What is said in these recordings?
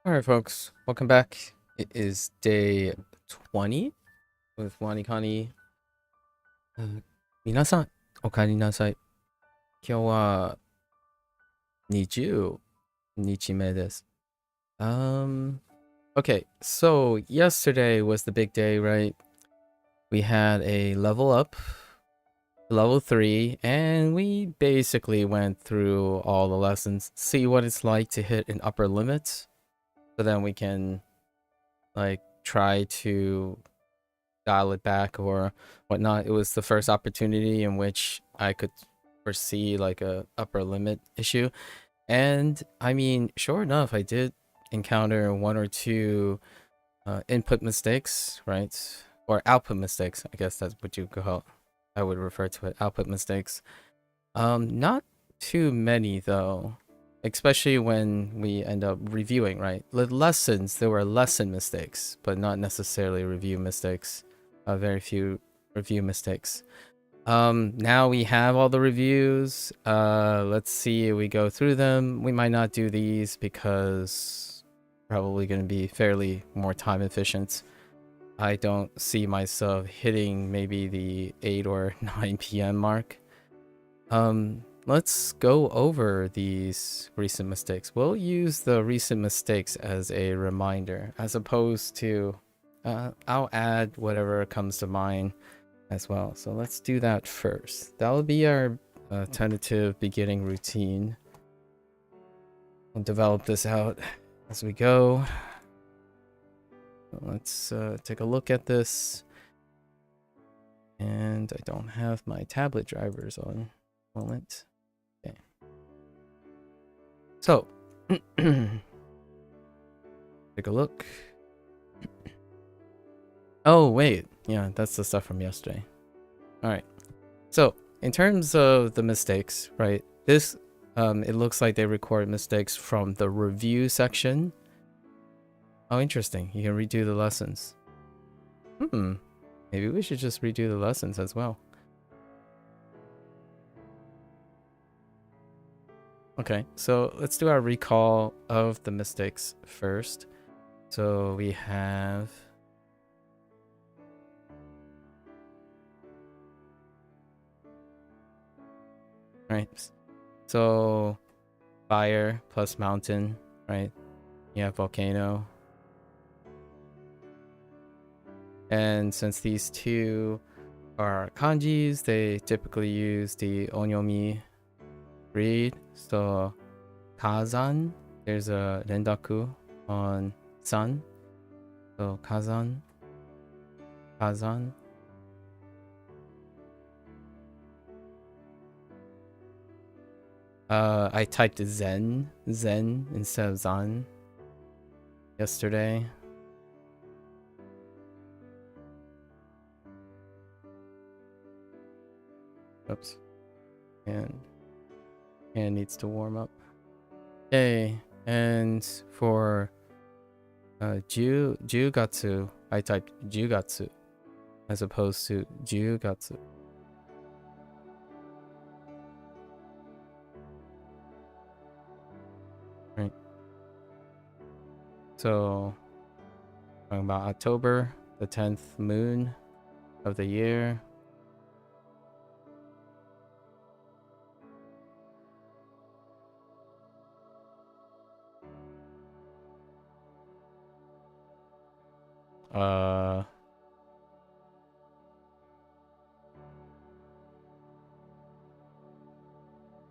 All right, folks, welcome back. It is day 20 with WaniKani. 皆さん、お帰りなさい。今日は20日目です。Okay, so yesterday was the big day, right? We had a level up, level 3, and we basically went through all the lessons, see what it's like to hit an upper limit, so then we can like try to dial it back or whatnot. It was the first opportunity in which I could foresee like a upper limit issue. And I mean, sure enough, I did encounter one or two input mistakes, right? Or output mistakes. I guess that's what you call. I would refer to it, output mistakes. Not too many though, especially when we end up reviewing, right? The lessons, there were lesson mistakes, but not necessarily review mistakes. Very few review mistakes. Now we have all the reviews. Let's see if we go through them. We might not do these because probably going to be fairly more time efficient. I don't see myself hitting maybe the 8 or 9 p.m. mark. Let's go over these recent mistakes. We'll use the recent mistakes as a reminder, as opposed to I'll add whatever comes to mind as well. So let's do that first. That will be our tentative beginning routine. We'll develop this out as we go. Let's take a look at this. And I don't have my tablet drivers on. Moment. Okay. So, take a look. Oh, wait. Yeah, that's the stuff from yesterday. All right. So, in terms of the mistakes, right? This, it looks like they recorded mistakes from the review section. Oh, interesting. You can redo the lessons. Maybe we should just redo the lessons as well. Okay, so let's do our recall of the mistakes first. So we have... Right, so fire plus mountain, right? You have volcano. And since these two are kanjis, they typically use the onyomi read. So kazan, there's a rendaku on san. So kazan. I typed zen instead of zan yesterday. Oops. And needs to warm up. Okay, and for Jugatsu, I typed Jugatsu as opposed to Jugatsu. Right. So, talking about October, the 10th moon of the year.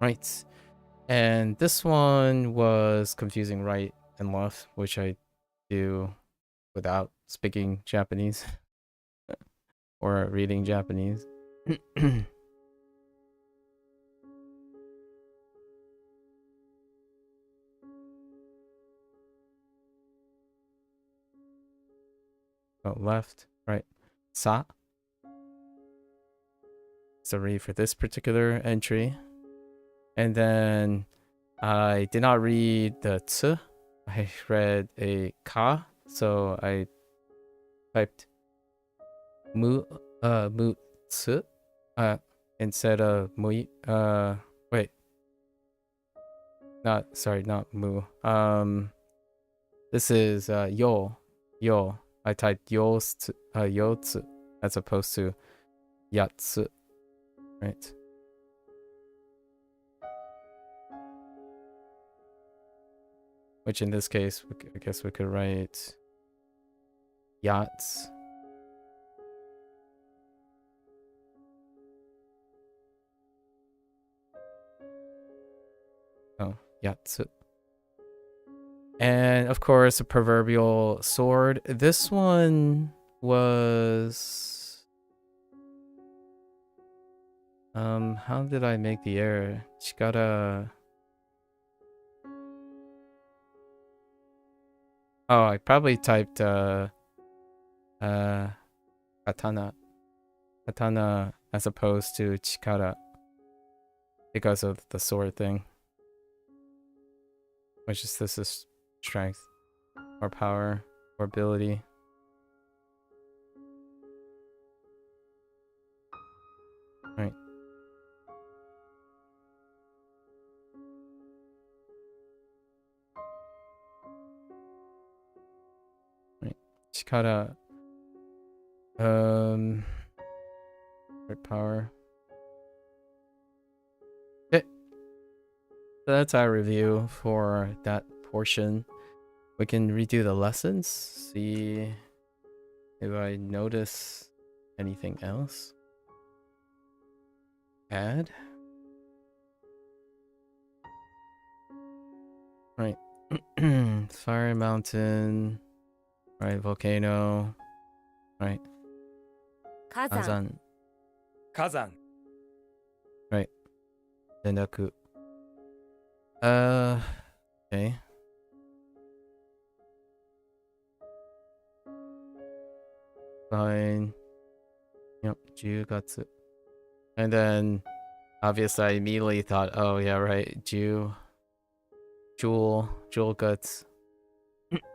Right. And this one was confusing right and left, which I do without speaking Japanese or reading Japanese. Oh, left, right. Sa. Sorry for this particular entry. And then I did not read the ts. I read a ka, so I typed mu tsu instead of mui. Wait. Not mu. This is yo. Yo. I typed yotsu as opposed to yatsu. Right. Which in this case, I guess we could write yachts. Oh, yatsu. And of course, a proverbial sword. This one was... how did I make the error? Chikara... Oh, I probably typed katana. Katana as opposed to chikara because of the sword thing. Which is, this is strength or power or ability. Right. Right. Chikara. Right, power. Okay. So that's our review for that portion. We can redo the lessons, see if I notice anything else. Add. Right. Fire mountain. Right, volcano. Right. Kazan. Kazan. Right. Dendaku. Okay. Fine. Yep, 10月. And then, obviously, I immediately thought, oh, yeah, right, Jewel guts.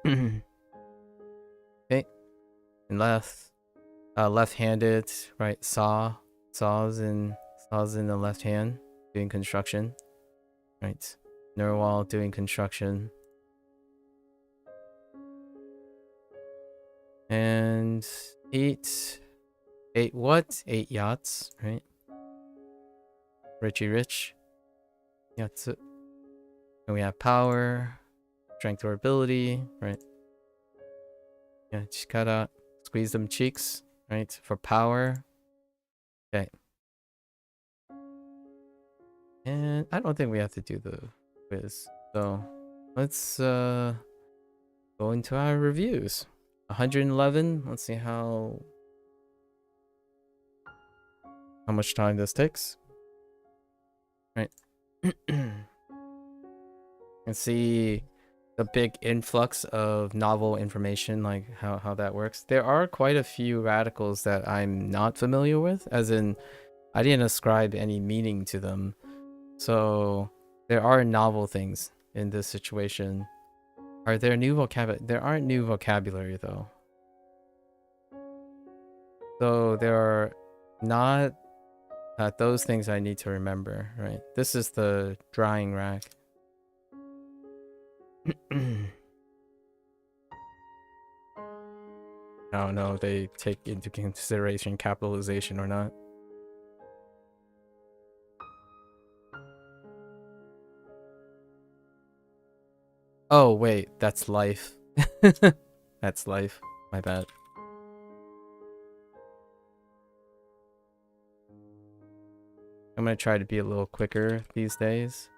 Okay. And left-handed, right, saws in the left hand, doing construction. Right. Narwhal doing construction. And 8 what? 8 yachts, right? Richie Rich. Yatsu. And we have power, strength or ability, right? Yeah, chikara. Squeeze them cheeks, right? For power. Okay. And I don't think we have to do the quiz. So let's go into our reviews. 111. Let's see how much time this takes. Right. And see the big influx of novel information, like how that works. There are quite a few radicals that I'm not familiar with, as in I didn't ascribe any meaning to them. So there are novel things in this situation. Are there new vocabulary? There aren't new vocabulary though. So there are not those things I need to remember, right? This is the drying rack. I don't know if they take into consideration capitalization or not. Oh, wait, that's life. That's life. My bad. I'm gonna try to be a little quicker these days.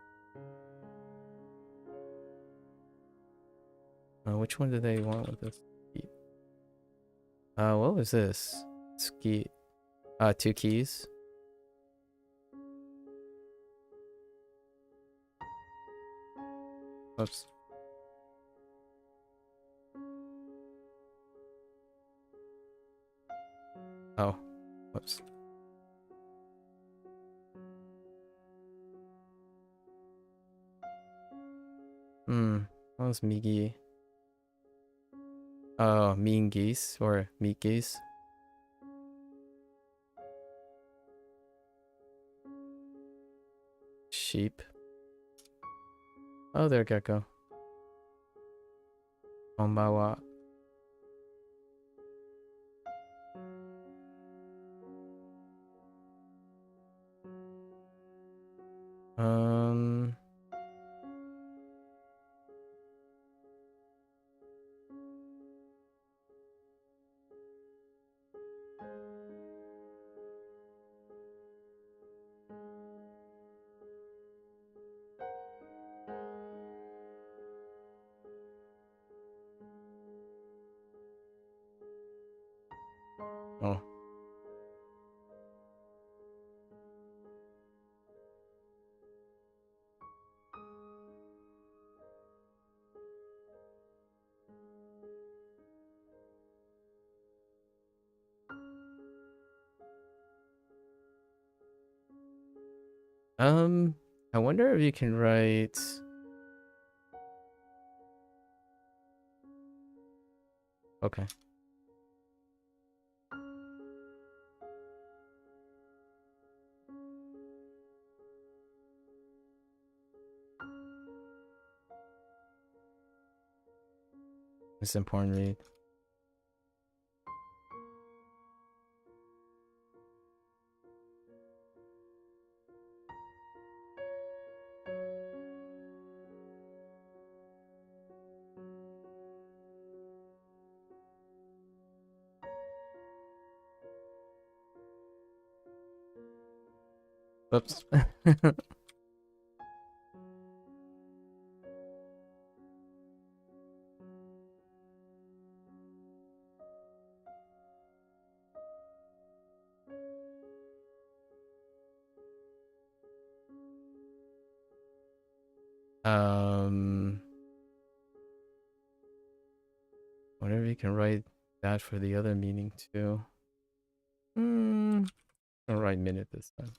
Which one do they want with this? What was this? Ski. 2 keys. Oops. Oh, whoops. What was Migi? Oh, mean geese or meat geese. Sheep. Oh, there, gecko. Konbawa. Um. Oh. I wonder if you can write. Okay. It's important read. Oops. Whatever you can write that for the other meaning too. I'll write minute this time.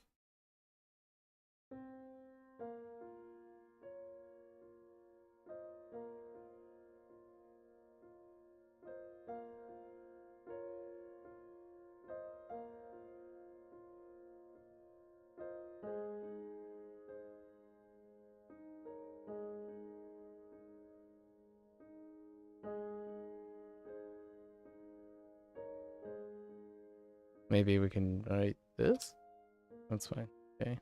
Maybe we can write this? That's fine. Okay.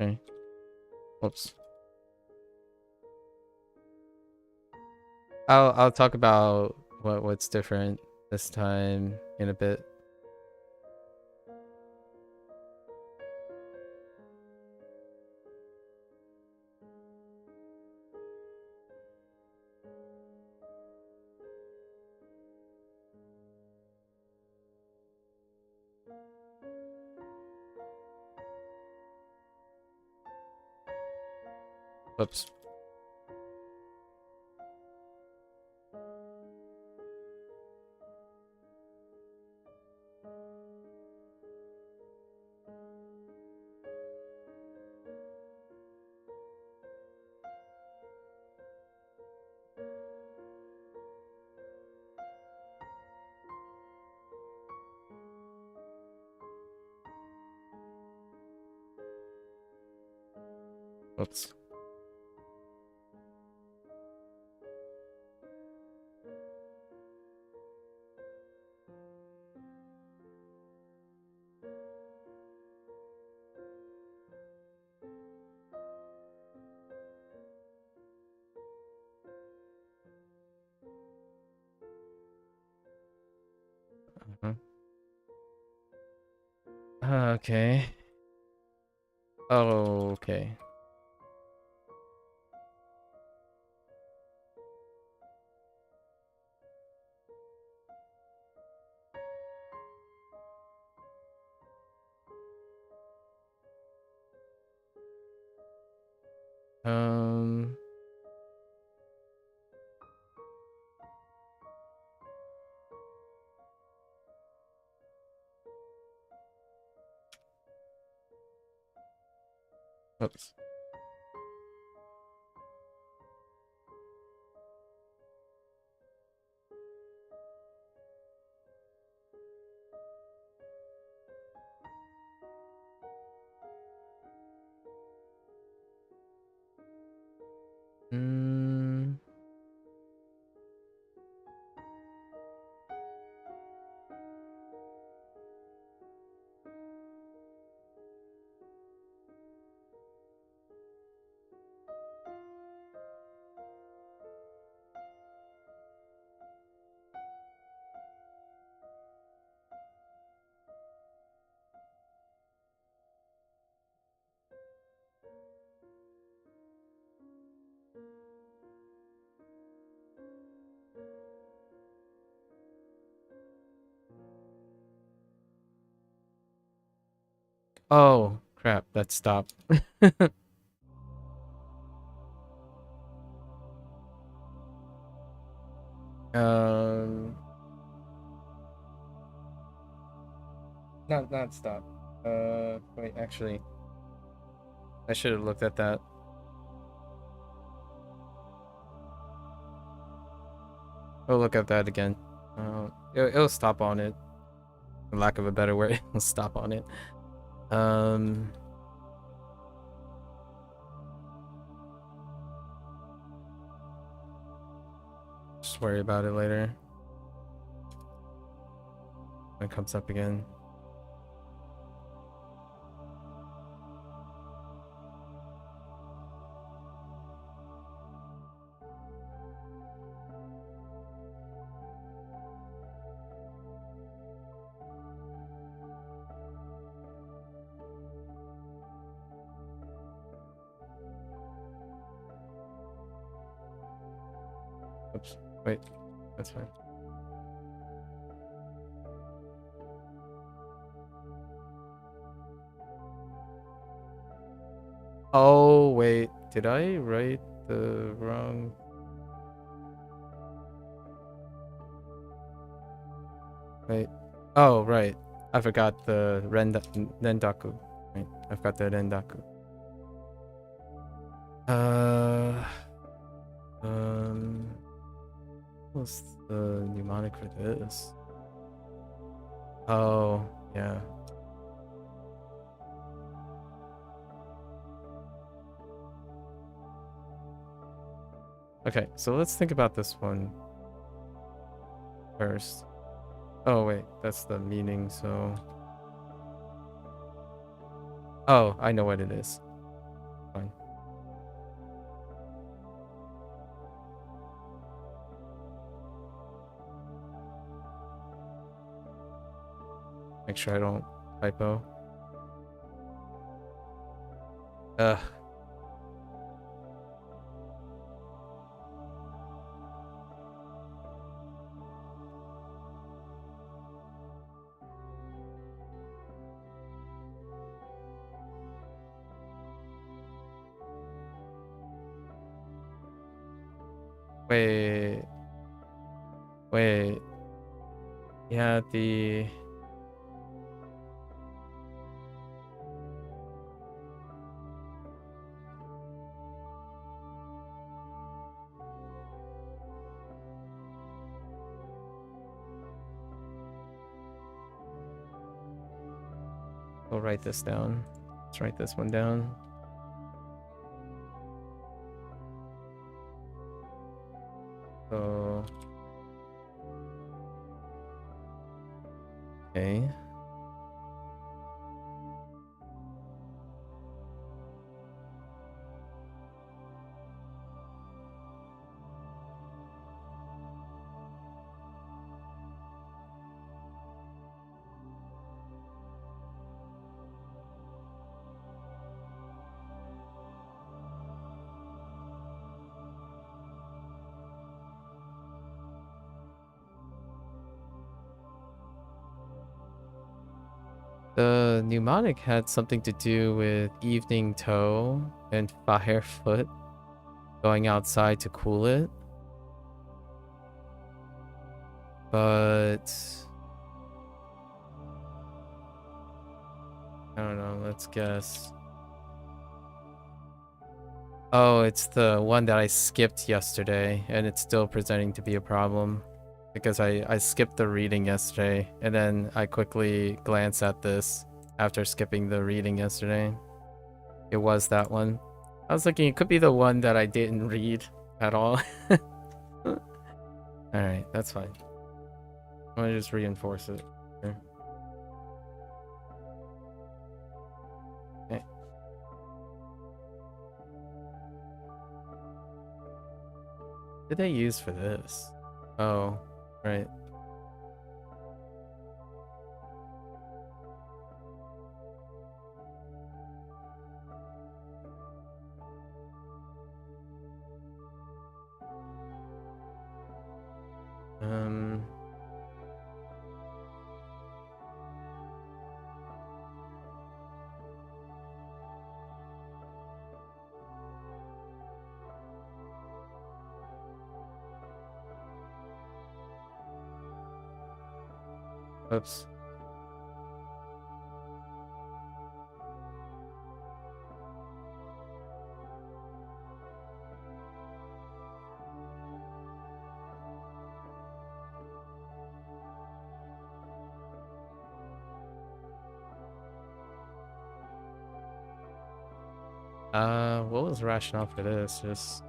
Okay. Whoops. I'll talk about what's different this time in a bit. Whoops. Whoops. Okay. Oh, okay. Um. Oops. Mm. Oh, crap. That stopped. um. Not stop. Wait, actually, I should have looked at that. I'll look at that again. It'll stop on it. For lack of a better word, it'll stop on it. Just worry about it later. When it comes up again. Oops. Wait. That's fine. Oh, wait. Did I write the wrong... Wait. Oh, right. I forgot the Rendaku. Right. I forgot the Rendaku. What's the mnemonic for this? Oh, yeah. Okay, so let's think about this one first. Oh, wait, that's the meaning, so... Oh, I know what it is. Fine. Make sure I don't typo. Ugh. Wait. Wait. Yeah, the... We'll write this down. Let's write this one down. So... Okay. The mnemonic had something to do with evening toe. and Firefoot going outside to cool it. But I don't know, let's guess. Oh, it's the one that I skipped yesterday, and it's still presenting to be a problem. Because I skipped the reading yesterday, and then I quickly glanced at this after skipping the reading yesterday. It was that one. I was thinking it could be the one that I didn't read at all. Alright, that's fine. I'm gonna just reinforce it. Okay. Okay. What did they use for this? Oh, right. Oops. What was the rationale for this? Just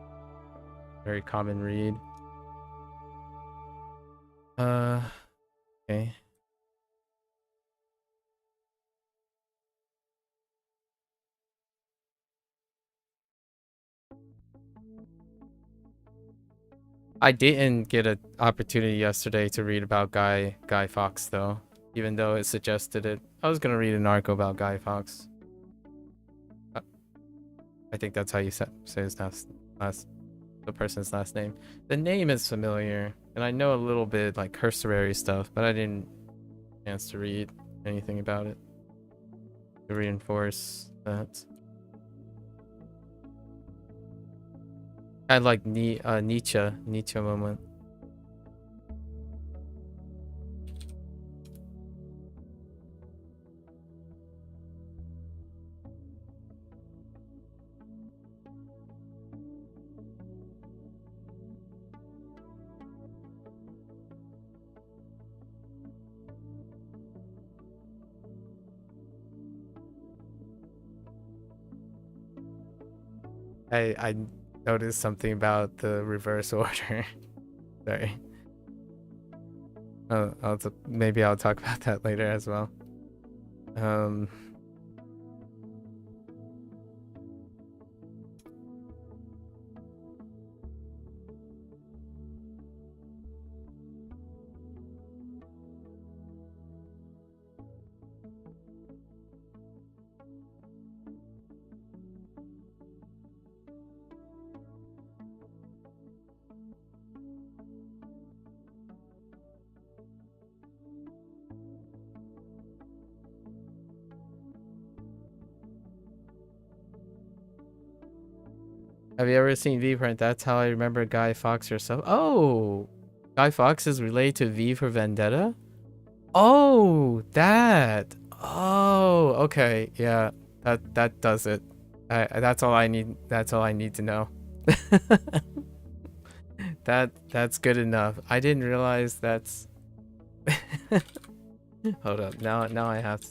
very common read. Okay. I didn't get an opportunity yesterday to read about Guy Fawkes though, even though it suggested it. I was gonna read an article about Guy Fawkes. I think that's how you say his the person's last name. The name is familiar, and I know a little bit like cursory stuff, but I didn't chance to read anything about it to reinforce that. I had like Nietzsche moment. I noticed something about the reverse order. Sorry. Maybe I'll talk about that later as well. Have you ever seen V Print? That's how I remember Guy Fawkes yourself. Oh, Guy Fawkes is related to V for Vendetta. Oh, that. Oh, okay. Yeah, that does it. That's all I need. That's all I need to know. That's good enough. I didn't realize that's. Hold up. Now I have.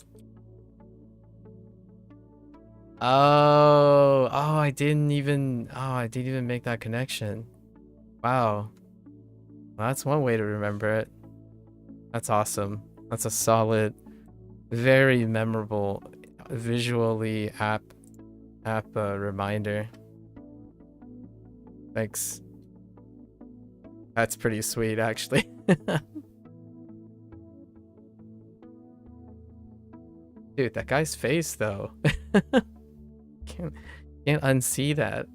Oh, I didn't even make that connection. Wow. Well, that's one way to remember it. That's awesome. That's a solid, very memorable, visually apt reminder. Thanks. That's pretty sweet, actually. Dude, that guy's face, though. Can't unsee that.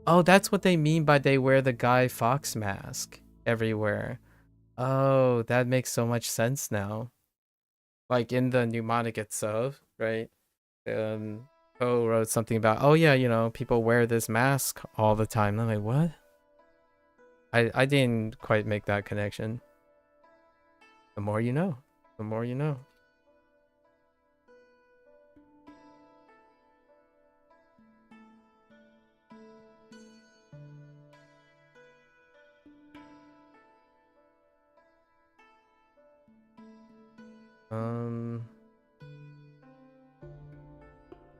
Oh, that's what they mean by they wear the Guy Fawkes mask everywhere. Oh, that makes so much sense now. Like in the mnemonic itself, right? Poe wrote something about, oh yeah, you know, people wear this mask all the time. I'm like, what? I didn't quite make that connection. The more you know. The more you know.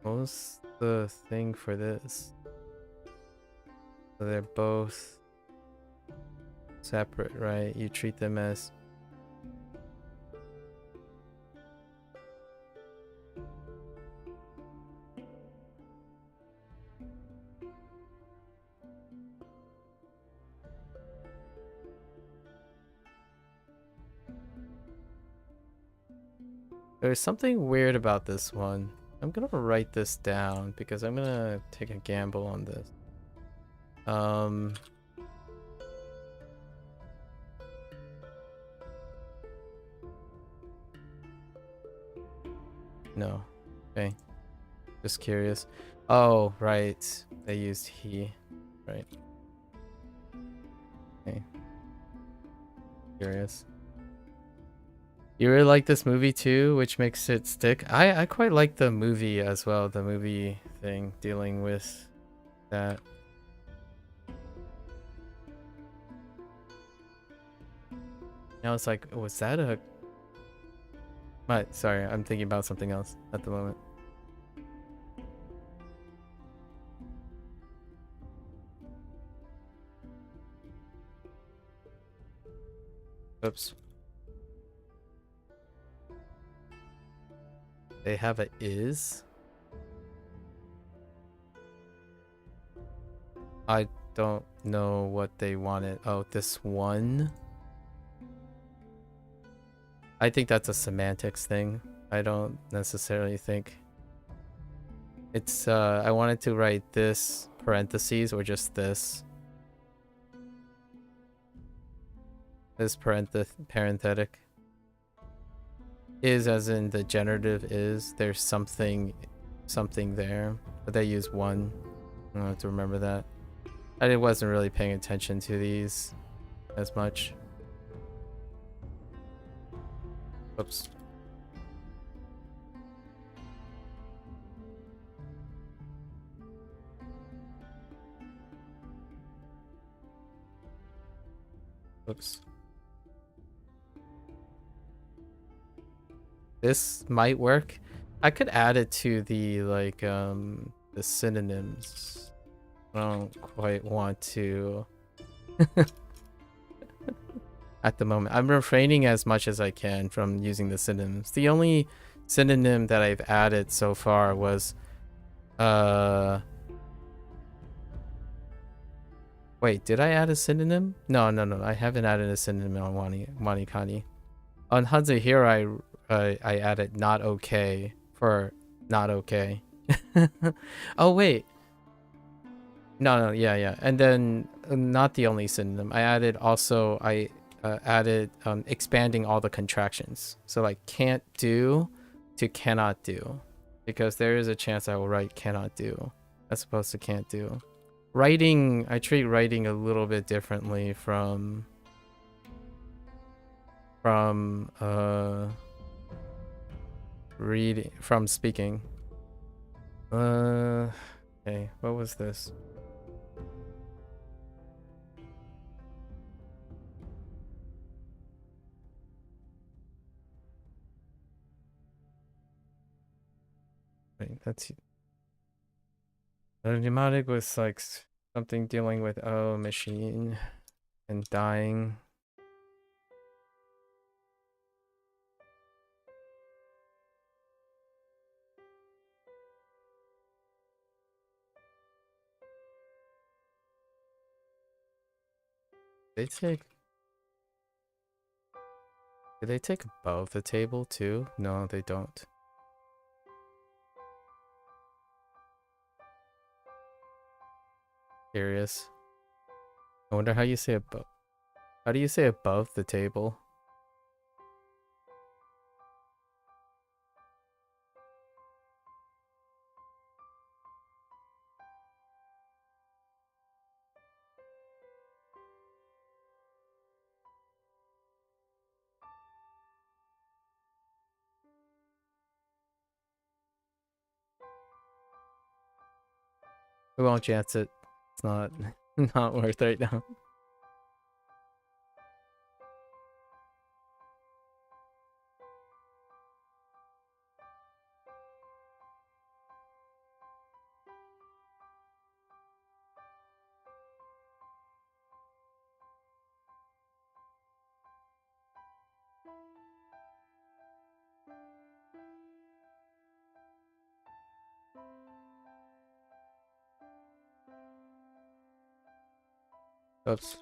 What was the thing for this? So they're both separate, right? You treat them as... There's something weird about this one. I'm gonna write this down because I'm gonna take a gamble on this. No. Okay. Just curious. Oh, right. They used he. Right. Okay. Curious. You really like this movie too, which makes it stick. I quite like the movie as well, the movie thing dealing with that. Now it's like, was that a... Sorry, I'm thinking about something else at the moment. Oops. They have a is? I don't know what they wanted. Oh, this one? I think that's a semantics thing. I don't necessarily think it's I wanted to write this parentheses or just this. This parenthetic. Is as in the generative is. There's something there. But they use one. I don't have to remember that. I wasn't really paying attention to these as much. Oops. Oops. This might work. I could add it to the like the synonyms. I don't quite want to at the moment. I'm refraining as much as I can from using the synonyms. The only synonym that I've added so far was wait, did I add a synonym? No, I haven't added a synonym on WaniKani. On HanziHero, I added not okay for not okay. Oh wait. No, yeah. And then not the only synonym. I added expanding all the contractions. So like can't do to cannot do, because there is a chance I will write cannot do as opposed to can't do. Writing, I treat writing a little bit differently from speaking. Okay, what was this? Wait, that's the mnemonic was like something dealing with machine and dying. Do they take above the table too? No, they don't. Curious. I wonder how you say above. How do you say above the table? We won't chance it. It's not not worth right now. Oops.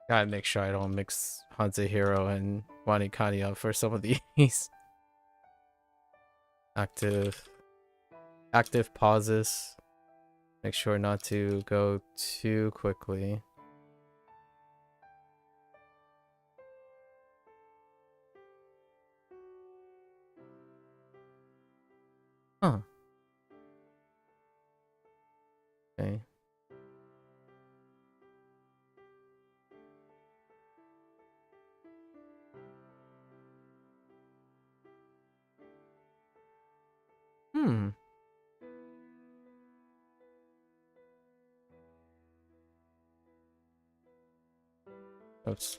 Gotta make sure I don't mix HanziHero and WaniKani up for some of these. Active pauses. Make sure not to go too quickly. Huh. Okay. Hmm. Oops.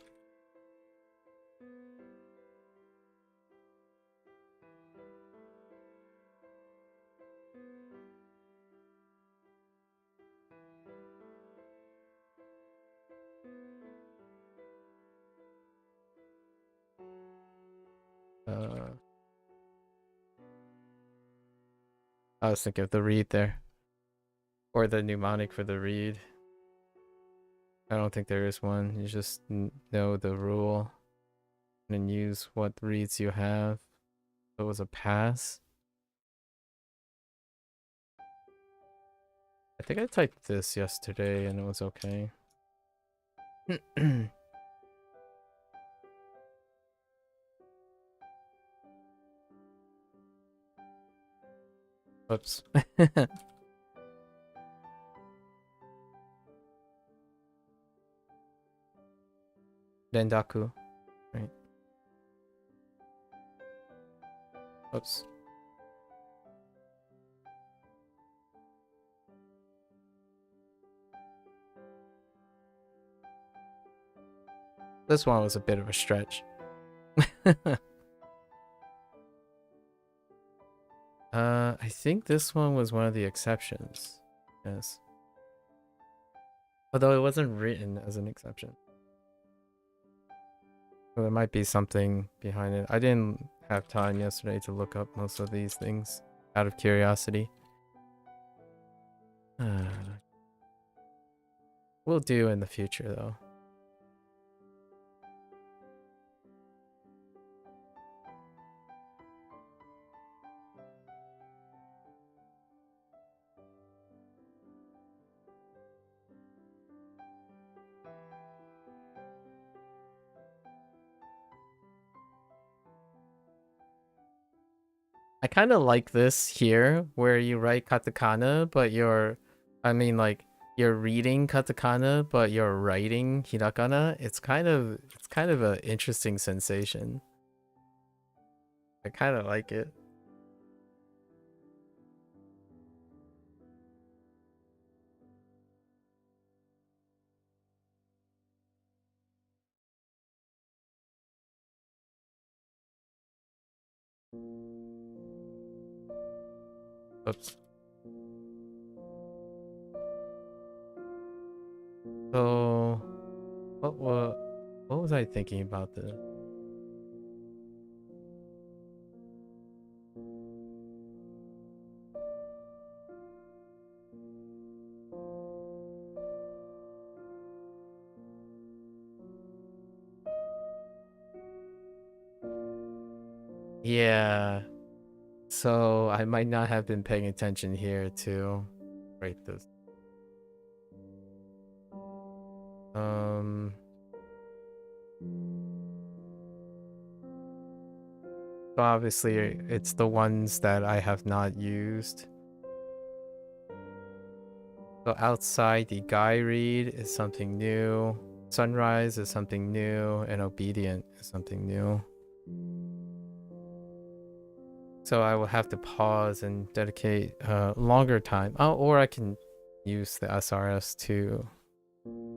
I was thinking of the read there. Or the mnemonic for the read. I don't think there is one. You just know the rule and use what reads you have. So it was a pass. I think I typed this yesterday and it was okay. Oops. Dendaku. Right. Oops. This one was a bit of a stretch. I think this one was one of the exceptions. Yes. Although it wasn't written as an exception. So there might be something behind it. I didn't have time yesterday to look up most of these things out of curiosity. We'll do in the future though. I kind of like this here where you write katakana, but you're reading katakana, but you're writing hiragana. It's kind of an interesting sensation. I kind of like it. Oops. So, what was I thinking about this? Yeah. So I might not have been paying attention here to write this. So obviously it's the ones that I have not used. So outside the guy read is something new. Sunrise is something new, and obedient is something new. So I will have to pause and dedicate longer time. Oh, or I can use the SRS to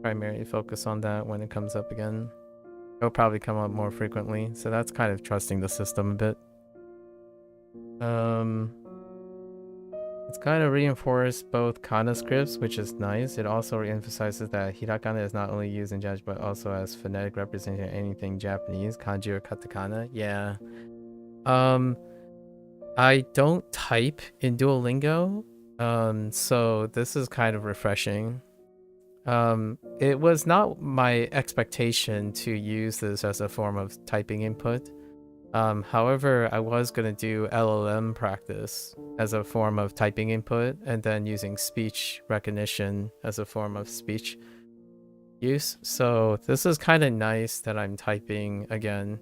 primarily focus on that when it comes up again. It'll probably come up more frequently, so that's kind of trusting the system a bit. It's kind of reinforced both kana scripts, which is nice. It also re-emphasizes that hiragana is not only used in Japanese, but also as phonetic representation of anything Japanese, kanji or katakana. Yeah. I don't type in Duolingo, so this is kind of refreshing. It was not my expectation to use this as a form of typing input. However, I was going to do LLM practice as a form of typing input, and then using speech recognition as a form of speech use. So this is kind of nice that I'm typing again.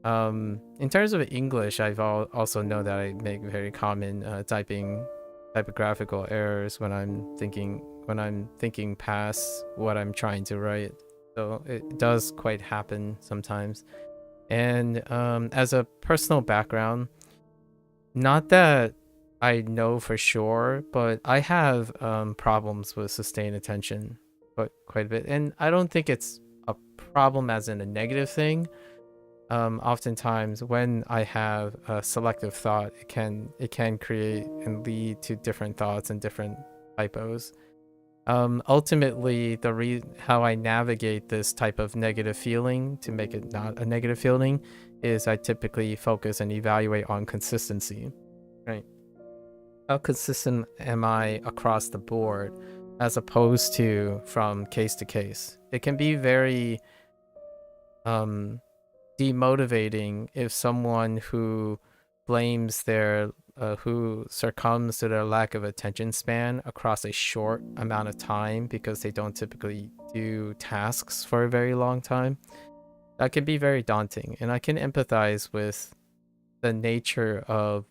In terms of English, I've also know that I make very common typographical errors when I'm thinking past what I'm trying to write. So it does quite happen sometimes. And as a personal background, not that I know for sure, but I have problems with sustained attention quite a bit. And I don't think it's a problem as in a negative thing. Oftentimes when I have a selective thought, it can create and lead to different thoughts and different typos. Ultimately, how I navigate this type of negative feeling to make it not a negative feeling is I typically focus and evaluate on consistency, right? How consistent am I across the board, as opposed to from case to case? It can be very demotivating if someone who blames who succumbs to their lack of attention span across a short amount of time because they don't typically do tasks for a very long time. That can be very daunting, and I can empathize with the nature of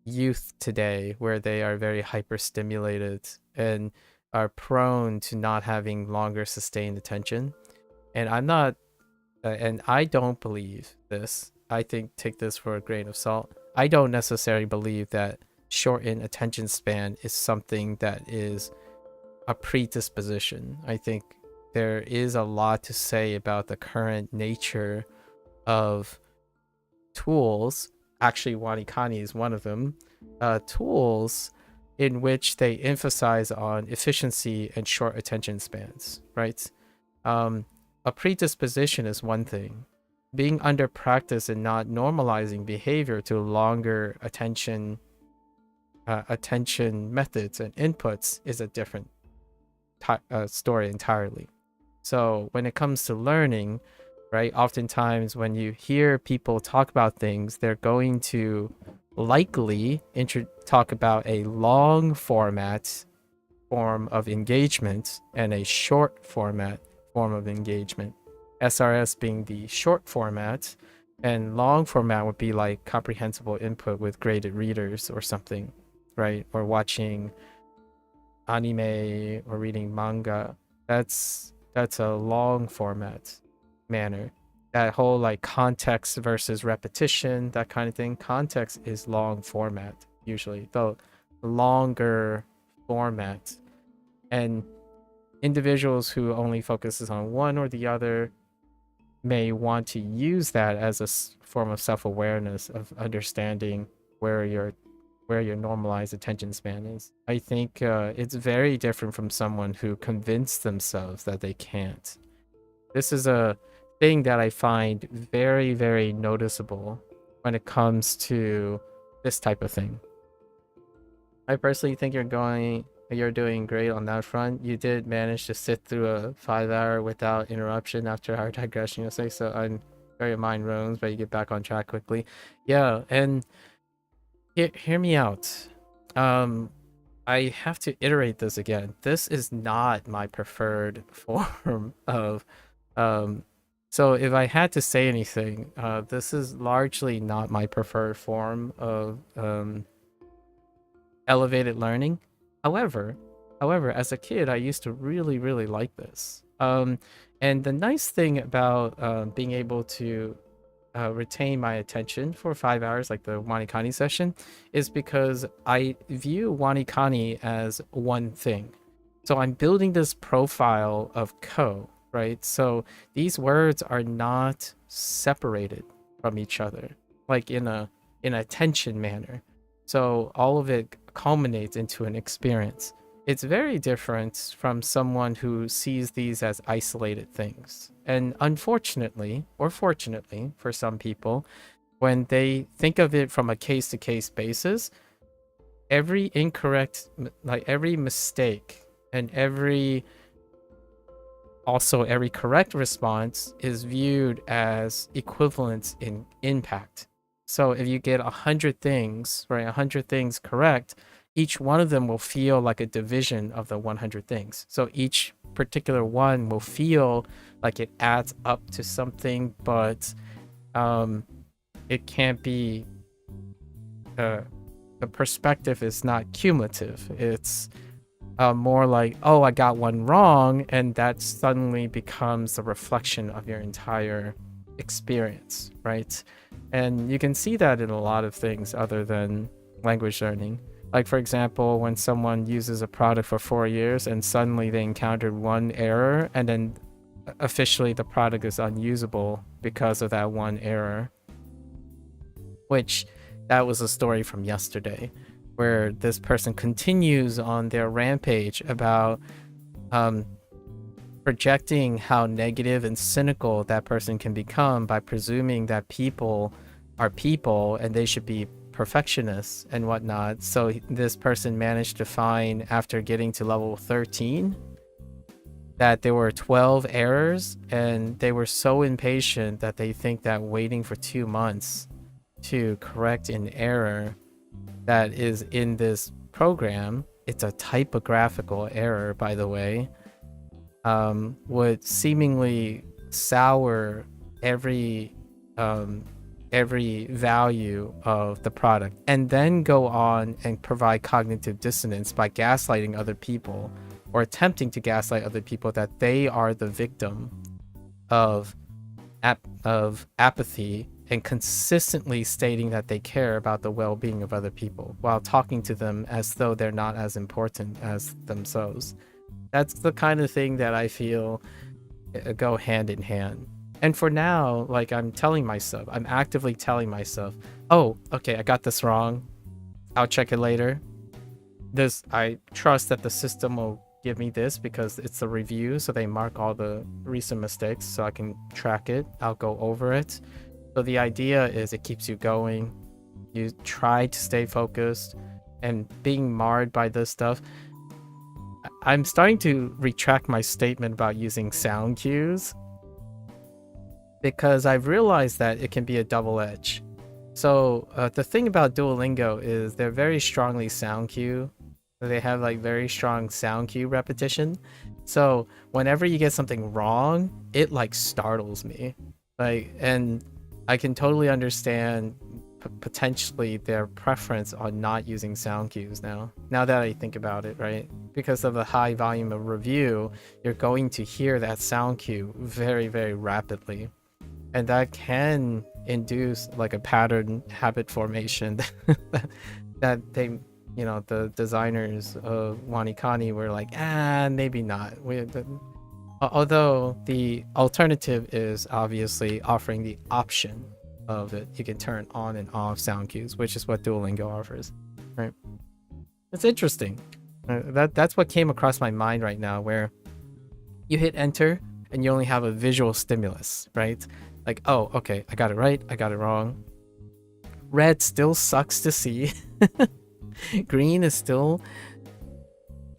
youth today, where they are very hyperstimulated and are prone to not having longer sustained attention. And I don't believe this. I think, take this for a grain of salt, I don't necessarily believe that shortened attention span is something that is a predisposition. I think there is a lot to say about the current nature of tools. Actually, WaniKani is one of them. Tools in which they emphasize on efficiency and short attention spans, right? A predisposition is one thing. Being under practice and not normalizing behavior to longer attention methods and inputs is a different story entirely. So when it comes to learning, right, oftentimes when you hear people talk about things, they're going to likely talk about a long format form of engagement and a short format form of engagement. SRS being the short format, and long format would be like comprehensible input with graded readers or something, right? Or watching anime or reading manga. That's a long format manner. That whole like context versus repetition, that kind of thing. Context is long format usually, the longer format. And individuals who only focuses on one or the other may want to use that as a form of self-awareness, of understanding where your normalized attention span is. I think it's very different from someone who convinced themselves that they can't. This is a thing that I find very, very noticeable when it comes to this type of thing. I personally think you're doing great on that front. You did manage to sit through a 5 hour without interruption after our digression yesterday, so where your mind roams, but you get back on track quickly. Yeah, and hear me out. I have to iterate this again. This is not my preferred form of so if I had to say anything, this is largely not my preferred form of elevated learning. However, as a kid, I used to really, really like this. And the nice thing about being able to retain my attention for 5 hours, like the WaniKani session, is because I view WaniKani as one thing. So I'm building this profile of ko, right? So these words are not separated from each other, like in a tension manner. So all of it culminates into an experience. It's very different from someone who sees these as isolated things. And unfortunately, or fortunately for some people, when they think of it from a case-to-case basis, every incorrect, like every mistake and every correct response is viewed as equivalent in impact. So if you get 100 things, right, 100 things correct, each one of them will feel like a division of the 100 things. So each particular one will feel like it adds up to something, but it can't be, the perspective is not cumulative. It's more like, oh, I got one wrong, and that suddenly becomes the reflection of your entire experience, right? And you can see that in a lot of things other than language learning. Like, for example, when someone uses a product for 4 years and suddenly they encountered one error, and then officially the product is unusable because of that one error. Which, that was a story from yesterday, where this person continues on their rampage about projecting how negative and cynical that person can become by presuming that people are people and they should be perfectionists and whatnot. So this person managed to find, after getting to level 13, that there were 12 errors, and they were so impatient that they think that waiting for 2 months to correct an error that is in this program, it's a typographical error, by the way, would seemingly sour every value of the product, and then go on and provide cognitive dissonance by gaslighting other people, or attempting to gaslight other people that they are the victim of apathy, and consistently stating that they care about the well-being of other people while talking to them as though they're not as important as themselves. That's the kind of thing that I feel go hand in hand. And for now, like, I'm actively telling myself, oh, okay, I got this wrong. I'll check it later. I trust that the system will give me this because it's a review, so they mark all the recent mistakes so I can track it. I'll go over it. So the idea is it keeps you going. You try to stay focused, and being marred by this stuff. I'm starting to retract my statement about using sound cues, because I've realized that it can be a double edge. So the thing about Duolingo is they're very strongly sound cue. They have like very strong sound cue repetition. So whenever you get something wrong, it like startles me. Like, and I can totally understand potentially their preference on not using sound cues now that I think about it, right? Because of the high volume of review, you're going to hear that sound cue very, very rapidly. And that can induce like a pattern habit formation that they, you know, the designers of WaniKani were like, maybe not. Although the alternative is obviously offering the option of it. You can turn on and off sound cues, which is what Duolingo offers, right? It's interesting. That's what came across my mind right now, where you hit enter and you only have a visual stimulus, right? Like, oh, okay, I got it right, I got it wrong. Red still sucks to see. Green is still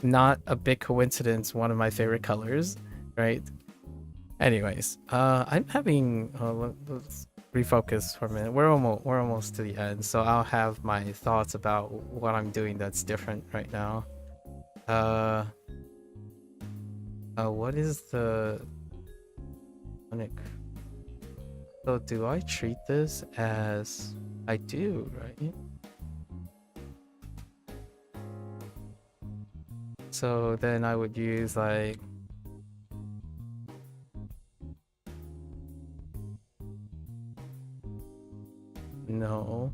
not a big coincidence, one of my favorite colors, right? Anyways, I'm having. Let's refocus for a minute. We're almost to the end, so I'll have my thoughts about what I'm doing that's different right now. What is the clinic? So do I treat this as I do, right? So then I would use like no.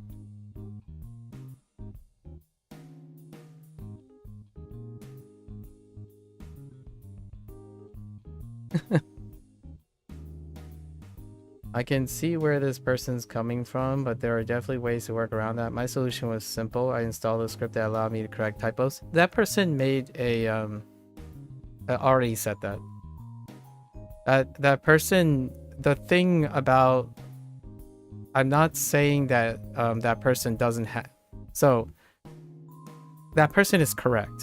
I can see where this person's coming from, but there are definitely ways to work around that. My solution was simple. I installed a script that allowed me to correct typos. That person made a I already said that. That person, the thing about, I'm not saying that that person doesn't have, so that person is correct.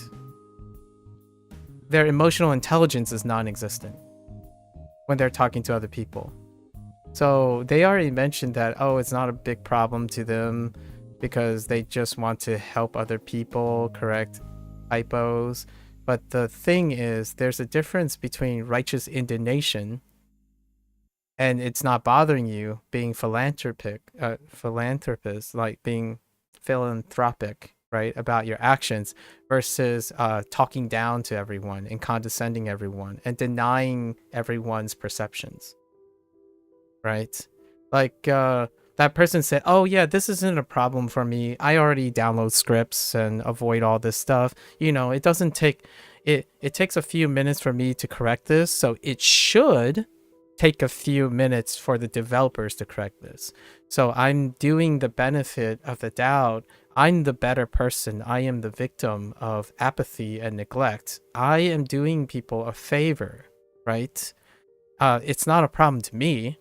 Their emotional intelligence is non-existent when they're talking to other people. So they already mentioned that, oh, it's not a big problem to them because they just want to help other people correct typos. But the thing is, there's a difference between righteous indignation and it's not bothering you being philanthropist, like being philanthropic, right, about your actions versus talking down to everyone and condescending everyone and denying everyone's perceptions. Right? Like that person said, oh yeah, this isn't a problem for me. I already download scripts and avoid all this stuff. You know, it doesn't take it takes a few minutes for me to correct this, so it should take a few minutes for the developers to correct this. So I'm doing the benefit of the doubt. I'm the better person. I am the victim of apathy and neglect. I am doing people a favor, right? It's not a problem to me.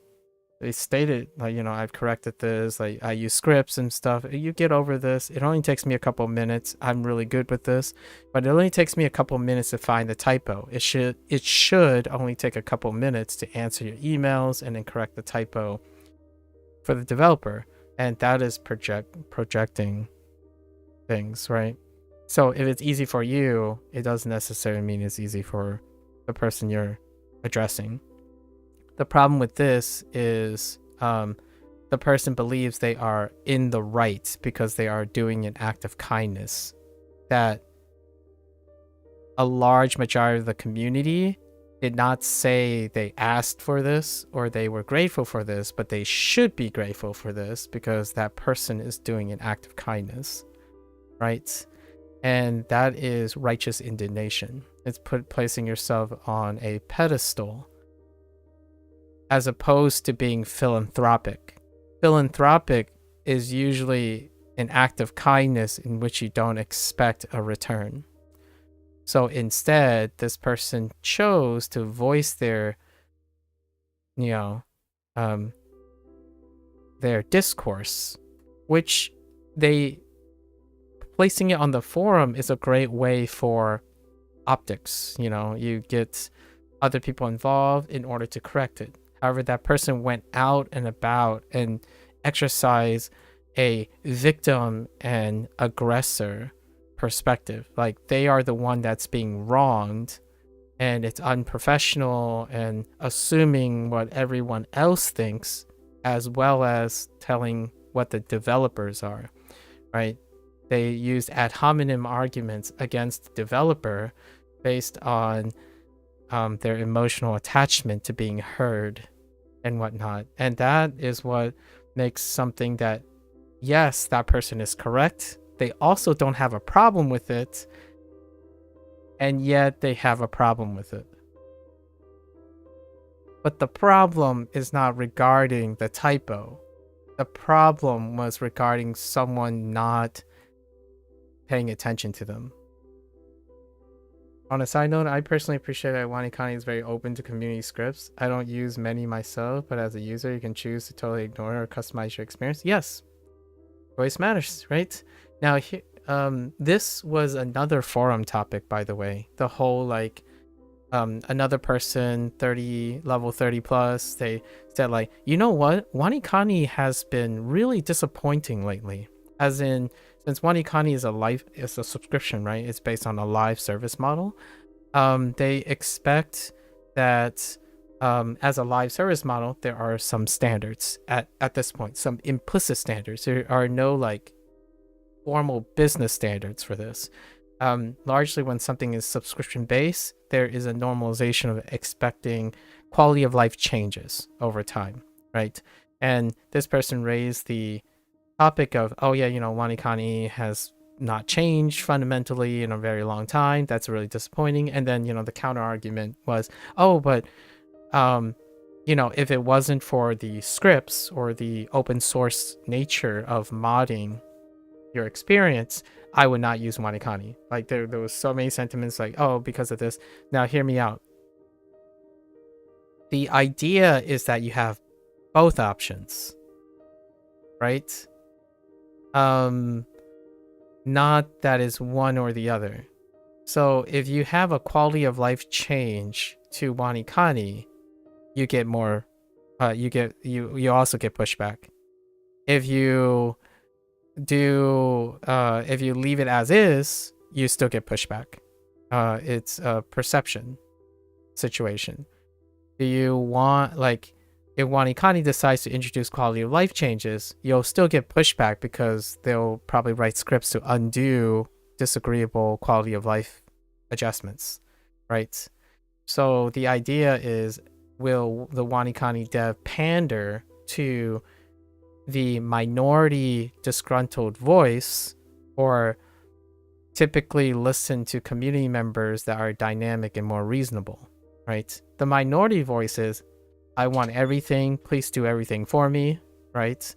They stated, like, you know, I've corrected this, like I use scripts and stuff. You get over this. It only takes me a couple minutes. I'm really good with this, but it only takes me a couple minutes to find the typo. It should only take a couple minutes to answer your emails and then correct the typo for the developer. And that is projecting things, right? So if it's easy for you, it doesn't necessarily mean it's easy for the person you're addressing. The problem with this is the person believes they are in the right because they are doing an act of kindness that a large majority of the community did not say they asked for this or they were grateful for this, but they should be grateful for this because that person is doing an act of kindness, right? And that is righteous indignation. It's placing yourself on a pedestal as opposed to being philanthropic. Philanthropic is usually an act of kindness in which you don't expect a return. So instead, this person chose to voice their, you know, their discourse, which placing it on the forum is a great way for optics. You know, you get other people involved in order to correct it. However, that person went out and about and exercised a victim and aggressor perspective. Like they are the one that's being wronged and it's unprofessional and assuming what everyone else thinks as well as telling what the developers are, right? They used ad hominem arguments against the developer based on their emotional attachment to being heard and whatnot. And that is what makes something that, yes, that person is correct. They also don't have a problem with it, and yet they have a problem with it. But the problem is not regarding the typo. The problem was regarding someone not paying attention to them. On a side note, I personally appreciate that WaniKani is very open to community scripts. I don't use many myself, but as a user, you can choose to totally ignore or customize your experience. Yes, voice matters, right? Now, this was another forum topic, by the way. The whole, like, Another person, level 30 plus, they said like, you know what, WaniKani has been really disappointing lately. As in, since WaniKani is a subscription, right? It's based on a live service model. They expect that as a live service model, there are some standards at this point, some implicit standards. There are no like formal business standards for this. Largely when something is subscription based, there is a normalization of expecting quality of life changes over time, right? And this person raised the topic of, oh yeah, WaniKani has not changed fundamentally in a very long time. That's really disappointing. And then, the counter argument was, oh, but if it wasn't for the scripts or the open source nature of modding your experience, I would not use WaniKani. Like there was so many sentiments like, oh, because of this. Now hear me out. The idea is that you have both options, right? Not that is one or the other. So if you have a quality of life change to WaniKani, you get more. You also get pushback. If you leave it as is, you still get pushback. It's a perception situation. Do you want, like, if WaniKani decides to introduce quality of life changes, you'll still get pushback because they'll probably write scripts to undo disagreeable quality of life adjustments, right? So the idea is, will the WaniKani dev pander to the minority disgruntled voice, or typically listen to community members that are dynamic and more reasonable, right? The minority voice is, I want everything, please do everything for me, right?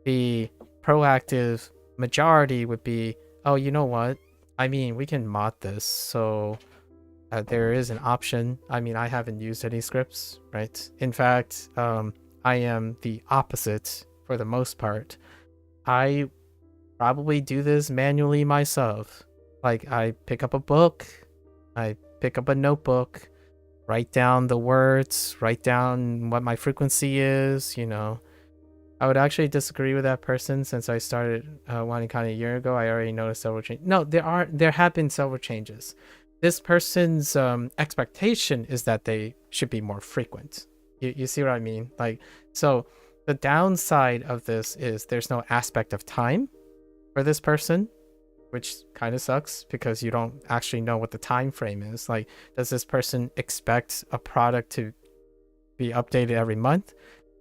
The proactive majority would be, oh, you know what? I mean, we can mod this, so there is an option. I mean, I haven't used any scripts, right? In fact, I am the opposite for the most part. I probably do this manually myself. Like, I pick up a book, I pick up a notebook, write down the words, write down what my frequency is, I would actually disagree with that person. Since I started WaniKani a year ago, I already noticed several changes. No, there have been several changes. This person's expectation is that they should be more frequent. You see what I mean? Like, so the downside of this is there's no aspect of time for this person, which kind of sucks because you don't actually know what the time frame is. Like, does this person expect a product to be updated every month?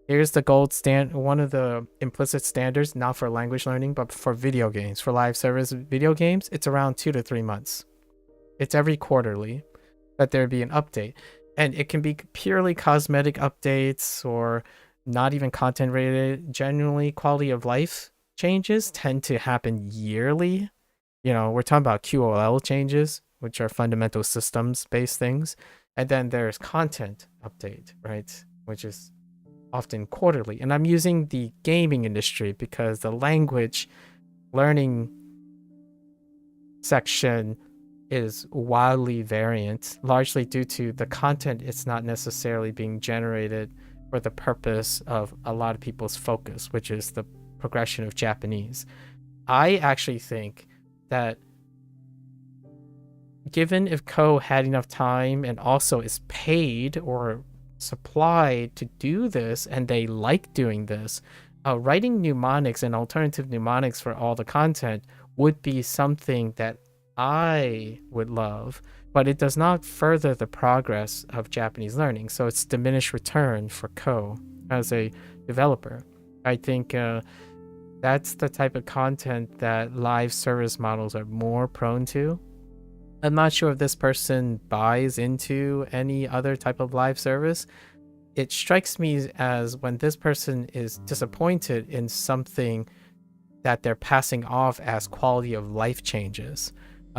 Here's the gold standard, one of the implicit standards, not for language learning, but for video games, for live service video games, it's around 2 to 3 months. It's every quarterly that there be an update. And it can be purely cosmetic updates or not even content related. Generally, quality of life changes tend to happen yearly. We're talking about QOL changes, which are fundamental systems based things. And then there's content update, right? Which is often quarterly. And I'm using the gaming industry because the language learning section is wildly variant, largely due to the content. It's not necessarily being generated for the purpose of a lot of people's focus, which is the progression of Japanese. I actually think that given if Ko had enough time and also is paid or supplied to do this, and they like doing this, writing mnemonics and alternative mnemonics for all the content would be something that I would love, but it does not further the progress of Japanese learning. So it's diminished return for Ko as a developer. I think that's the type of content that live service models are more prone to. I'm not sure if this person buys into any other type of live service. It strikes me as when this person is disappointed in something that they're passing off as quality of life changes.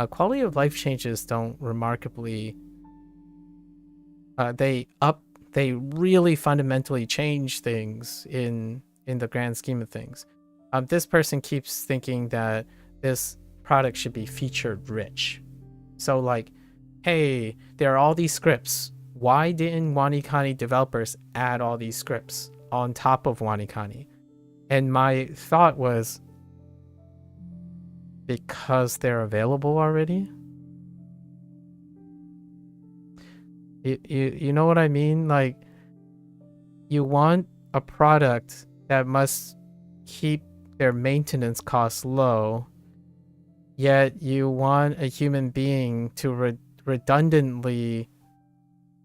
Quality of life changes don't remarkably they really fundamentally change things in the grand scheme of things. This person keeps thinking that this product should be featured rich. So like hey, there are all these scripts. Why didn't WaniKani developers add all these scripts on top of WaniKani? And my thought was, because they're available already? You know what I mean? Like, you want a product that must keep their maintenance costs low, yet you want a human being to redundantly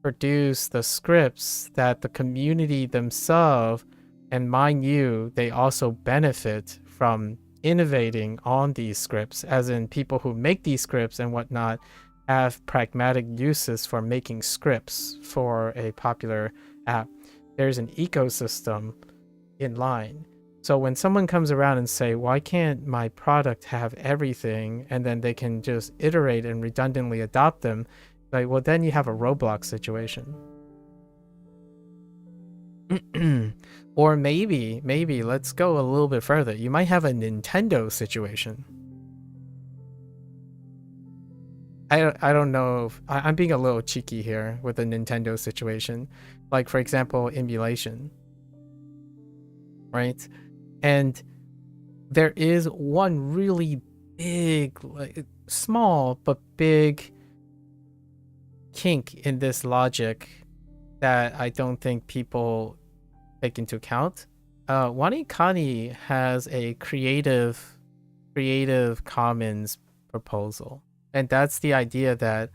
produce the scripts that the community themselves, and mind you, they also benefit from innovating on these scripts, as in people who make these scripts and whatnot have pragmatic uses for making scripts for a popular app. There's an ecosystem in line. So when someone comes around and say, why can't my product have everything, and then they can just iterate and redundantly adopt them, like, well, then you have a Roblox situation. Or maybe let's go a little bit further. You might have a Nintendo situation. I don't know if I'm being a little cheeky here with the Nintendo situation. Like, for example, emulation, right? And there is one really big, like, small but big kink in this logic that I don't think people take into account. WaniKani has a Creative Commons proposal. And that's the idea that,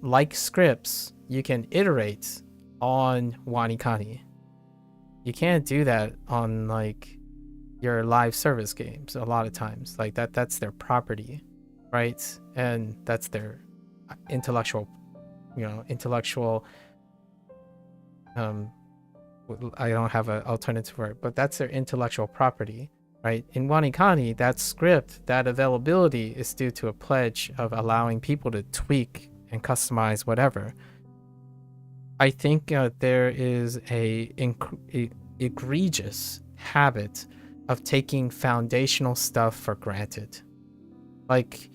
like scripts, you can iterate on WaniKani. You can't do that on, like, your live service games a lot of times. Like, that's their property, right? And that's their intellectual I don't have an alternative word, but that's their intellectual property, right? In WaniKani, that script, that availability is due to a pledge of allowing people to tweak and customize whatever. I think there is a egregious habit of taking foundational stuff for granted. Like,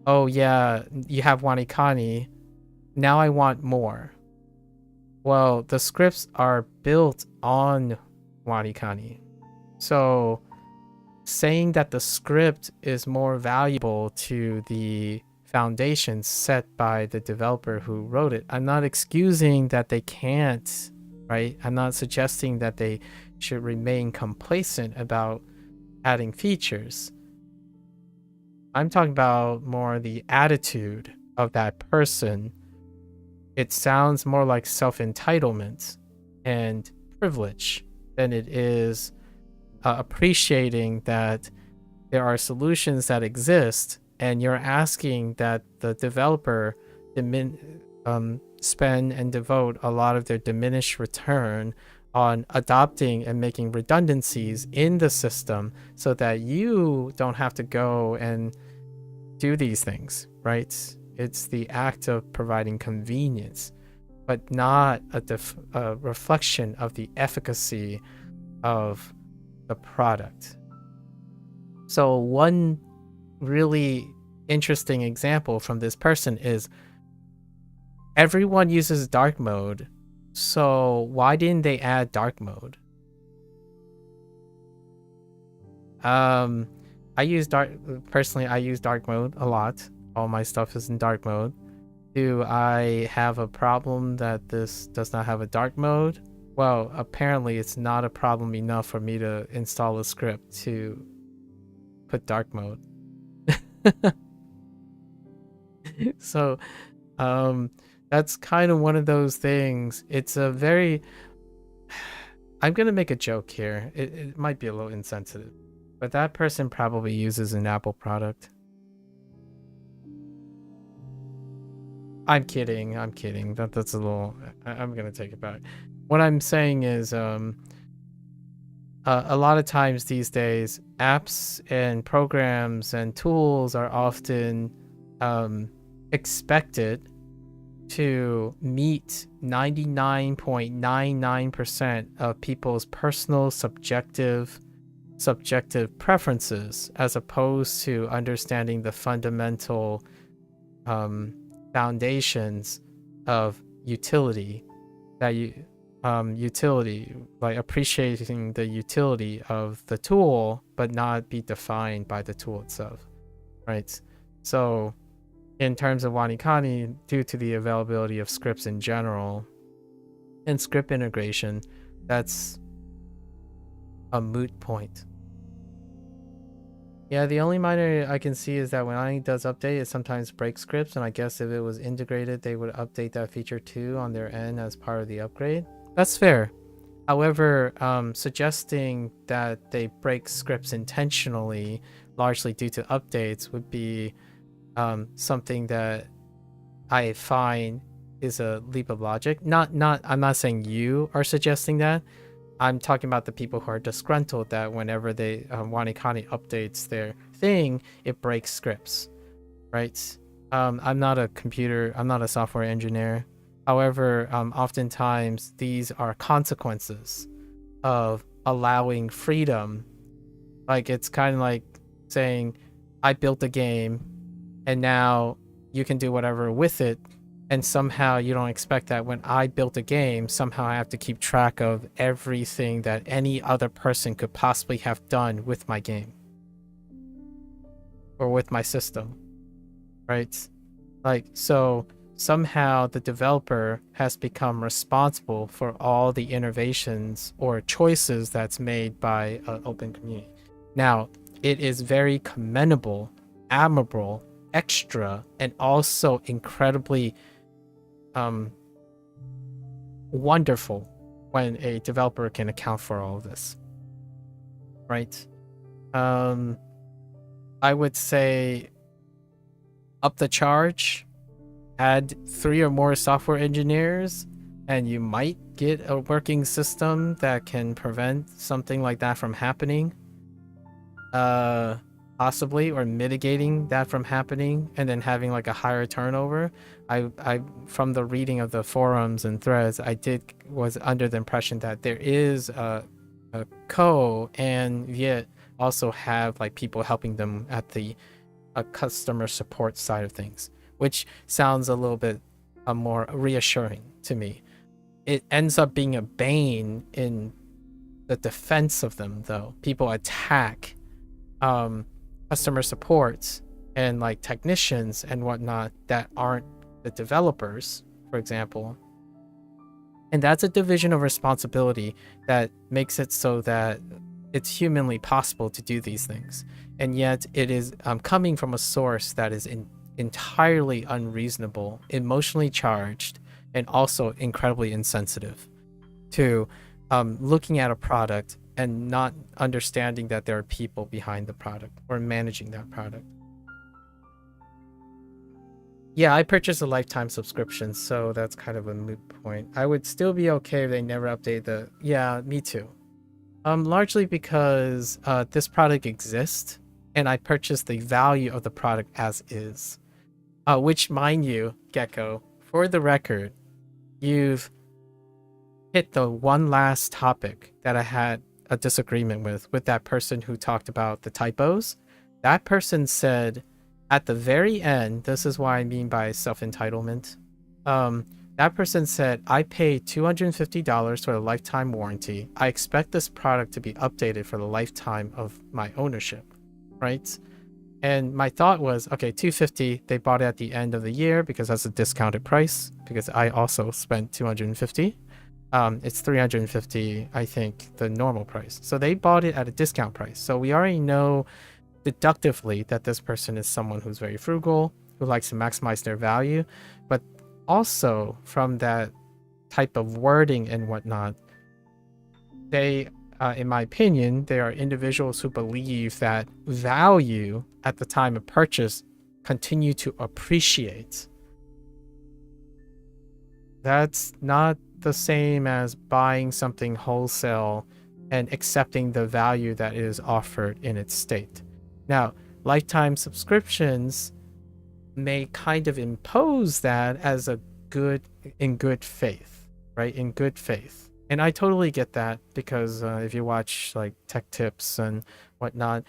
oh yeah, you have WaniKani, now I want more. Well, the scripts are built on WaniKani. So saying that the script is more valuable to the foundation set by the developer who wrote it, I'm not excusing that they can't, right? I'm not suggesting that they should remain complacent about adding features. I'm talking about more the attitude of that person. It sounds more like self-entitlement and privilege than it is appreciating that there are solutions that exist, and you're asking that the developer spend and devote a lot of their diminished return on adopting and making redundancies in the system so that you don't have to go and do these things, right? It's the act of providing convenience, but not a reflection of the efficacy of the product. So one really interesting example from this person is everyone uses dark mode, so why didn't they add dark mode? I use dark mode a lot. All my stuff is in dark mode. Do I have a problem that this does not have a dark mode? Well, apparently it's not a problem enough for me to install a script to put dark mode. So that's kind of one of those things. It's a very I'm gonna make a joke here. It might be a little insensitive, but that person probably uses an Apple product. I'm kidding. That's a little... I'm gonna take it back. What I'm saying is, a lot of times these days, apps and programs and tools are often expected to meet 99.99% of people's personal subjective preferences, as opposed to understanding the fundamental foundations of utility, that utility, like appreciating the utility of the tool, but not be defined by the tool itself, right? So in terms of WaniKani, due to the availability of scripts in general and script integration, that's a moot point. Yeah, the only minor I can see is that when WaniKani does update, it sometimes breaks scripts, and I guess if it was integrated, they would update that feature too on their end as part of the upgrade. That's fair. However, suggesting that they break scripts intentionally, largely due to updates, would be something that I find is a leap of logic. I'm not saying you are suggesting that. I'm talking about the people who are disgruntled that whenever they WaniKani updates their thing, it breaks scripts, right? I'm not a software engineer. However, oftentimes these are consequences of allowing freedom. Like, it's kind of like saying, I built a game and now you can do whatever with it. And somehow you don't expect that when I built a game, somehow I have to keep track of everything that any other person could possibly have done with my game or with my system, right? Like, so somehow the developer has become responsible for all the innovations or choices that's made by an open community. Now, it is very commendable, admirable, extra, and also incredibly wonderful when a developer can account for all of this, right? I would say up the charge, add 3 or more software engineers, and you might get a working system that can prevent something like that from happening. Possibly, or mitigating that from happening, and then having like a higher turnover. I from the reading of the forums and threads, was under the impression that there is a Ko and Viet also have like people helping them at the customer support side of things, which sounds a little bit more reassuring to me. It ends up being a bane in the defense of them, though. People attack customer supports and like technicians and whatnot that aren't the developers, for example. And that's a division of responsibility that makes it so that it's humanly possible to do these things. And yet it is coming from a source that is entirely unreasonable, emotionally charged, and also incredibly insensitive to looking at a product and not understanding that there are people behind the product or managing that product. Yeah, I purchased a lifetime subscription, so that's kind of a moot point. I would still be okay if they never update the... Yeah, me too. Largely because this product exists, and I purchased the value of the product as is. Which, mind you, Gecko, for the record, you've hit the one last topic that I had a disagreement with that person who talked about the typos. That person said at the very end, this is what I mean by self-entitlement. That person said, I paid $250 for a lifetime warranty. I expect this product to be updated for the lifetime of my ownership, right? And my thought was, okay, $250, they bought it at the end of the year because that's a discounted price, because I also spent $250. It's $350, I think, the normal price. So they bought it at a discount price. So we already know deductively that this person is someone who's very frugal, who likes to maximize their value. But also from that type of wording and whatnot, they, in my opinion, they are individuals who believe that value at the time of purchase continue to appreciate. That's not the same as buying something wholesale and accepting the value that is offered in its state. Now, lifetime subscriptions may kind of impose that as a in good faith, right? In good faith. And I totally get that, because if you watch like tech tips and whatnot,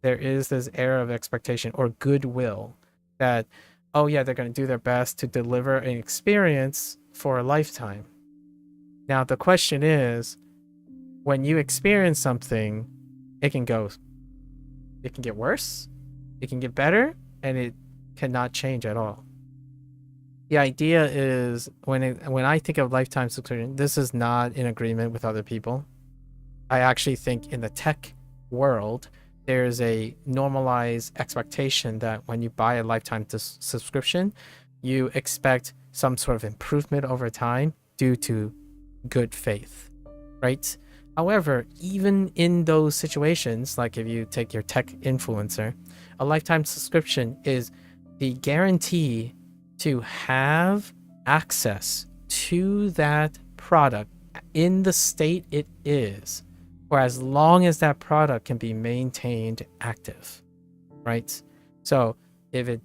there is this air of expectation or goodwill that oh yeah, they're going to do their best to deliver an experience for a lifetime. Now, the question is, when you experience something, it can get worse, it can get better, and it cannot change at all. The idea is, when I think of lifetime subscription, this is not in agreement with other people. I actually think in the tech world, there's a normalized expectation that when you buy a lifetime subscription, you expect some sort of improvement over time due to good faith, right? However, even in those situations, like if you take your tech influencer, a lifetime subscription is the guarantee to have access to that product in the state it is, for as long as that product can be maintained active, right? So if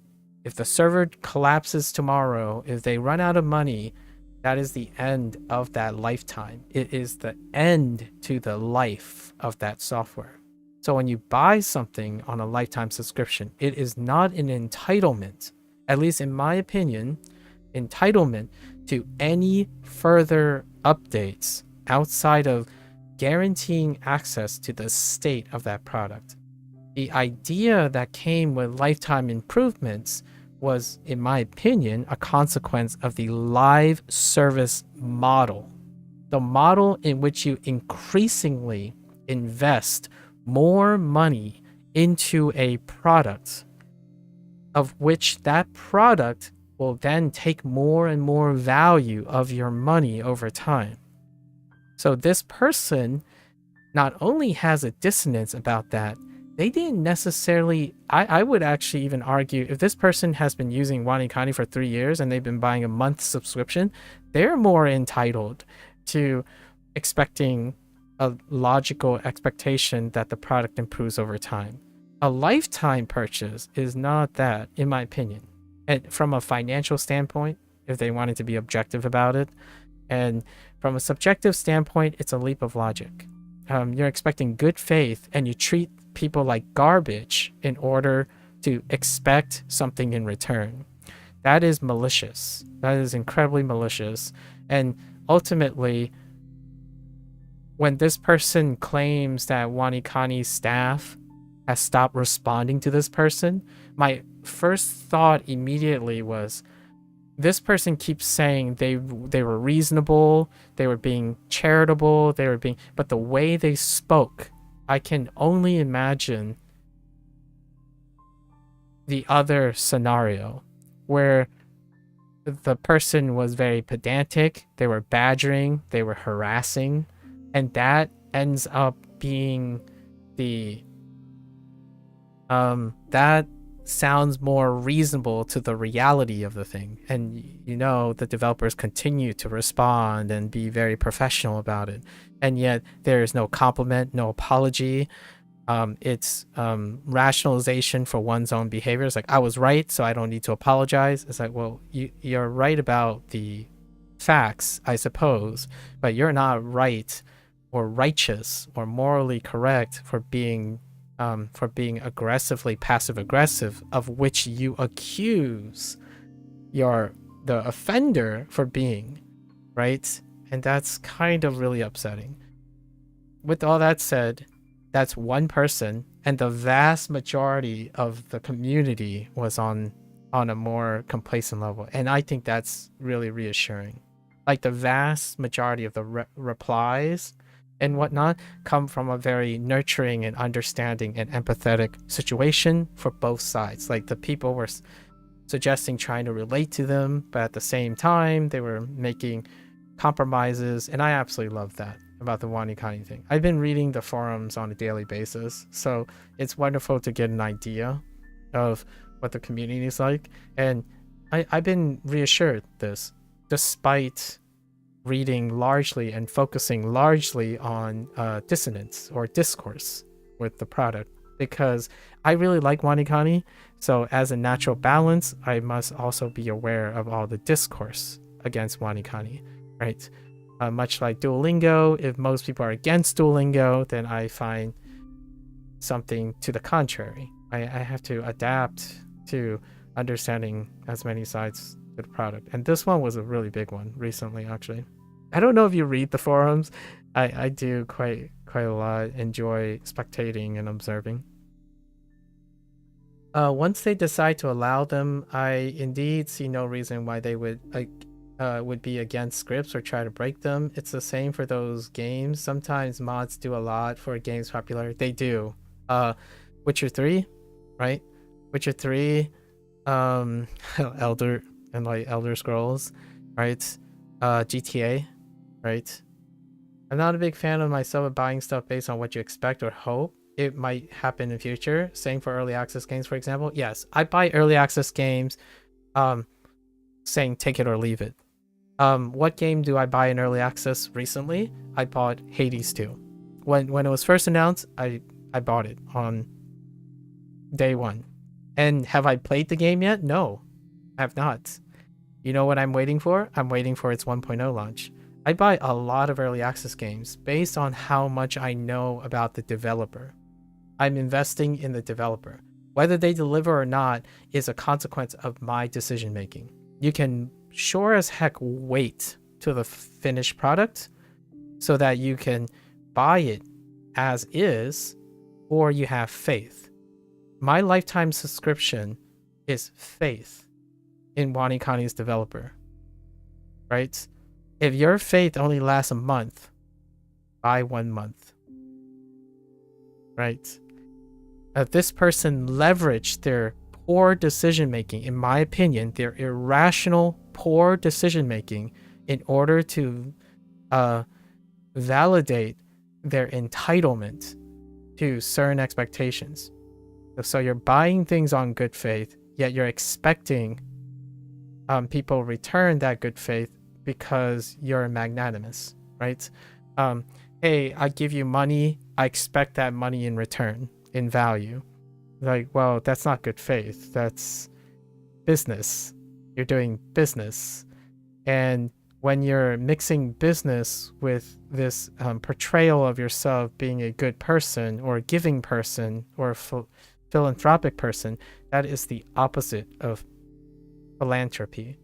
the server collapses tomorrow, if they run out of money, that is the end of that lifetime. It is the end to the life of that software. So when you buy something on a lifetime subscription, it is not an entitlement, at least in my opinion, entitlement to any further updates outside of guaranteeing access to the state of that product. The idea that came with lifetime improvements was, in my opinion, a consequence of the live service model. The model in which you increasingly invest more money into a product, of which that product will then take more and more value of your money over time. So this person not only has a dissonance about that, they didn't necessarily, I would actually even argue, if this person has been using WaniKani for 3 years and they've been buying a month subscription, they're more entitled to expecting a logical expectation that the product improves over time. A lifetime purchase is not that, in my opinion. And from a financial standpoint, if they wanted to be objective about it, and from a subjective standpoint, it's a leap of logic. You're expecting good faith, and you treat people like garbage in order to expect something in return. That is malicious. That is incredibly malicious. And ultimately, when this person claims that WaniKani's staff has stopped responding to this person, my first thought immediately was, this person keeps saying they were reasonable, they were being charitable, but the way they spoke, I can only imagine the other scenario where the person was very pedantic, they were badgering, they were harassing, and that ends up being that sounds more reasonable to the reality of the thing. And the developers continue to respond and be very professional about it, and yet there is no compliment, no apology. It's rationalization for one's own behavior. It's like, I was right, so I don't need to apologize. It's like, well, you're right about the facts, I suppose, but you're not right or righteous or morally correct for being aggressively passive aggressive, of which you accuse the offender for being, right? And that's kind of really upsetting. With all that said, that's one person, and the vast majority of the community was on a more complacent level, and I think that's really reassuring. Like, the vast majority of the replies and whatnot come from a very nurturing and understanding and empathetic situation for both sides. Like, the people were suggesting trying to relate to them, but at the same time they were making compromises, and I absolutely love that about the WaniKani thing. I've been reading the forums on a daily basis, so it's wonderful to get an idea of what the community is like, and I've been reassured this, despite reading largely and focusing largely on dissonance or discourse with the product, because I really like WaniKani. So as a natural balance, I must also be aware of all the discourse against WaniKani, right? Much like Duolingo, if most people are against Duolingo, then I find something to the contrary. I have to adapt to understanding as many sides to the product. And this one was a really big one recently, actually. I don't know if you read the forums. I do quite a lot, enjoy spectating and observing. Once they decide to allow them, I indeed see no reason why they would be against scripts or try to break them. It's the same for those games. Sometimes mods do a lot for a game's popularity. They do. Witcher 3, right? Witcher 3, Elder and like Elder Scrolls, right? GTA, right? I'm not a big fan of myself of buying stuff based on what you expect or hope it might happen in the future. Same for early access games, for example. Yes, I buy early access games, saying take it or leave it. What game do I buy in early access recently? I bought Hades 2. When it was first announced, I bought it on day one. And have I played the game yet? No, I have not. You know what I'm waiting for? I'm waiting for its 1.0 launch. I buy a lot of early access games based on how much I know about the developer. I'm investing in the developer. Whether they deliver or not is a consequence of my decision making. You can sure as heck wait to the finished product so that you can buy it as is, or you have faith. My lifetime subscription is faith in WaniKani's developer, right? If your faith only lasts a month, buy 1 month, right? If this person leveraged their poor decision making, in my opinion, their irrational, poor decision making, in order to validate their entitlement to certain expectations. So you're buying things on good faith, yet you're expecting people return that good faith because you're magnanimous, right? Hey, I give you money, I expect that money in return, in value. Like, well, that's not good faith. That's business. You're doing business. And when you're mixing business with this portrayal of yourself being a good person or a giving person or a philanthropic person, that is the opposite of philanthropy,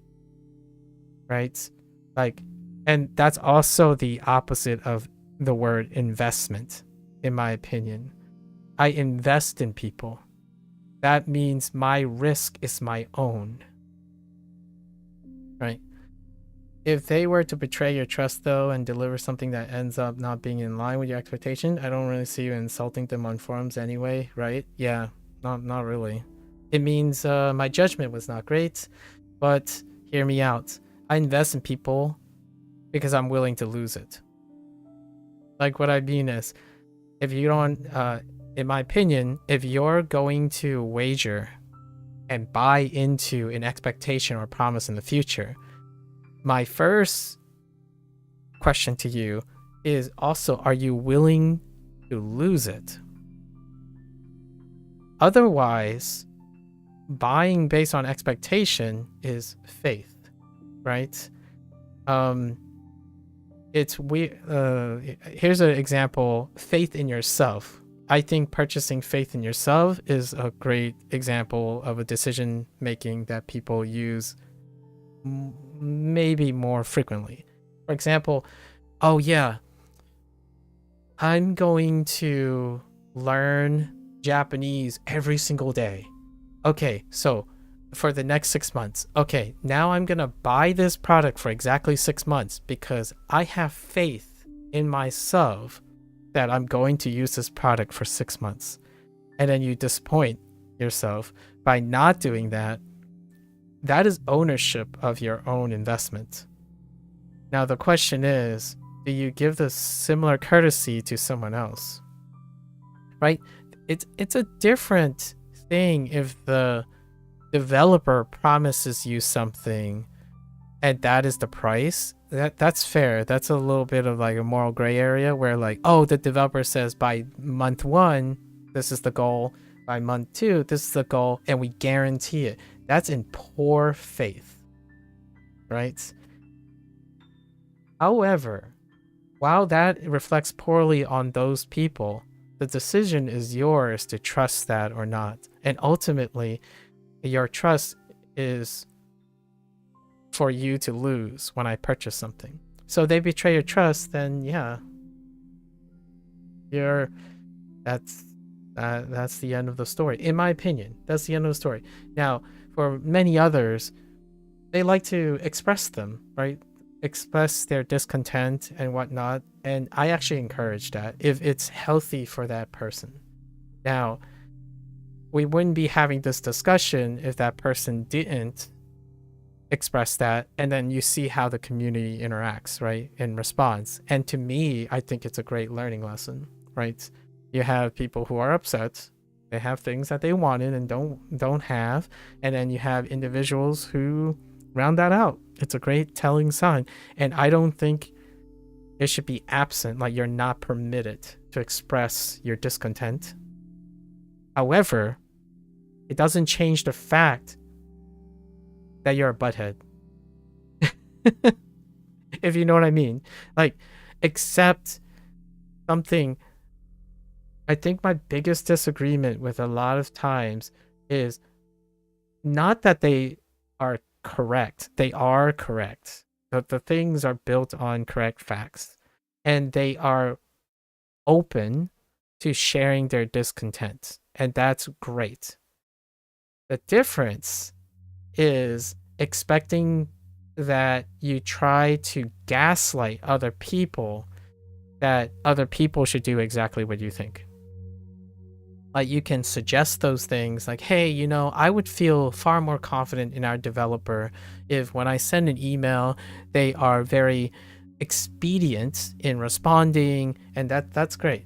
right? Like, and that's also the opposite of the word investment, in my opinion. I invest in people. That means my risk is my own, right? If they were to betray your trust, though, and deliver something that ends up not being in line with your expectation, I don't really see you insulting them on forums anyway, right? Yeah, not really. It means my judgment was not great, but hear me out. I invest in people because I'm willing to lose it. Like, what I mean is, if you don't, in my opinion, if you're going to wager and buy into an expectation or promise in the future, my first question to you is also, are you willing to lose it? Otherwise, buying based on expectation is faith, right? It's weird. Here's an example: faith in yourself. I think purchasing faith in yourself is a great example of a decision making that people use maybe more frequently. For example, oh yeah, I'm going to learn Japanese every single day. Okay, so for the next 6 months. Okay, now I'm gonna buy this product for exactly 6 months because I have faith in myself that I'm going to use this product for 6 months. And then you disappoint yourself by not doing that. That is ownership of your own investment. Now the question is, do you give the similar courtesy to someone else? Right? It's a different thing if the developer promises you something and that is the price. That's fair. That's a little bit of like a moral gray area where like, oh, the developer says by month 1 this is the goal, by month 2 this is the goal, and we guarantee it. That's in poor faith, right? However, while that reflects poorly on those people, the decision is yours to trust that or not. And ultimately, Your trust is for you to lose when I purchase something. So they betray your trust, then yeah, that's the end of the story. In my opinion, that's the end of the story. Now, for many others, they like to express them, right? Express their discontent and whatnot. And I actually encourage that if it's healthy for that person. Now, we wouldn't be having this discussion if that person didn't express that, and then you see how the community interacts, right, in response. And to me, I think it's a great learning lesson, right? You have people who are upset, they have things that they wanted and don't have, and then you have individuals who round that out. It's a great telling sign, and I don't think it should be absent, like you're not permitted to express your discontent. However, it doesn't change the fact that you're a butthead. If you know what I mean. Like, accept something. I think my biggest disagreement with a lot of times is not that they are correct. They are correct. The things are built on correct facts. And they are open to sharing their discontent. And that's great. The difference is expecting that you try to gaslight other people, that other people should do exactly what you think. Like, you can suggest those things like, hey, you know, I would feel far more confident in our developer if when I send an email, they are very expedient in responding, and that's great.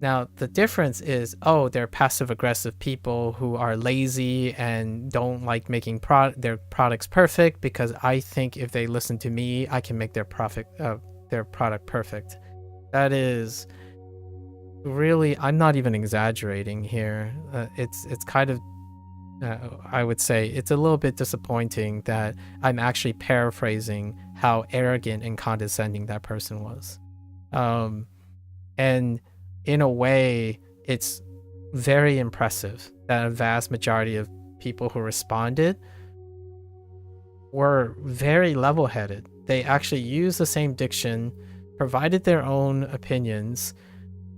Now, the difference is, oh, they're passive-aggressive people who are lazy and don't like making their products perfect because I think if they listen to me, I can make their product perfect. That is really, I'm not even exaggerating here. It's kind of, I would say, it's a little bit disappointing that I'm actually paraphrasing how arrogant and condescending that person was. And in a way, it's very impressive that a vast majority of people who responded were very level-headed. They actually used the same diction, provided their own opinions,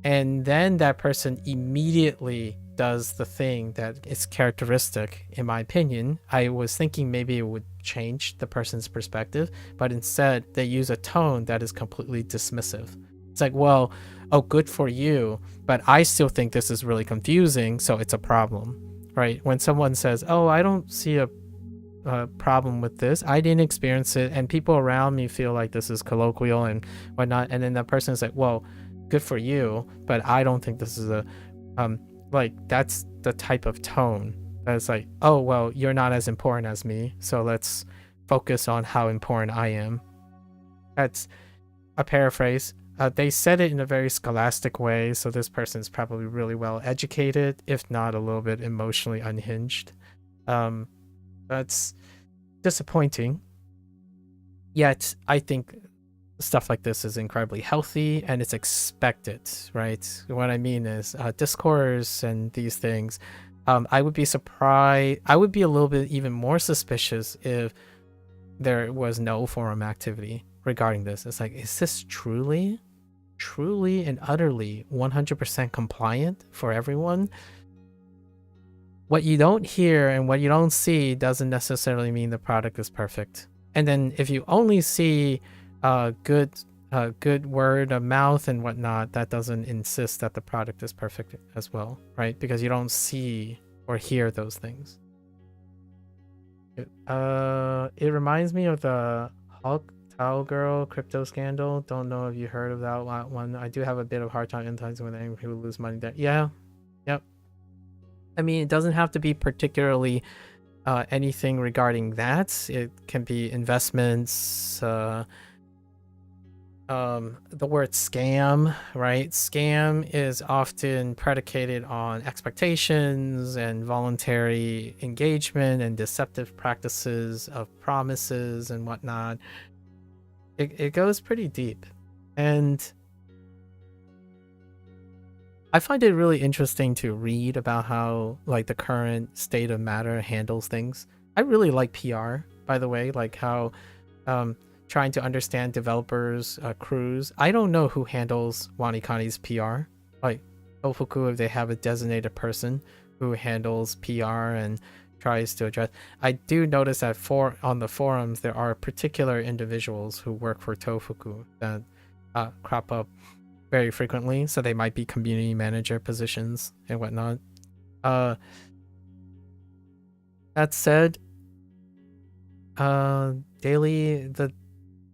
and then that person immediately does the thing that is characteristic, in my opinion. I was thinking maybe it would change the person's perspective, but instead they use a tone that is completely dismissive. It's like, well, oh, good for you, but I still think this is really confusing, so it's a problem, right? When someone says, oh, I don't see a problem with this, I didn't experience it, and people around me feel like this is colloquial and whatnot, and then that person is like, well, good for you, but I don't think this is a like, that's the type of tone that's like, oh, well, you're not as important as me, so let's focus on how important I am. That's a paraphrase. They said it in a very scholastic way, so this person's probably really well educated, if not a little bit emotionally unhinged. That's disappointing. Yet, I think stuff like this is incredibly healthy and it's expected, right? What I mean is discourse and these things. I would be surprised. I would be a little bit even more suspicious if there was no forum activity regarding this. It's like, is this truly and utterly 100% compliant for everyone? What you don't hear and what you don't see doesn't necessarily mean the product is perfect. And then if you only see good word of mouth and whatnot, that doesn't insist that the product is perfect as well, right? Because you don't see or hear those things. It reminds me of the Hulk Towel Girl crypto scandal. Don't know if you heard of that one. I do have a bit of hard time empathizing with anyone who lose money there. Yeah, yep. I mean, it doesn't have to be particularly anything regarding that. It can be investments. The word scam, right? Scam is often predicated on expectations and voluntary engagement and deceptive practices of promises and whatnot. It goes pretty deep. And I find it really interesting to read about how like the current state of matter handles things. I really like PR, by the way, like how um, trying to understand developers' crews. I don't know who handles WaniKani's PR. Like Tofugu, if they have a designated person who handles PR and tries to address. I do notice that on the forums there are particular individuals who work for Tofugu that crop up very frequently, so they might be community manager positions and whatnot. That said, the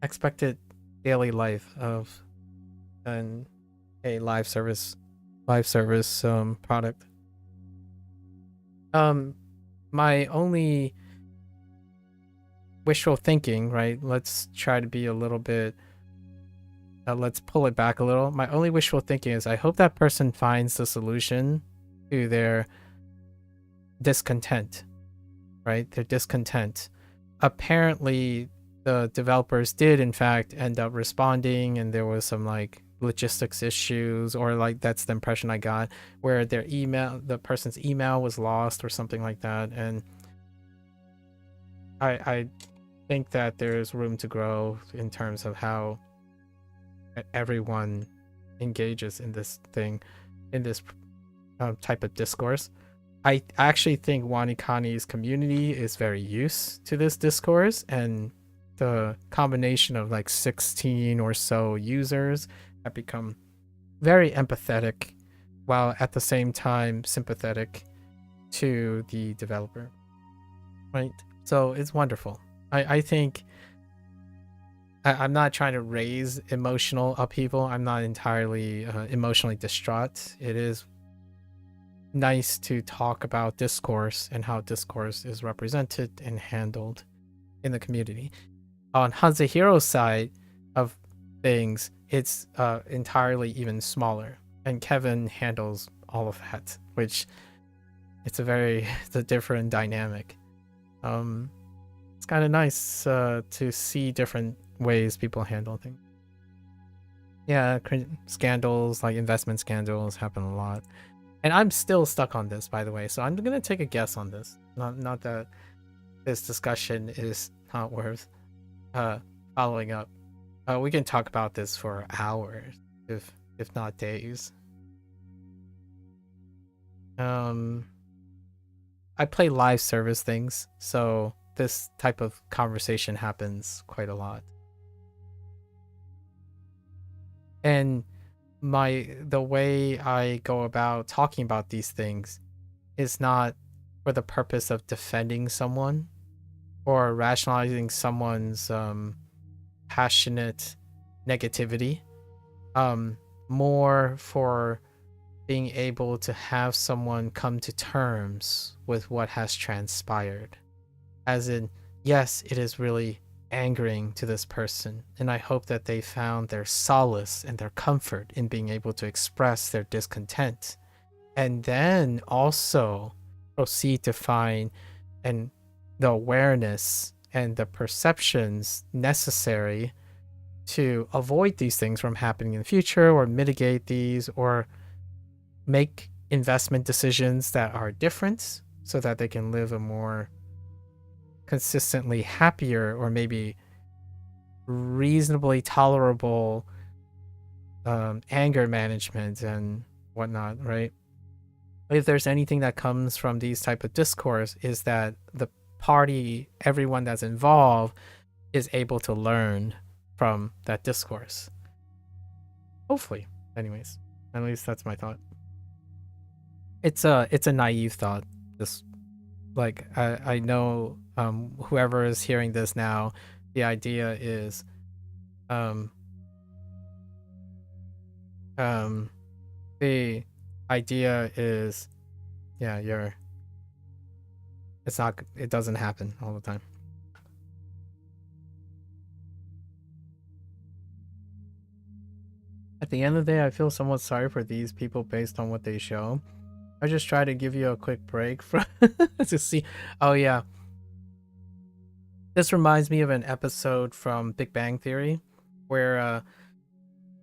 expected daily life of a live service product. My only wishful thinking, right? Let's try to be a little bit. Let's pull it back a little. My only wishful thinking is I hope that person finds the solution to their discontent, right? Their discontent. Apparently, the developers did, in fact, end up responding, and there was some like logistics issues, or like that's the impression I got, where the person's email was lost or something like that. And I think that there's room to grow in terms of how everyone engages in this thing, in this type of discourse. I actually think WaniKani's community is very used to this discourse, and the combination of like 16 or so users have become very empathetic while at the same time sympathetic to the developer, right? So it's wonderful. I think I'm not trying to raise emotional upheaval. I'm not entirely emotionally distraught. It is nice to talk about discourse and how discourse is represented and handled in the community. On HanziHero's side of things, it's entirely even smaller, and Kevin handles all of that, which it's a different dynamic. It's kind of nice to see different ways people handle things. Yeah, scandals like investment scandals happen a lot, and I'm still stuck on this, by the way. So I'm gonna take a guess on this. Not that this discussion is not worth following up. We can talk about this for hours, if not days. I play live service things, so this type of conversation happens quite a lot. And the way I go about talking about these things is not for the purpose of defending someone or rationalizing someone's passionate negativity. More for being able to have someone come to terms with what has transpired. As in, yes, it is really angering to this person, and I hope that they found their solace and their comfort in being able to express their discontent, and then also proceed to find the awareness and the perceptions necessary to avoid these things from happening in the future, or mitigate these, or make investment decisions that are different so that they can live a more consistently happier, or maybe reasonably tolerable anger management and whatnot, right? If there's anything that comes from these type of discourse, is that the party, everyone that's involved, is able to learn from that discourse. Hopefully, anyways. At least that's my thought. It's a naive thought. Just like I know whoever is hearing this now, the idea is the idea is, yeah, it doesn't happen all the time. At the end of the day, I feel somewhat sorry for these people based on what they show. I just try to give you a quick break from to see. Oh yeah, this reminds me of an episode from Big Bang Theory where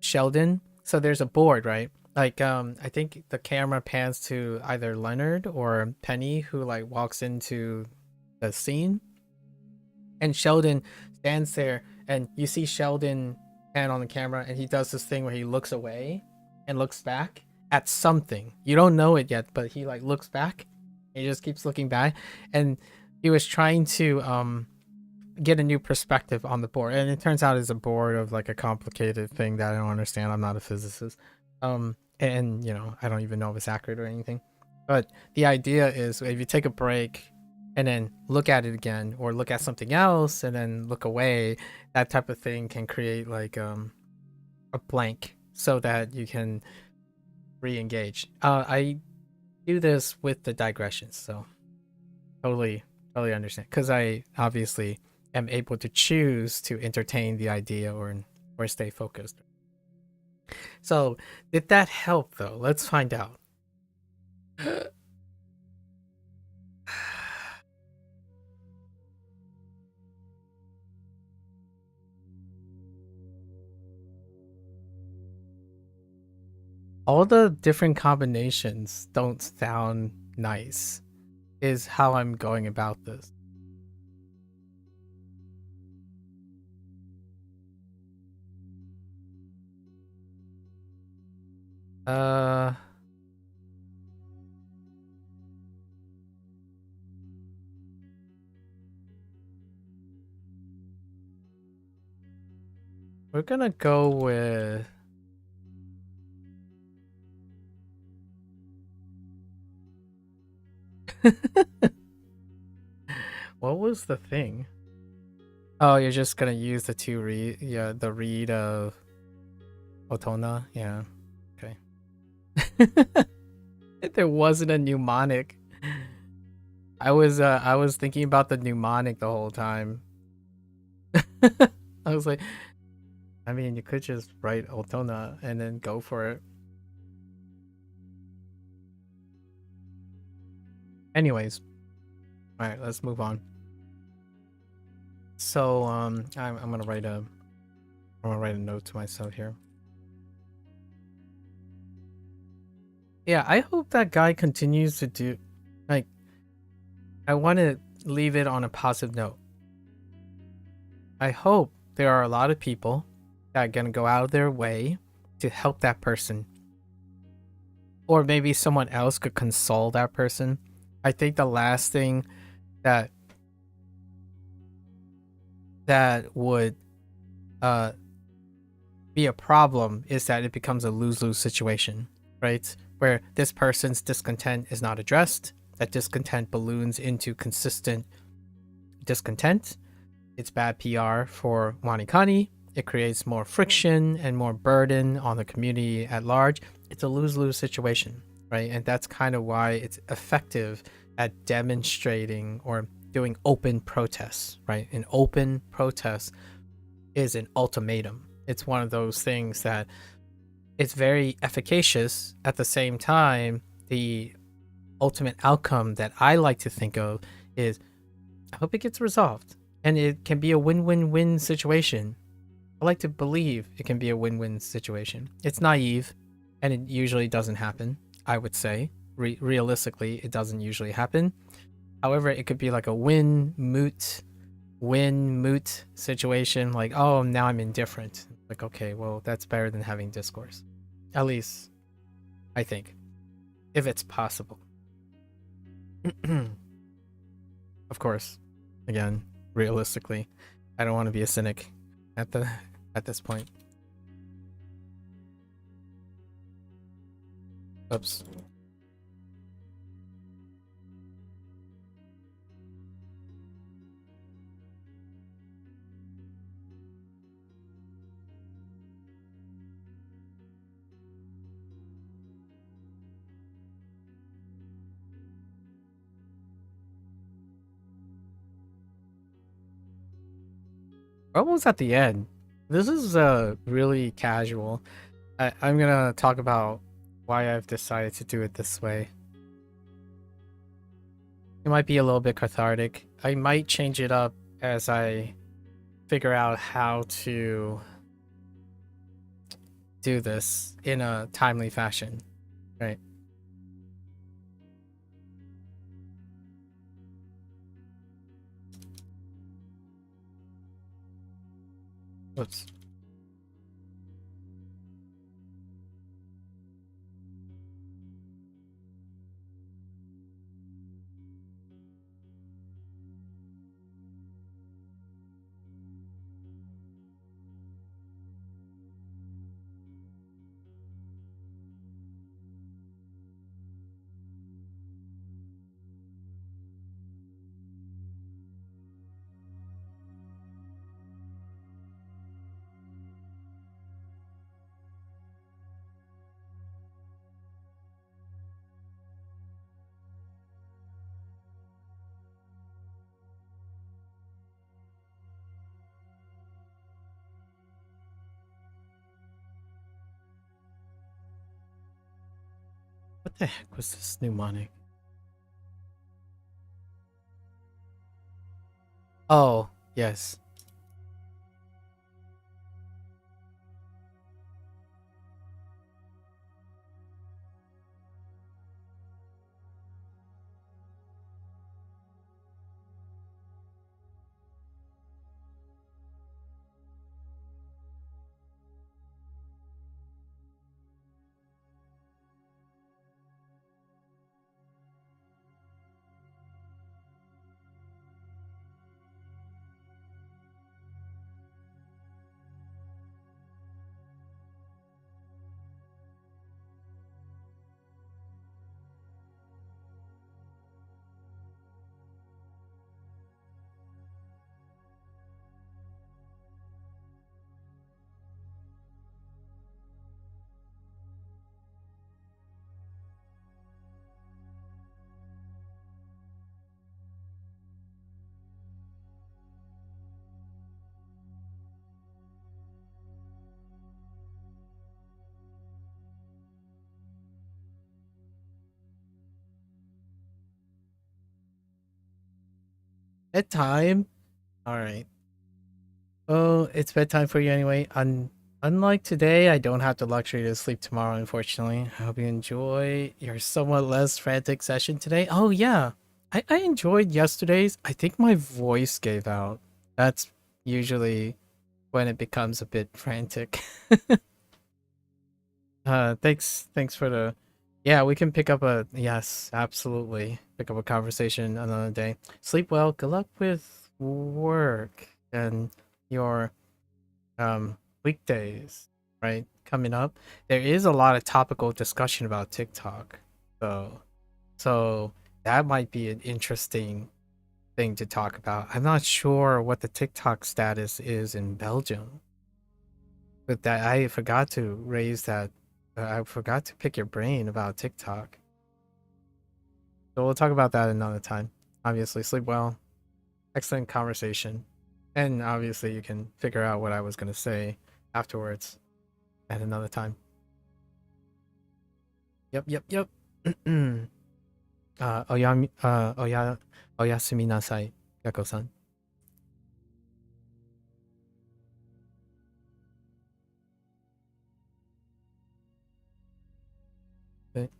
Sheldon. So there's a board, right? Like I think the camera pans to either Leonard or Penny, who like walks into the scene, and Sheldon stands there, and you see Sheldon pan on the camera, and he does this thing where he looks away and looks back at something. You don't know it yet, but he like looks back. He just keeps looking back, and he was trying to get a new perspective on the board, and it turns out it's a board of like a complicated thing that I don't understand. I'm not a physicist, and you know, I don't even know if it's accurate or anything. But the idea is, if you take a break and then look at it again, or look at something else and then look away, that type of thing can create like a blank so that you can re-engage. I do this with the digressions, so totally understand, because I obviously am able to choose to entertain the idea or stay focused. So did that help though? Let's find out. All the different combinations don't sound nice, is how I'm going about this. We're gonna go with what was the thing? Oh, you're just gonna use the two read, yeah, the read of Otona, yeah, okay. There wasn't a mnemonic. I was thinking about the mnemonic the whole time. I was like, I mean, you could just write Otona and then go for it. Anyways, all right, let's move on. So I'm gonna write a note to myself here. Yeah, I hope that guy continues to do, like, I want to leave it on a positive note. I hope there are a lot of people that are gonna go out of their way to help that person, or maybe someone else could console that person. I think the last thing that would be a problem is that it becomes a lose-lose situation, right? Where this person's discontent is not addressed, that discontent balloons into consistent discontent. It's bad PR for WaniKani. It creates more friction and more burden on the community at large. It's a lose-lose situation, right? And that's kind of why it's effective at demonstrating or doing open protests, right? An open protest is an ultimatum. It's one of those things that it's very efficacious. At the same time, the ultimate outcome that I like to think of is, I hope it gets resolved, and it can be a win-win-win situation. I like to believe it can be a win-win situation. It's naive, and it usually doesn't happen, I would say. Realistically, it doesn't usually happen. However, it could be like a win-moot situation. Like, oh, now I'm indifferent. Like, okay, well, that's better than having discourse. At least, I think. If it's possible. Of course, again, realistically, I don't want to be a cynic at this point. Oops. We're almost at the end. This is really casual. I'm gonna talk about why I've decided to do it this way. It might be a little bit cathartic. I might change it up as I figure out how to do this in a timely fashion, right? Whoops. What the heck was this mnemonic? Oh, yes. Bedtime? Alright. Oh, it's bedtime for you anyway. Unlike today, I don't have the luxury to sleep tomorrow, unfortunately. I hope you enjoy your somewhat less frantic session today. Oh, yeah. I enjoyed yesterday's. I think my voice gave out. That's usually when it becomes a bit frantic. Thanks for the... Yeah, we can pick up a... Yes, absolutely. Pick up a conversation another day. Sleep well. Good luck with work and your weekdays, right? Coming up. There is a lot of topical discussion about TikTok. So that might be an interesting thing to talk about. I'm not sure what the TikTok status is in Belgium. But that I forgot to raise that. I forgot to pick your brain about TikTok. So we'll talk about that another time. Obviously, sleep well. Excellent conversation. And obviously, you can figure out what I was going to say afterwards at another time. Yep. Oyasumi nasai, Yako-san. Okay.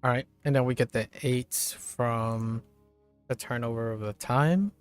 All right, and then we get the 8 from the turnover of the time.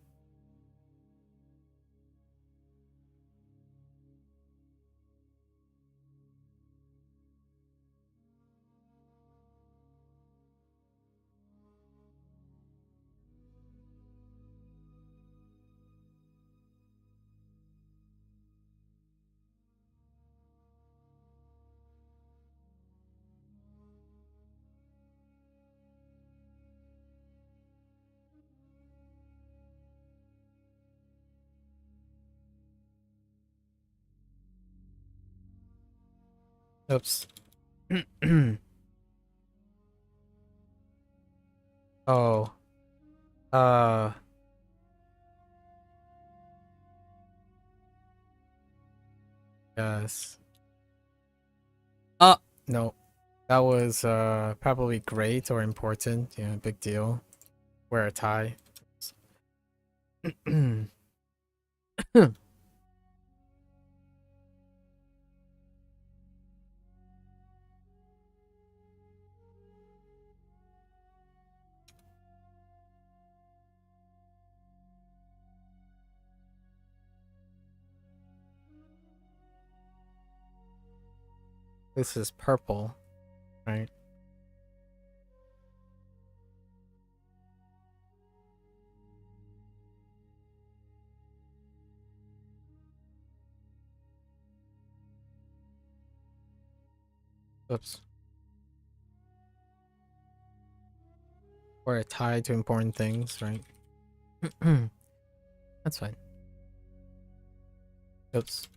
Oops. Oh. Uh. Yes. No. That was probably great or important. Yeah, big deal. Wear a tie. This is purple, right? Oops. Wear a tie to important things, right? That's fine. Oops.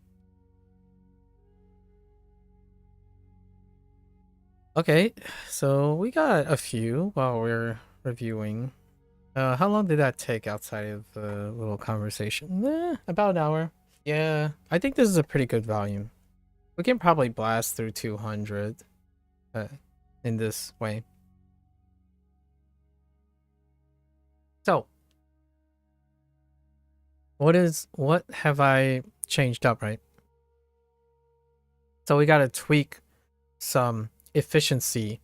Okay, so we got a few while we're reviewing. How long did that take outside of the little conversation? About an hour. Yeah, I think this is a pretty good volume. We can probably blast through 200 in this way. So, what have I changed up, right? So we got to tweak some efficiency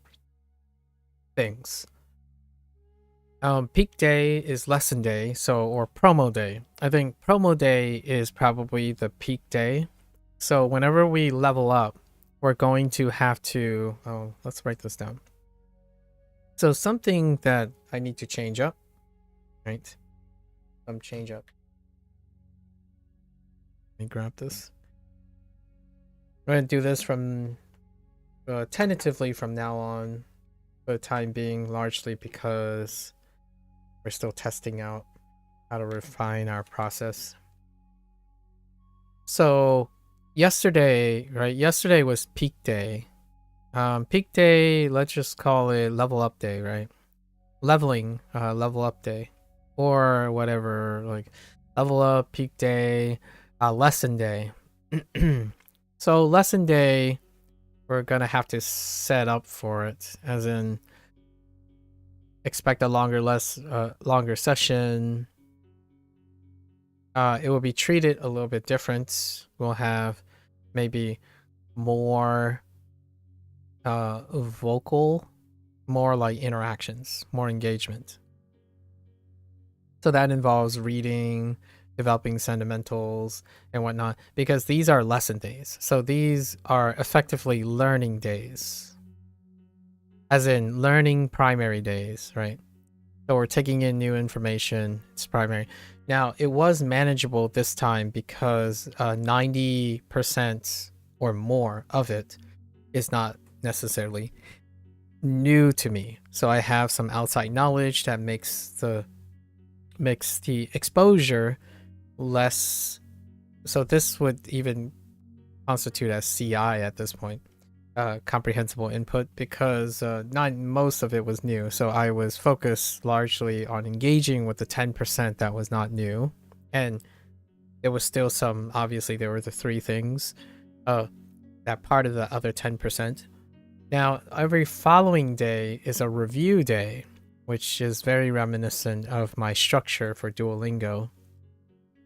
things. Peak day is lesson day, or promo day. I think promo day is probably the peak day. So whenever we level up, we're going to have to, let's write this down. So something that I need to change up, right? Change up. Let me grab this. I'm going to do this from, tentatively from now on, for the time being, largely because we're still testing out how to refine our process. So yesterday, right? Yesterday was peak day. Peak day, let's just call it level up day, right? Leveling, level up day. Or whatever, like level up, peak day, lesson day. So lesson day, we're gonna have to set up for it, as in expect a longer session. It will be treated a little bit different. We'll have maybe more vocal, more like interactions, more engagement. So that involves reading, developing fundamentals, and whatnot, because these are lesson days. So these are effectively learning days, as in learning primary days, right? So we're taking in new information. It's primary. Now, it was manageable this time because 90% or more of it is not necessarily new to me. So I have some outside knowledge that makes the exposure less. So this would even constitute as CI at this point, comprehensible input, because not most of it was new. So I was focused largely on engaging with the 10% that was not new, and there was still some. Obviously, there were the three things that part of the other 10%. Now, every following day is a review day, which is very reminiscent of my structure for Duolingo.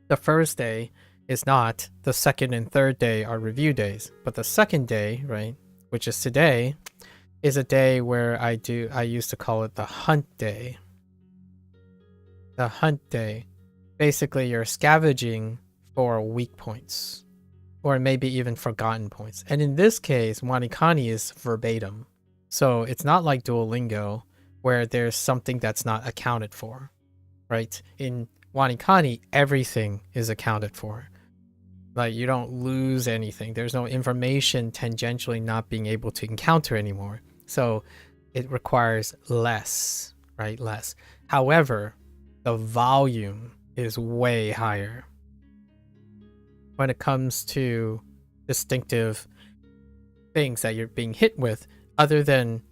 The first day is not. The second and third day are review days. But the second day, right, which is today, is a day where I used to call it the hunt day. The hunt day. Basically, you're scavenging for weak points, or maybe even forgotten points. And in this case, WaniKani is verbatim. So it's not like Duolingo, where there's something that's not accounted for, right? In WaniKani, everything is accounted for. Like, you don't lose anything. There's no information tangentially not being able to encounter anymore. So it requires less, right? Less. However, the volume is way higher when it comes to distinctive things that you're being hit with, other than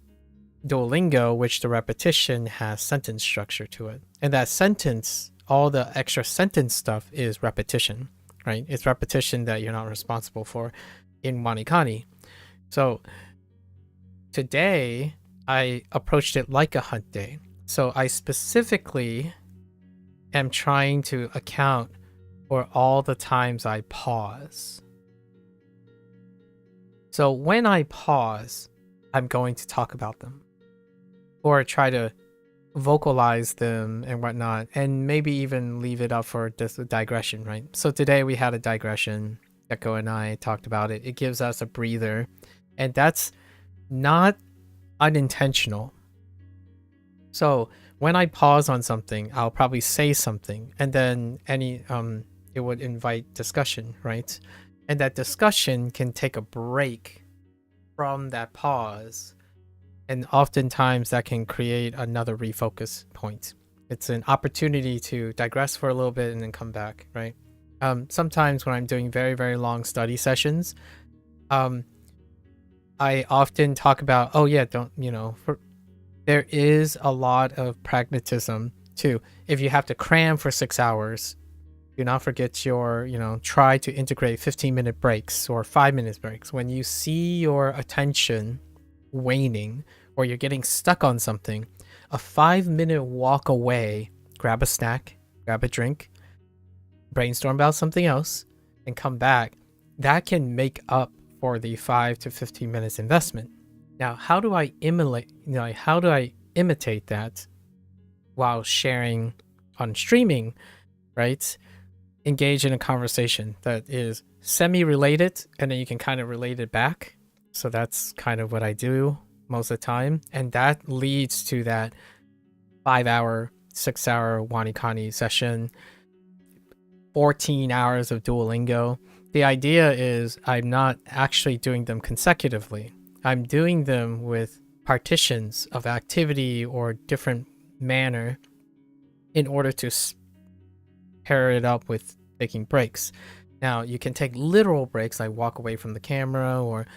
Duolingo, which the repetition has sentence structure to it. And that sentence, all the extra sentence stuff is repetition, right? It's repetition that you're not responsible for in WaniKani. So today, I approached it like a hunt day. So I specifically am trying to account for all the times I pause. So when I pause, I'm going to talk about them or try to vocalize them and whatnot, and maybe even leave it up for just a digression, right? So today we had a digression. Gecko and I talked about it. It gives us a breather, and that's not unintentional. So when I pause on something, I'll probably say something, and then it would invite discussion, right? And that discussion can take a break from that pause, and oftentimes that can create another refocus point. It's an opportunity to digress for a little bit and then come back, right? Sometimes when I'm doing very, very long study sessions, I often talk about, oh yeah, there is a lot of pragmatism too. If you have to cram for 6 hours, do not forget your, try to integrate 15-minute breaks or 5-minute breaks. When you see your attention waning or you're getting stuck on something, a 5-minute walk away, grab a snack, grab a drink, brainstorm about something else, and come back, that can make up for the 5 to 15 minutes investment. Now, how do I imitate that while sharing on streaming, right? Engage in a conversation that is semi-related, and then you can kind of relate it back. So that's kind of what I do most of the time. And that leads to that 5-hour, 6-hour WaniKani session, 14 hours of Duolingo. The idea is I'm not actually doing them consecutively. I'm doing them with partitions of activity or different manner in order to pair it up with taking breaks. Now, you can take literal breaks, like walk away from the camera or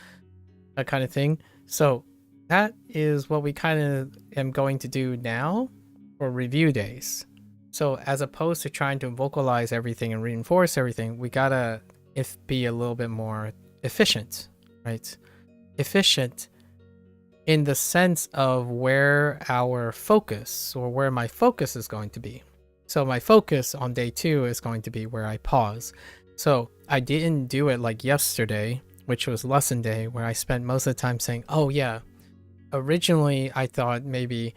that kind of thing. So that is what we kind of am going to do now for review days. So as opposed to trying to vocalize everything and reinforce everything, we gotta be a little bit more efficient, right? Efficient in the sense of where our focus or where my focus is going to be. So my focus on day 2 is going to be where I pause. So I didn't do it like yesterday, which was lesson day, where I spent most of the time saying, oh yeah, originally I thought maybe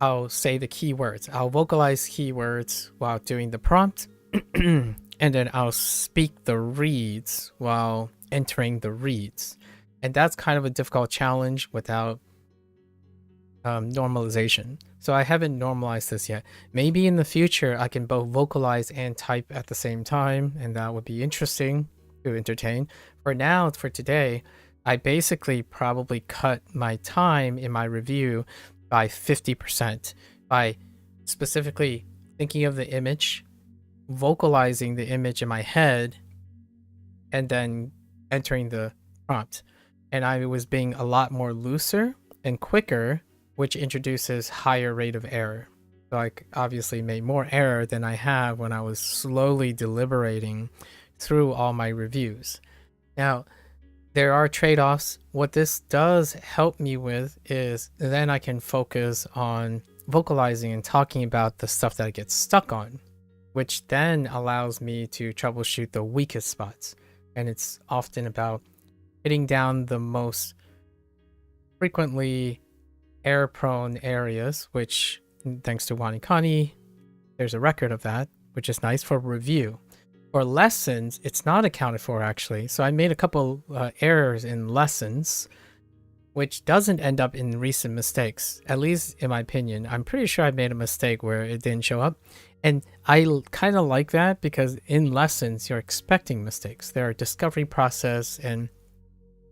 I'll say the keywords. I'll vocalize keywords while doing the prompt, and then I'll speak the reads while entering the reads. And that's kind of a difficult challenge without normalization. So I haven't normalized this yet. Maybe in the future I can both vocalize and type at the same time, and that would be interesting to entertain. For now, for today, I basically probably cut my time in my review by 50% by specifically thinking of the image, vocalizing the image in my head, and then entering the prompt. And I was being a lot more looser and quicker, which introduces higher rate of error. So I obviously made more error than I have when I was slowly deliberating through all my reviews. Now, there are trade-offs. What this does help me with is then I can focus on vocalizing and talking about the stuff that I get stuck on, which then allows me to troubleshoot the weakest spots. And it's often about hitting down the most frequently error-prone areas, which, thanks to WaniKani, there's a record of that, which is nice for review. For lessons, it's not accounted for, actually. So I made a couple errors in lessons, which doesn't end up in recent mistakes, at least in my opinion. I'm pretty sure I made a mistake where it didn't show up. And I kind of like that, because in lessons, you're expecting mistakes. There are discovery process and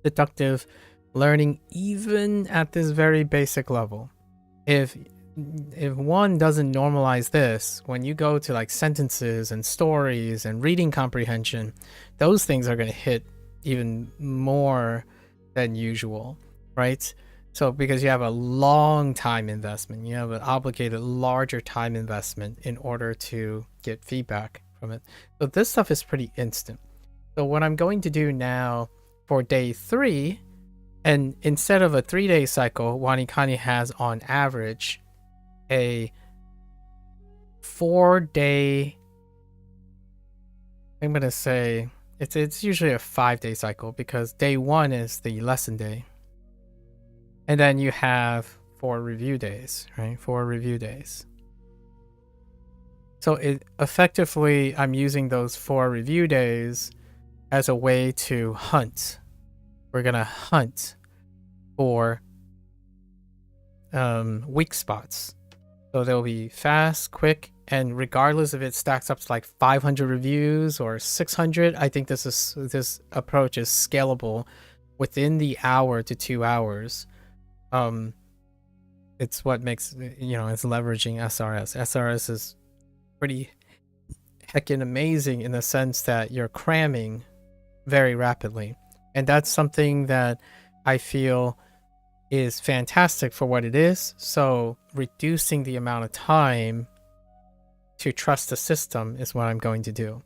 deductive learning, even at this very basic level. If one doesn't normalize this, when you go to like sentences and stories and reading comprehension, those things are going to hit even more than usual, right? So because you have a long time investment, you have an obligated larger time investment in order to get feedback from it. So this stuff is pretty instant. So what I'm going to do now for day 3, and instead of a 3-day cycle, WaniKani has on average a 4-day, I'm gonna say it's usually a 5-day cycle, because day 1 is the lesson day. And then you have 4 review days, right? 4 review days. So it effectively, I'm using those 4 review days as a way to hunt. We're gonna hunt for weak spots. So they'll be fast, quick, and regardless if it stacks up to like 500 reviews or 600, I think this approach is scalable within the hour to 2 hours. It's what makes, it's leveraging SRS. SRS is pretty heckin' amazing in the sense that you're cramming very rapidly. And that's something that I feel is fantastic for what it is. So reducing the amount of time to trust the system is what I'm going to do.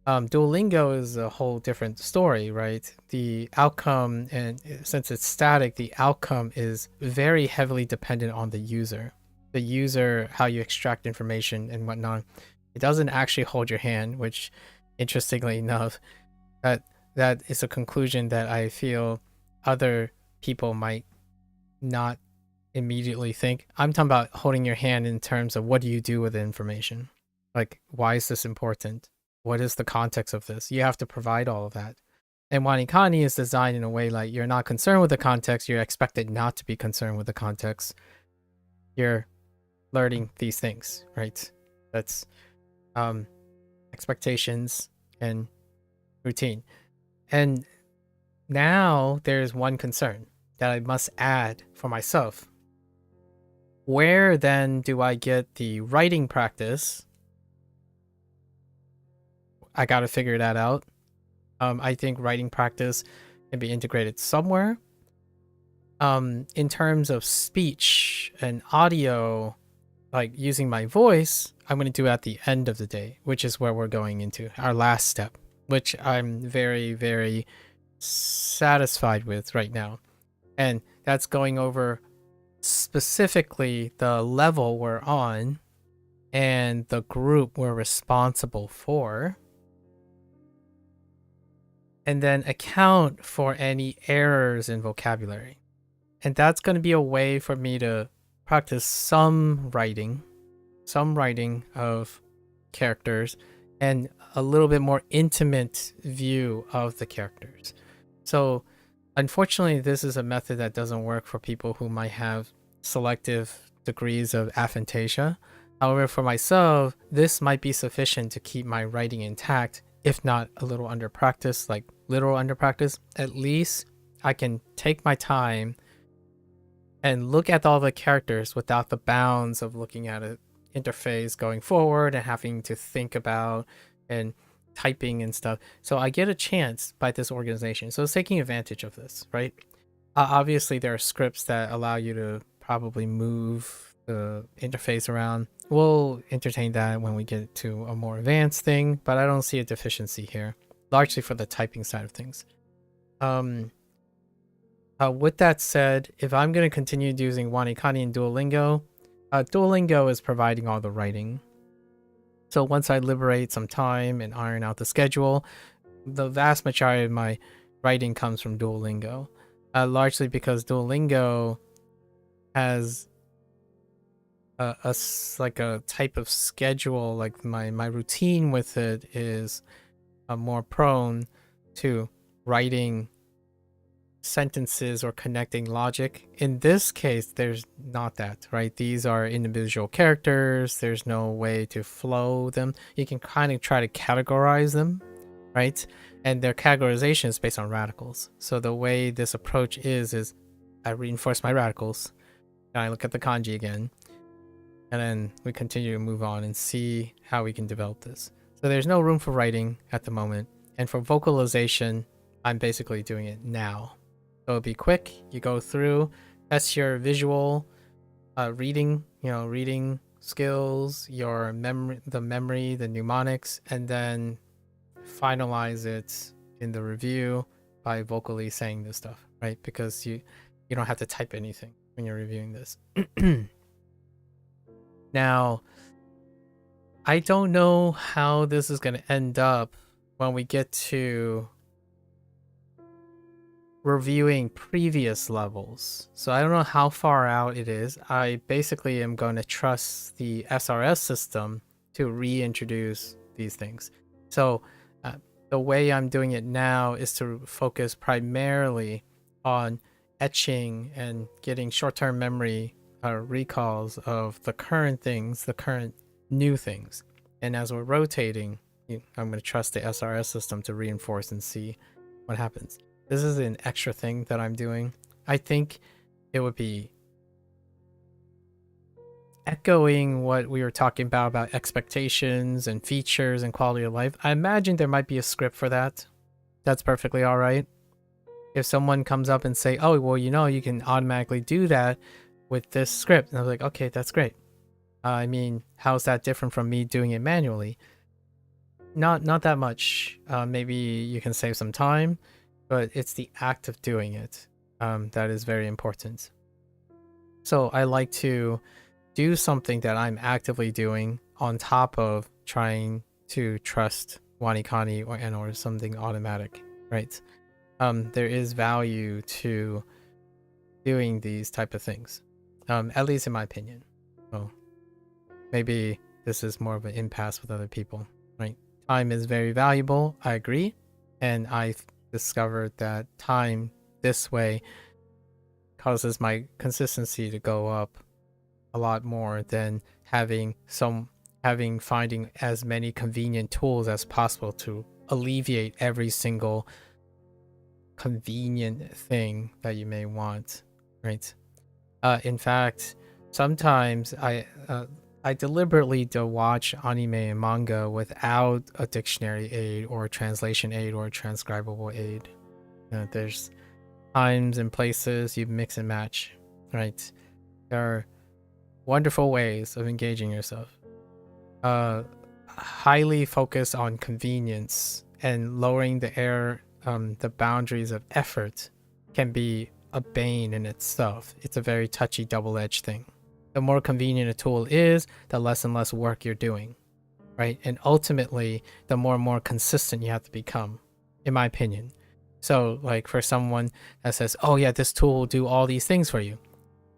Duolingo is a whole different story, right? The outcome, and since it's static, the outcome is very heavily dependent on the user. The user, how you extract information and whatnot. It doesn't actually hold your hand, which, interestingly enough, that is a conclusion that I feel other people might not immediately think. I'm talking about holding your hand in terms of what do you do with the information? Like, why is this important? What is the context of this? You have to provide all of that. And WaniKani is designed in a way like you're not concerned with the context. You're expected not to be concerned with the context. You're learning these things, right? That's expectations and routine. And now there's one concern that I must add for myself. Where then do I get the writing practice? I got to figure that out. I think writing practice can be integrated somewhere. In terms of speech and audio, like using my voice, I'm going to do at the end of the day, which is where we're going into our last step, which I'm very, very satisfied with right now. And that's going over specifically the level we're on and the group we're responsible for. And then account for any errors in vocabulary. And that's going to be a way for me to practice some writing of characters and a little bit more intimate view of the characters. So unfortunately, this is a method that doesn't work for people who might have selective degrees of aphantasia. However, for myself, this might be sufficient to keep my writing intact, if not a little under practice, like literal under practice. At least I can take my time and look at all the characters without the bounds of looking at an interface going forward and having to think about and typing and stuff. So I get a chance by this organization. So it's taking advantage of this, right? Obviously, there are scripts that allow you to probably move the interface around. We'll entertain that when we get to a more advanced thing, but I don't see a deficiency here, largely for the typing side of things. With that said, if I'm going to continue using WaniKani and Duolingo, Duolingo is providing all the writing. So once I liberate some time and iron out the schedule, the vast majority of my writing comes from Duolingo, largely because Duolingo has like a type of schedule. Like my routine with it is more prone to writing sentences or connecting logic. In this case, there's not that, right? These are individual characters. There's no way to flow them. You can kind of try to categorize them, right? And their categorization is based on radicals. So the way this approach is I reinforce my radicals and I look at the kanji again, and then we continue to move on and see how we can develop this. So there's no room for writing at the moment. And for vocalization, I'm basically doing it now. So it'll be quick. You go through, test your visual, reading, reading skills, your memory, the mnemonics, and then finalize it in the review by vocally saying this stuff, right? Because you don't have to type anything when you're reviewing this. Now, I don't know how this is going to end up when we get to reviewing previous levels. So I don't know how far out it is. I basically am going to trust the SRS system to reintroduce these things. So the way I'm doing it now is to focus primarily on etching and getting short-term memory recalls of the current things, the current new things. And as we're rotating, I'm going to trust the SRS system to reinforce and see what happens. This is an extra thing that I'm doing. I think it would be echoing what we were talking about expectations and features and quality of life. I imagine there might be a script for that. That's perfectly all right. If someone comes up and say, oh, well, you can automatically do that with this script. And I was like, okay, that's great. I mean, how's that different from me doing it manually? Not that much. Maybe you can save some time, but it's the act of doing it that is very important. So I like to do something that I'm actively doing on top of trying to trust WaniKani or something automatic, right? There is value to doing these type of things, at least in my opinion. So maybe this is more of an impasse with other people, right? Time is very valuable, I agree, and I've discovered that time this way causes my consistency to go up a lot more than finding as many convenient tools as possible to alleviate every single convenient thing that you may want, right? In fact, sometimes I deliberately don't watch anime and manga without a dictionary aid or a translation aid or a transcribable aid. There's times and places you mix and match, right? There are wonderful ways of engaging yourself. Highly focused on convenience and lowering the boundaries of effort can be a bane in itself. It's a very touchy double-edged thing. The more convenient a tool is, the less and less work you're doing, right? And ultimately, the more and more consistent you have to become, in my opinion. So like for someone that says, oh yeah, this tool will do all these things for you.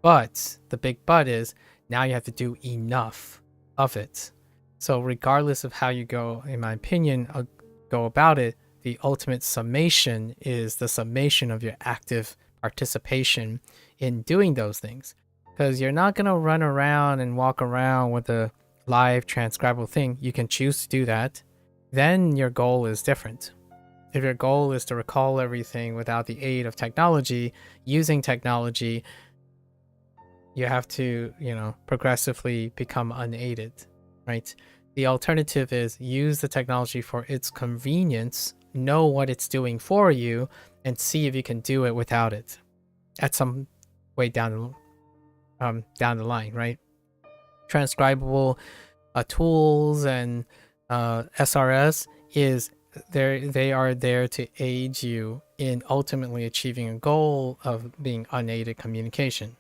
But the big but is now you have to do enough of it. So regardless of how you go, in my opinion, go about it, the ultimate summation is the summation of your active participation in doing those things. Because you're not going to run around and walk around with a live transcribable thing. You can choose to do that. Then your goal is different. If your goal is to recall everything without the aid of technology, using technology, you have to, progressively become unaided, right? The alternative is use the technology for its convenience, know what it's doing for you, and see if you can do it without it at some way down the line, right? Transcribable tools and SRS they are there to aid you in ultimately achieving a goal of being unaided communication.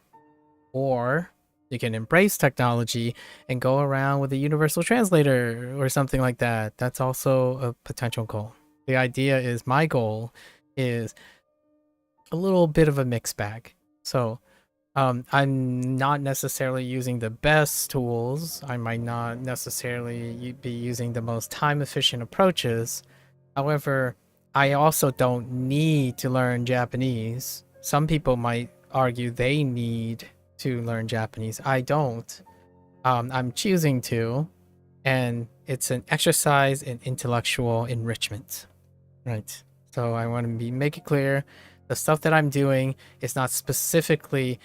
Or you can embrace technology and go around with a universal translator or something like that. That's also a potential goal. The idea is my goal is a little bit of a mixed bag. So I'm not necessarily using the best tools. I might not necessarily be using the most time efficient approaches. However, I also don't need to learn Japanese. Some people might argue they need to learn Japanese. I don't. I'm choosing to, and it's an exercise in intellectual enrichment, right? So I want to make it clear, the stuff that I'm doing is not specifically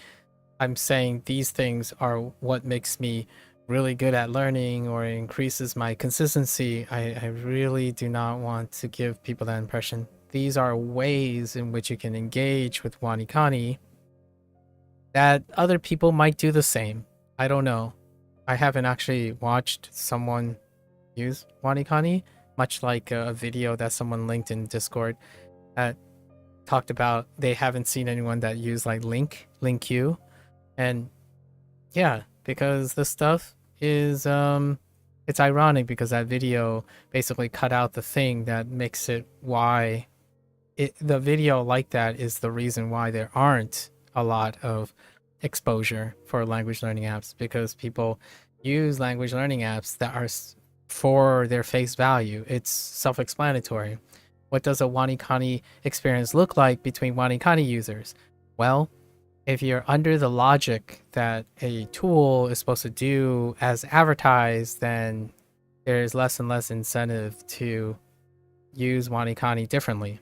I'm saying these things are what makes me really good at learning or increases my consistency. I really do not want to give people that impression. these are ways in which you can engage with WaniKani that other people might do the same. I don't know. I haven't actually watched someone use WaniKani, much like a video that someone linked in Discord that talked about they haven't seen anyone that use like link Q. And yeah, because this stuff is it's ironic because that video basically cut out the thing that makes it why the video like that is the reason why there aren't a lot of exposure for language learning apps, because people use language learning apps that are for their face value. It's self-explanatory. What does a WaniKani experience look like between WaniKani users? Well, if you're under the logic that a tool is supposed to do as advertised, then there's less and less incentive to use WaniKani differently.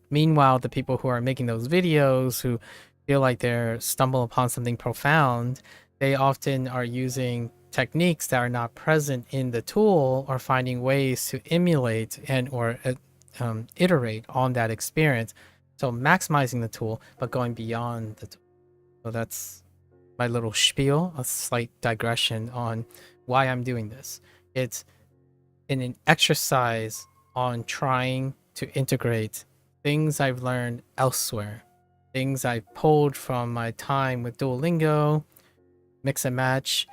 Meanwhile, the people who are making those videos, who feel like they're stumble upon something profound, they often are using techniques that are not present in the tool, or finding ways to emulate and or iterate on that experience. So maximizing the tool, but going beyond the tool. So that's my little spiel, a slight digression on why I'm doing this. It's an exercise on trying to integrate things I've learned elsewhere, things I pulled from my time with Duolingo, mix and match.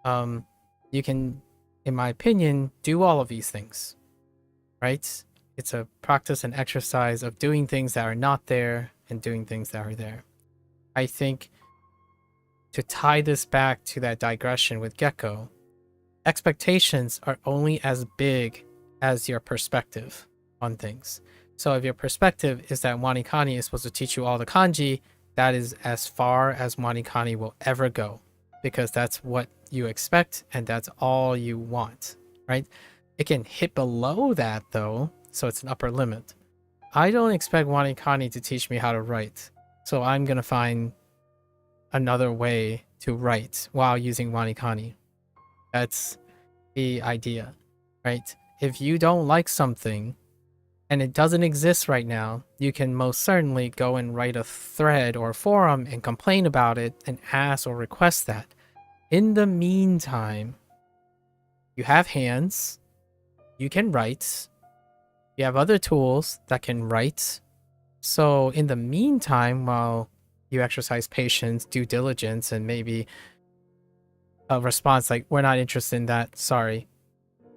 You can, in my opinion, do all of these things, right? It's a practice and exercise of doing things that are not there and doing things that are there. I think to tie this back to that digression with Gecko, expectations are only as big as your perspective on things. So if your perspective is that WaniKani is supposed to teach you all the kanji, that is as far as WaniKani will ever go, because that's what you expect and that's all you want, right? It can hit below that though, so it's an upper limit. I don't expect WaniKani to teach me how to write, so I'm gonna find another way to write while using WaniKani. That's the idea, right? If you don't like something and it doesn't exist right now, you can most certainly go and write a thread or forum and complain about it and ask or request that. In the meantime, you have hands, you can write, you have other tools that can write. So in the meantime, while you exercise patience, due diligence, and maybe a response like, we're not interested in that, sorry,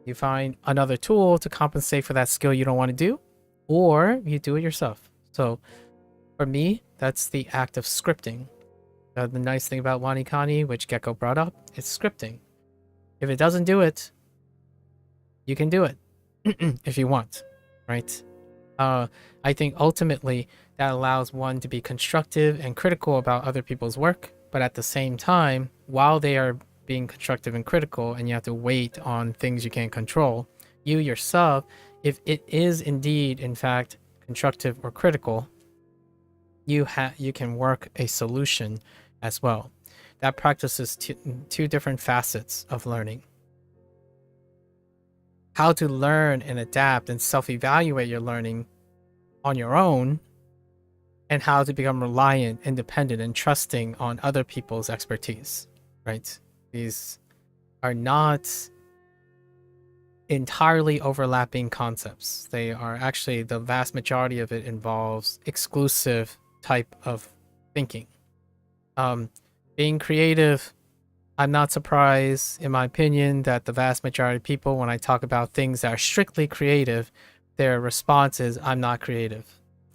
you find another tool to compensate for that skill you don't want to do, or you do it yourself. So for me, that's the act of scripting. The nice thing about WaniKani, which Gecko brought up, is scripting. If it doesn't do it, you can do it if you want, right? I think ultimately that allows one to be constructive and critical about other people's work, but at the same time, while they are being constructive and critical and you have to wait on things you can't control, you yourself, if it is indeed in fact constructive or critical, you can work a solution as well. That practices two different facets of learning: how to learn and adapt and self-evaluate your learning on your own, and how to become reliant, independent, and trusting on other people's expertise, right? These are not entirely overlapping concepts. They are actually, the vast majority of it involves exclusive type of thinking. Being creative, I'm not surprised, in my opinion, that the vast majority of people, when I talk about things that are strictly creative, their response is, I'm not creative.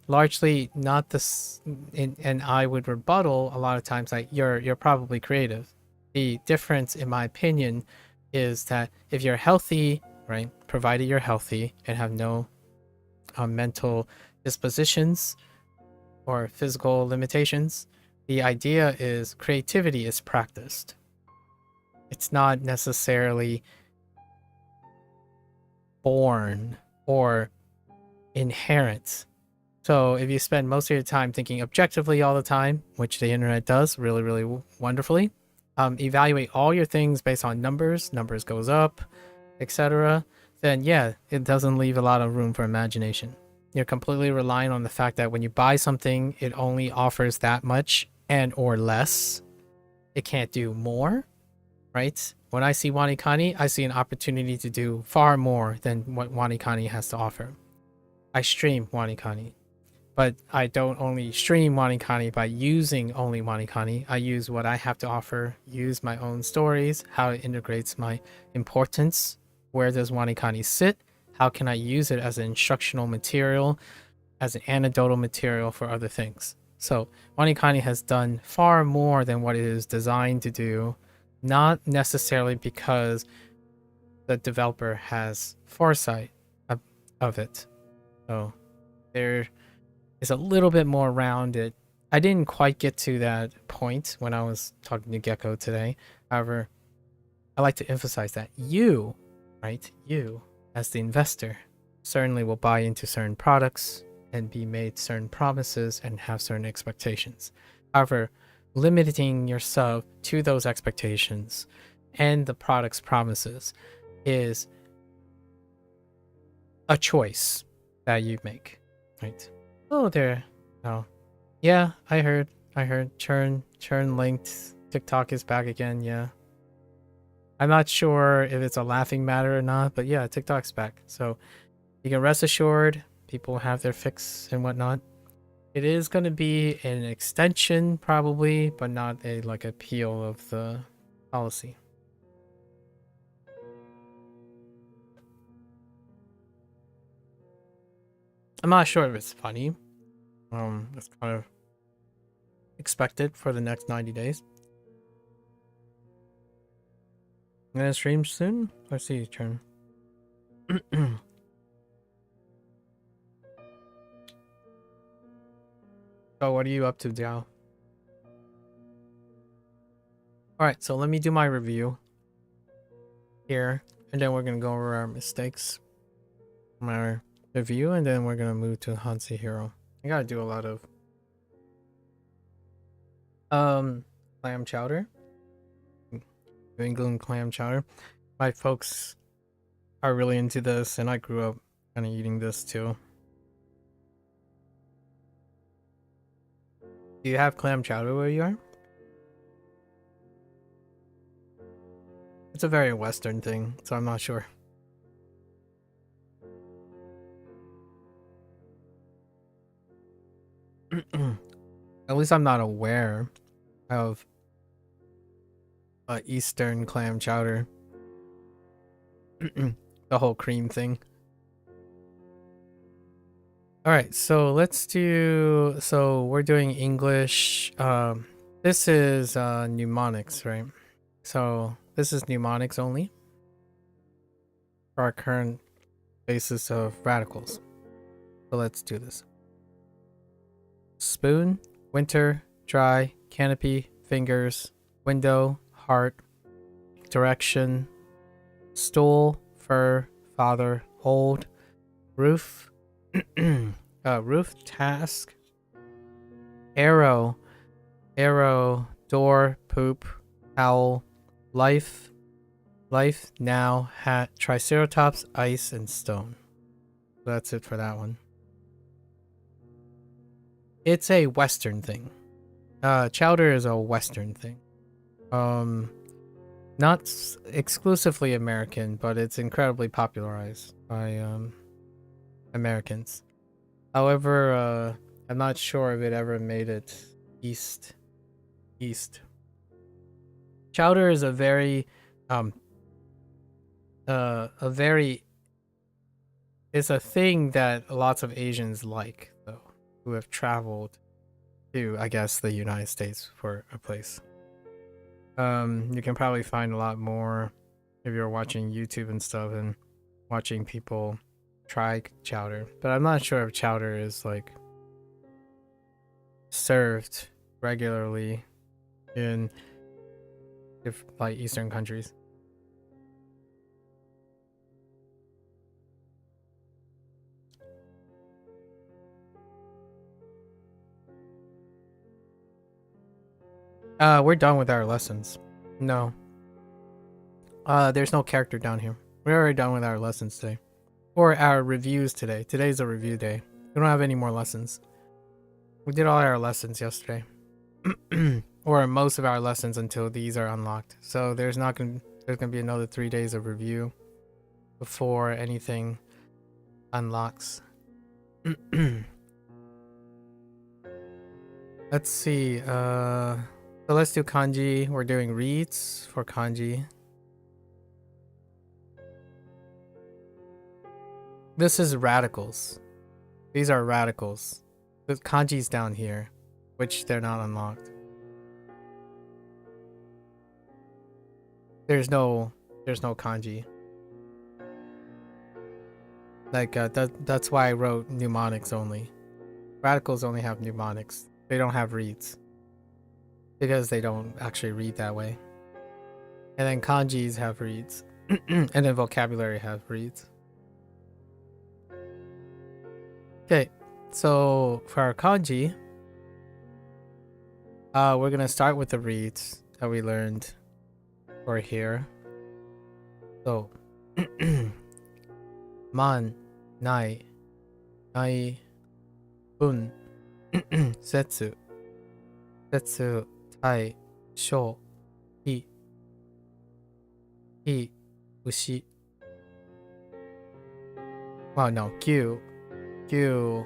Largely not this, and I would rebuttal a lot of times like, you're probably creative. The difference, in my opinion, is that if you're healthy, right, provided you're healthy and have no mental dispositions or physical limitations, the idea is creativity is practiced. It's not necessarily born or inherent. So if you spend most of your time thinking objectively all the time, which the internet does really, really wonderfully, evaluate all your things based on numbers goes up, etc., then yeah, it doesn't leave a lot of room for imagination. You're completely relying on the fact that when you buy something, it only offers that much and or less. It can't do more, right? When I see WaniKani, I see an opportunity to do far more than what WaniKani has to offer. I stream WaniKani, but I don't only stream WaniKani by using only WaniKani. I use what I have to offer, use my own stories, how it integrates my importance. Where does WaniKani sit? How can I use it as an instructional material, as an anecdotal material for other things? So WaniKani has done far more than what it is designed to do, not necessarily because the developer has foresight of it. So there is a little bit more around it. I didn't quite get to that point when I was talking to Gecko today. However, I like to emphasize that you, right, you as the investor certainly will buy into certain products and be made certain promises and have certain expectations. However, limiting yourself to those expectations and the product's promises is a choice that you make, right? Oh, there. Oh, yeah, I heard. Churn linked. TikTok is back again. Yeah. I'm not sure if it's a laughing matter or not, but yeah, TikTok's back. So you can rest assured people have their fix and whatnot. It is going to be an extension probably, but not a like appeal of the policy. I'm not sure if it's funny. It's kind of expected for the next 90 days. I'm gonna stream soon. Let's see your turn. So what are you up to, Jiao? Alright, so let me do my review here, and then we're gonna go over our mistakes from our review, and then we're gonna move to HanziHero. I gotta do a lot of clam chowder. New England clam chowder. My folks are really into this, and I grew up kind of eating this too. Do you have clam chowder where you are? It's a very Western thing, so I'm not sure. At least I'm not aware of Eastern clam chowder. The whole cream thing. Alright, so let's do... So we're doing English. This is mnemonics, right? So this is mnemonics only for our current basis of radicals. So let's do this. Spoon, winter, dry, canopy, fingers, window, heart, direction, stool, fur, father, old, roof, roof, task, arrow, door, poop, owl, life, now, hat, triceratops, ice, and stone. That's it for that one. It's a Western thing. Chowder is a Western thing. Not exclusively American, but it's incredibly popularized by Americans. However, I'm not sure if it ever made it east. Chowder is a very it's a thing that lots of Asians like, though, who have traveled to, I guess, the United States for a place. You can probably find a lot more if you're watching YouTube and stuff and watching people try chowder, but I'm not sure if chowder is like served regularly in like Eastern countries. We're done with our lessons. No. There's no character down here. We're already done with our lessons today. Or our reviews today. Today's a review day. We don't have any more lessons. We did all our lessons yesterday. Or most of our lessons until these are unlocked. So there's gonna be another 3 days of review before anything unlocks. Let's see. So let's do kanji. We're doing reads for kanji. This is radicals. These are radicals. The kanji's down here, which they're not unlocked. There's no kanji. Like that's why I wrote mnemonics only. Radicals only have mnemonics. They don't have reads. Because they don't actually read that way. And then kanjis have reads. And then vocabulary have reads. Okay, so for our kanji, we're gonna start with the reads that we learned for here. So, man, nai, nai, bun, setsu, setsu, tai, sho, hi, hi, ushi. Wow, no, gyu, gyu,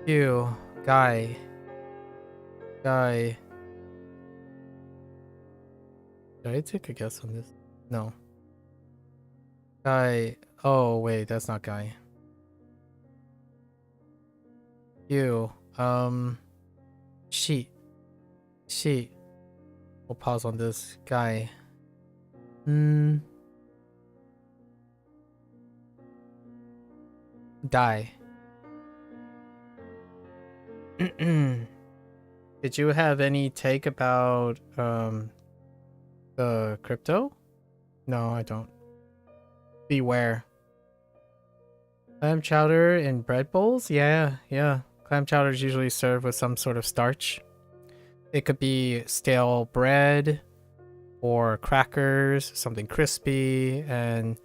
gyu, guy, guy. Did I take a guess on this? No. Guy. Oh, wait, that's not guy. You. She. She. We'll pause on this. Guy. Die. Did you have any take about, the crypto? No, I don't. Beware. Clam chowder in bread bowls? Yeah. Clam chowder is usually served with some sort of starch. It could be stale bread or crackers, something crispy, and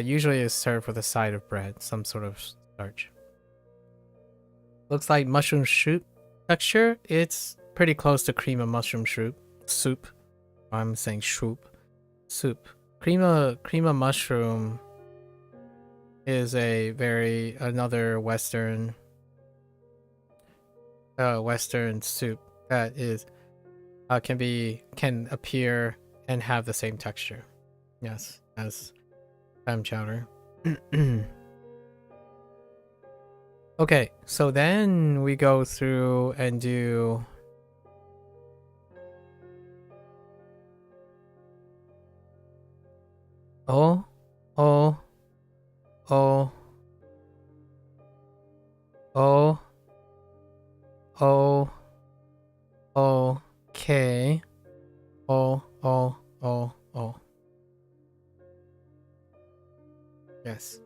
usually is served with a side of bread, some sort of starch. Looks like mushroom soup texture. It's pretty close to cream of mushroom soup. I'm saying soup. Cream of mushroom is another Western soup that is can appear and have the same texture. Yes, as clam chowder. Okay, so then we go through and do okay. Yes.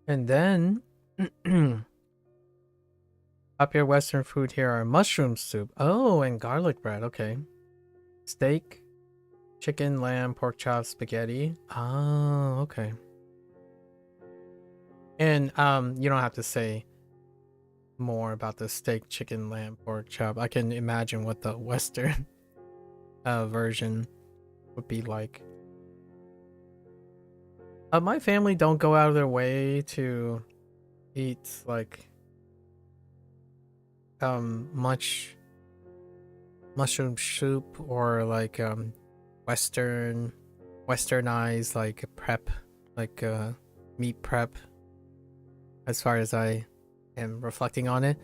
And then popular Western food here are mushroom soup. Oh, and garlic bread. Okay. Steak, chicken, lamb, pork chop, spaghetti. Oh, okay. And you don't have to say more about the steak, chicken, lamb, pork chop. I can imagine what the Western version would be like. My family don't go out of their way to eat like much mushroom soup or like westernized like prep, like meat prep, as far as I am reflecting on it.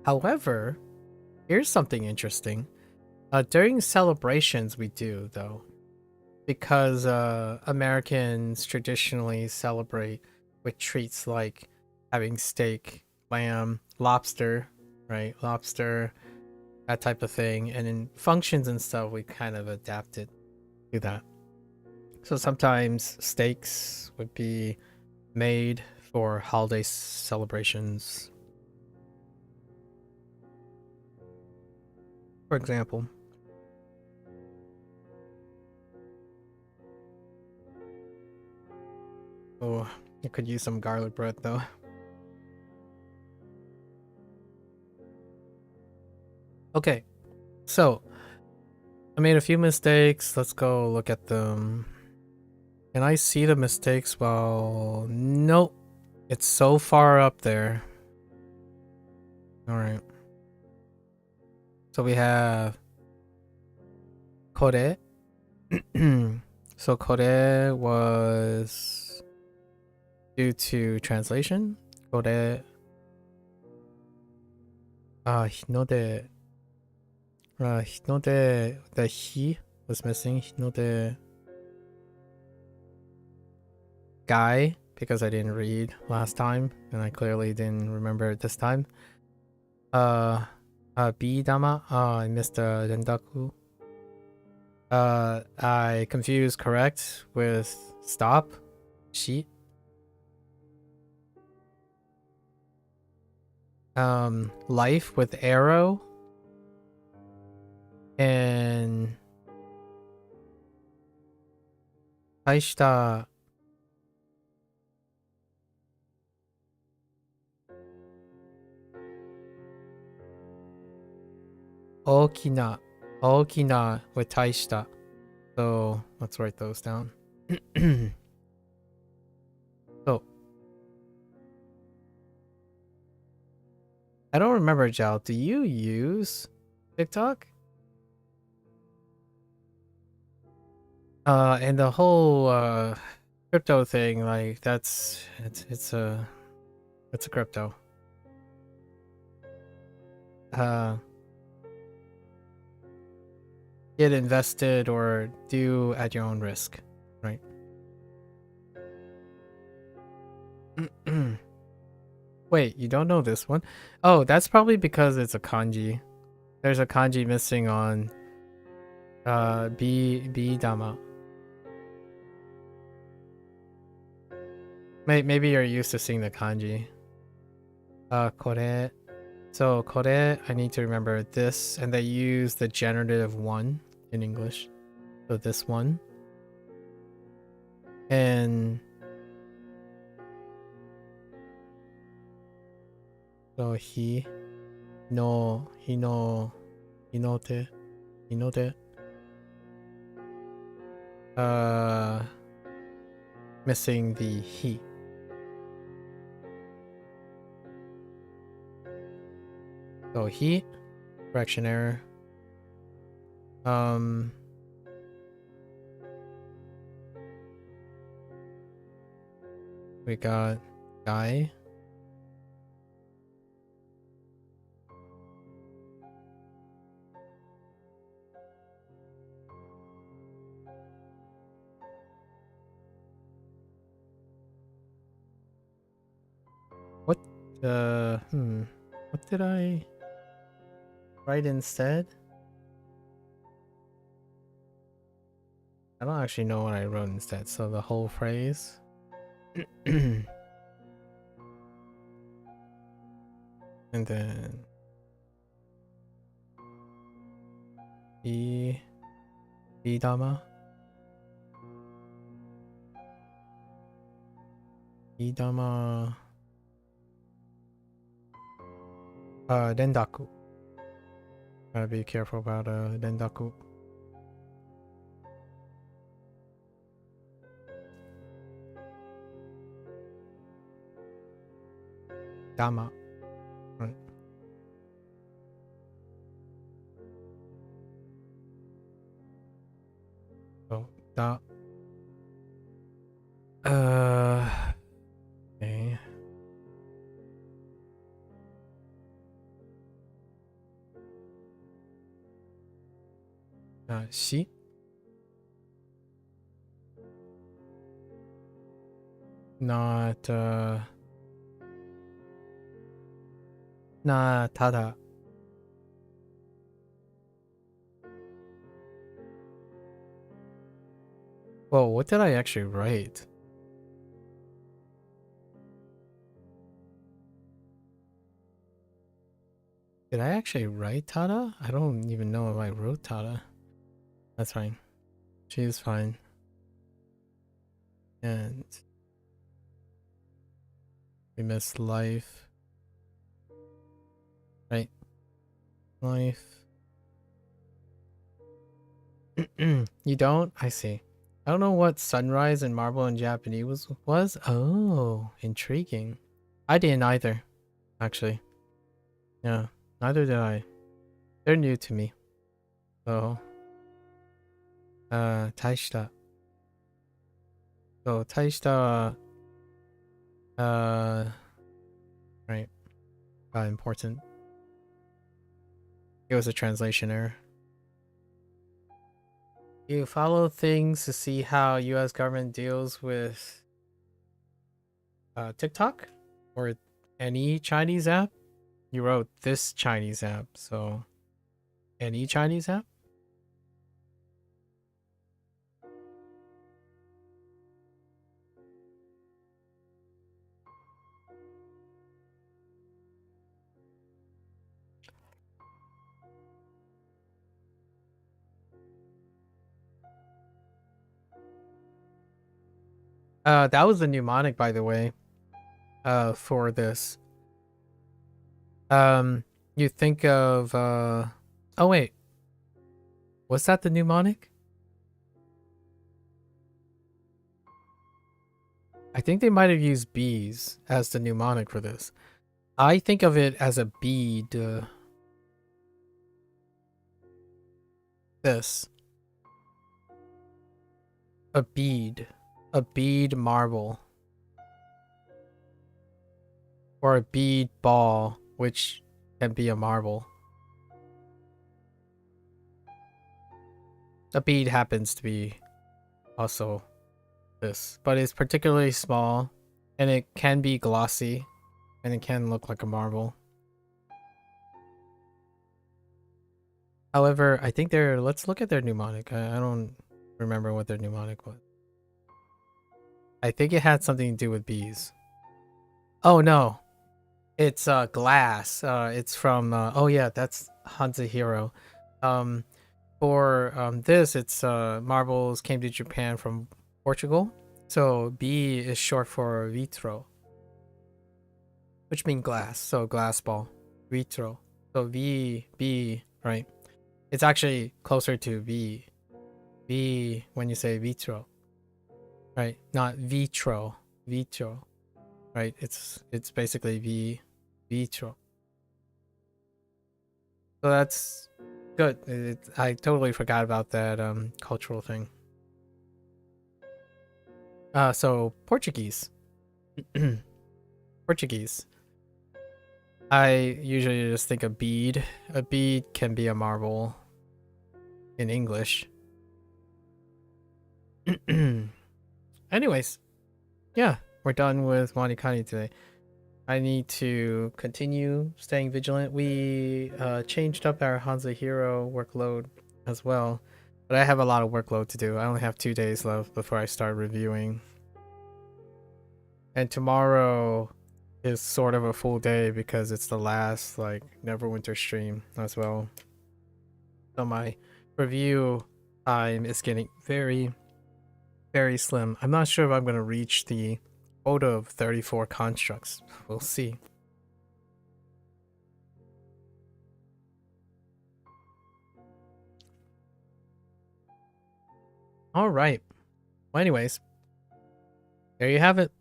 However, here's something interesting. During celebrations we do, though, because Americans traditionally celebrate with treats like having steak, lamb, lobster, right? Lobster, that type of thing. And in functions and stuff, we kind of adapted to that. So sometimes steaks would be made for holiday celebrations. For example. Oh, I could use some garlic bread though. Okay, so I made a few mistakes. Let's go look at them. Can I see the mistakes? Well, nope. It's so far up there. Alright. So we have kore. So kore was due to translation. Kore hinode. Hinode, the he was missing. Hinode guy, because I didn't read last time and I clearly didn't remember it this time. Bidama. I missed the rendaku. I confused correct with stop. Shi. Life with arrow. And 大した大きな with 大した so let's write those down. So I don't remember, Jal, do you use TikTok? And the whole crypto thing, like it's a crypto. Get invested or do at your own risk, right? Wait, you don't know this one? Oh, that's probably because it's a kanji. There's a kanji missing on Bidama. Maybe you're used to seeing the kanji. Kore. So kore, I need to remember this, and they use the generative one in English. So this one. And so hinote. Missing the he. So he, correction error. We got guy. What what did I write instead? I don't actually know what I wrote instead, so the whole phrase. And then Idama. Rendaku. Gotta be careful about rendaku. Dama. Right. So da. Okay. She. Not tada. Whoa, what did I actually write? Did I actually write Tada? I don't even know if I wrote Tada. That's fine. She is fine. And we missed life. Right. Life. You don't? I see. I don't know what sunrise and marble in Japanese was. Oh, intriguing. I didn't either, actually. Yeah, neither did I. They're new to me. So, taishita. So, taishita, right. Important. It was a translation error. You follow things to see how U.S. government deals with TikTok or any Chinese app. You wrote this Chinese app, so any Chinese app. That was the mnemonic, by the way. For this. You think of oh wait. Was that the mnemonic? I think they might have used bees as the mnemonic for this. I think of it as a bead. This. A bead. A bead marble. Or a bead ball, which can be a marble. A bead happens to be also this, but it's particularly small and it can be glossy and it can look like a marble. However, I think let's look at their mnemonic. I don't remember what their mnemonic was. I think it had something to do with bees. Oh no. It's glass. It's from oh yeah, that's HanziHero. For this, it's marbles came to Japan from Portugal. So B is short for vitro, which means glass. So glass ball, vitro. So B, right? It's actually closer to V when you say vitro, right? Not vitro, right? It's basically vitro. So that's good. I totally forgot about that cultural thing. So Portuguese. Portuguese. I usually just think a bead. A bead can be a marble in English. Anyways, yeah, we're done with WaniKani today. I need to continue staying vigilant. We changed up our HanziHero workload as well, but I have a lot of workload to do. I only have 2 days left before I start reviewing. And tomorrow is sort of a full day because it's the last like Neverwinter stream as well. So my review time is getting very, very slim. I'm not sure if I'm going to reach the quota of 34 constructs. We'll see. All right. Well, anyways, there you have it.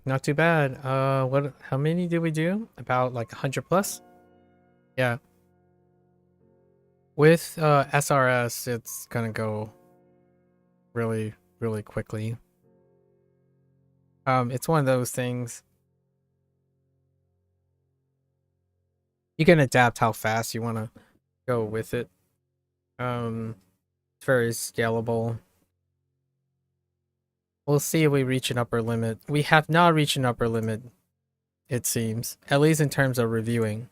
Not too bad. How many did we do? About like 100 plus? Yeah. With SRS, it's gonna go really, really quickly. It's one of those things. You can adapt how fast you want to go with it. It's very scalable. We'll see if we reach an upper limit. We have not reached an upper limit, it seems. At least in terms of reviewing.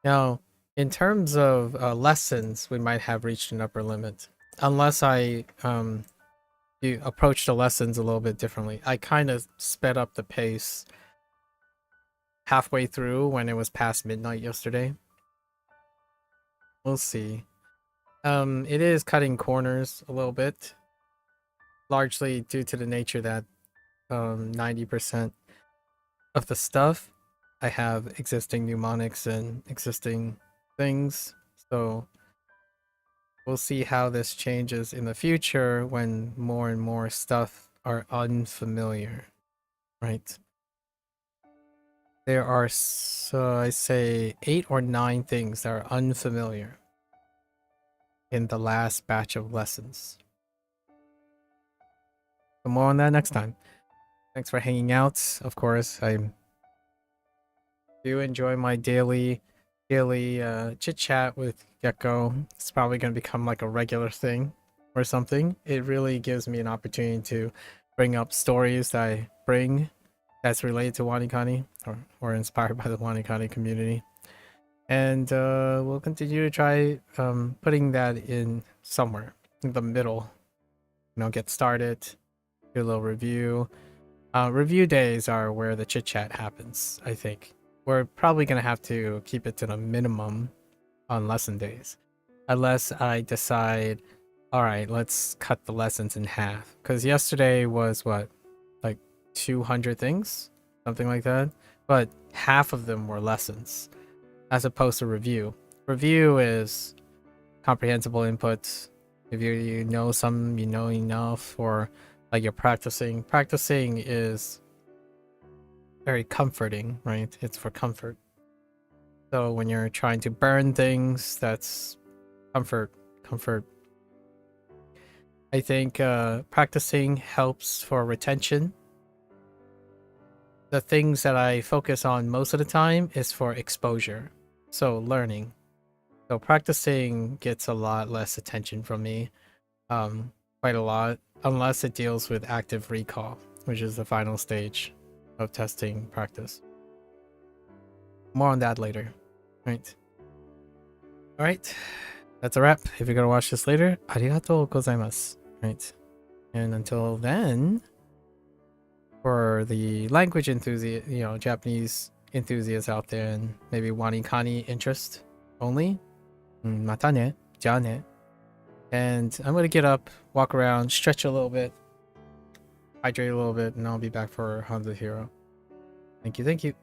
Now, in terms of lessons, we might have reached an upper limit. Unless I approach the lessons a little bit differently. I kind of sped up the pace halfway through when it was past midnight yesterday. We'll see. It is cutting corners a little bit, largely due to the nature that 90% of the stuff I have existing mnemonics and existing things. So we'll see how this changes in the future when more and more stuff are unfamiliar, right? There are, so I say, 8 or 9 things that are unfamiliar in the last batch of lessons. But more on that next time. Thanks for hanging out. Of course, I do enjoy my daily chit chat with Gecko. It's probably going to become like a regular thing or something. It really gives me an opportunity to bring up stories that I bring that's related to WaniKani or inspired by the WaniKani community. And we'll continue to try putting that in somewhere in the middle. You know, get started, do a little review. Review days are where the chit chat happens, I think. We're probably going to have to keep it to the minimum on lesson days. Unless I decide, all right, let's cut the lessons in half. Because yesterday was what, like 200 things? Something like that. But half of them were lessons as opposed to review. Review is comprehensible input. If you know some, you know enough, or like you're practicing. Practicing is very comforting, right? It's for comfort. So when you're trying to burn things, that's comfort. I think practicing helps for retention. The things that I focus on most of the time is for exposure. So learning. So practicing gets a lot less attention from me. Quite a lot. Unless it deals with active recall, which is the final stage of testing practice. More on that later. Right. Alright. That's a wrap. If you're gonna watch this later, arigatou gozaimasu. Right. And until then, for the language enthusiast, you know, Japanese enthusiasts out there and maybe WaniKani interest only, mata ne, ja ne. And I'm gonna get up, walk around, stretch a little bit, hydrate a little bit, and I'll be back for HanziHero. Thank you, thank you.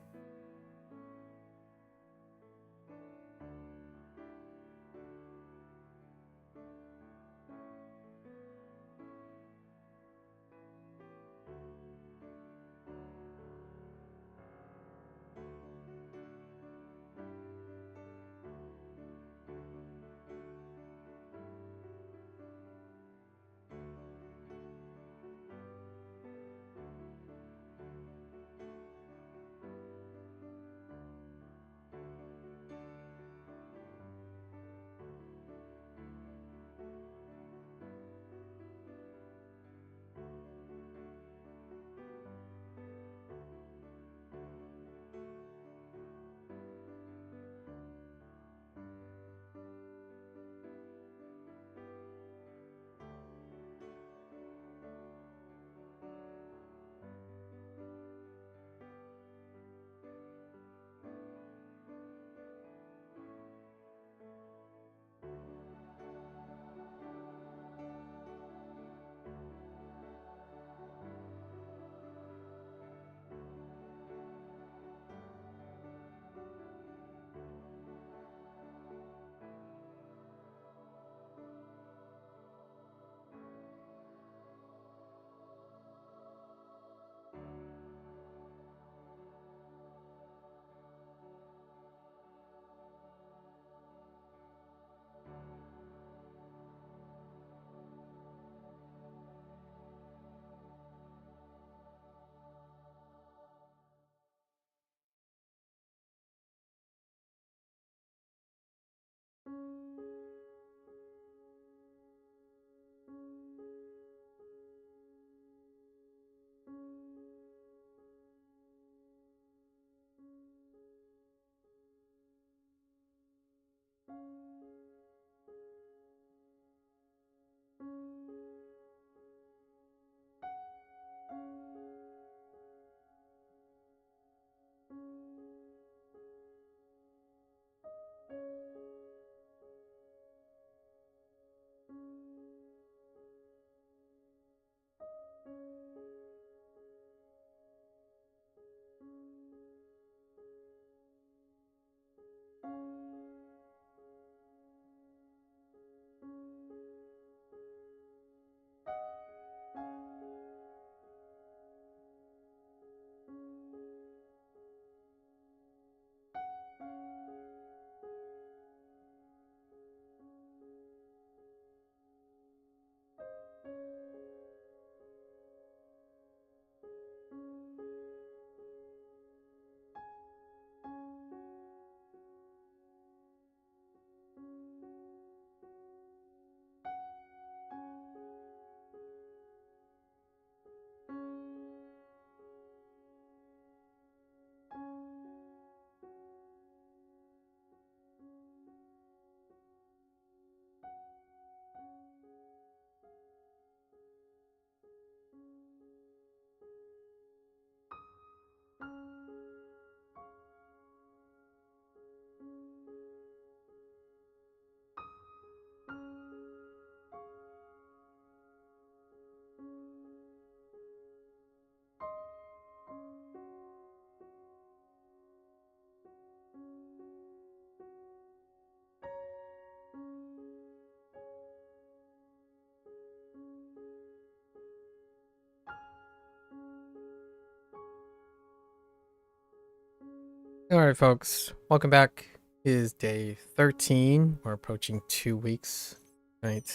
All right, folks, welcome back. It is day 13. We're approaching 2 weeks, right?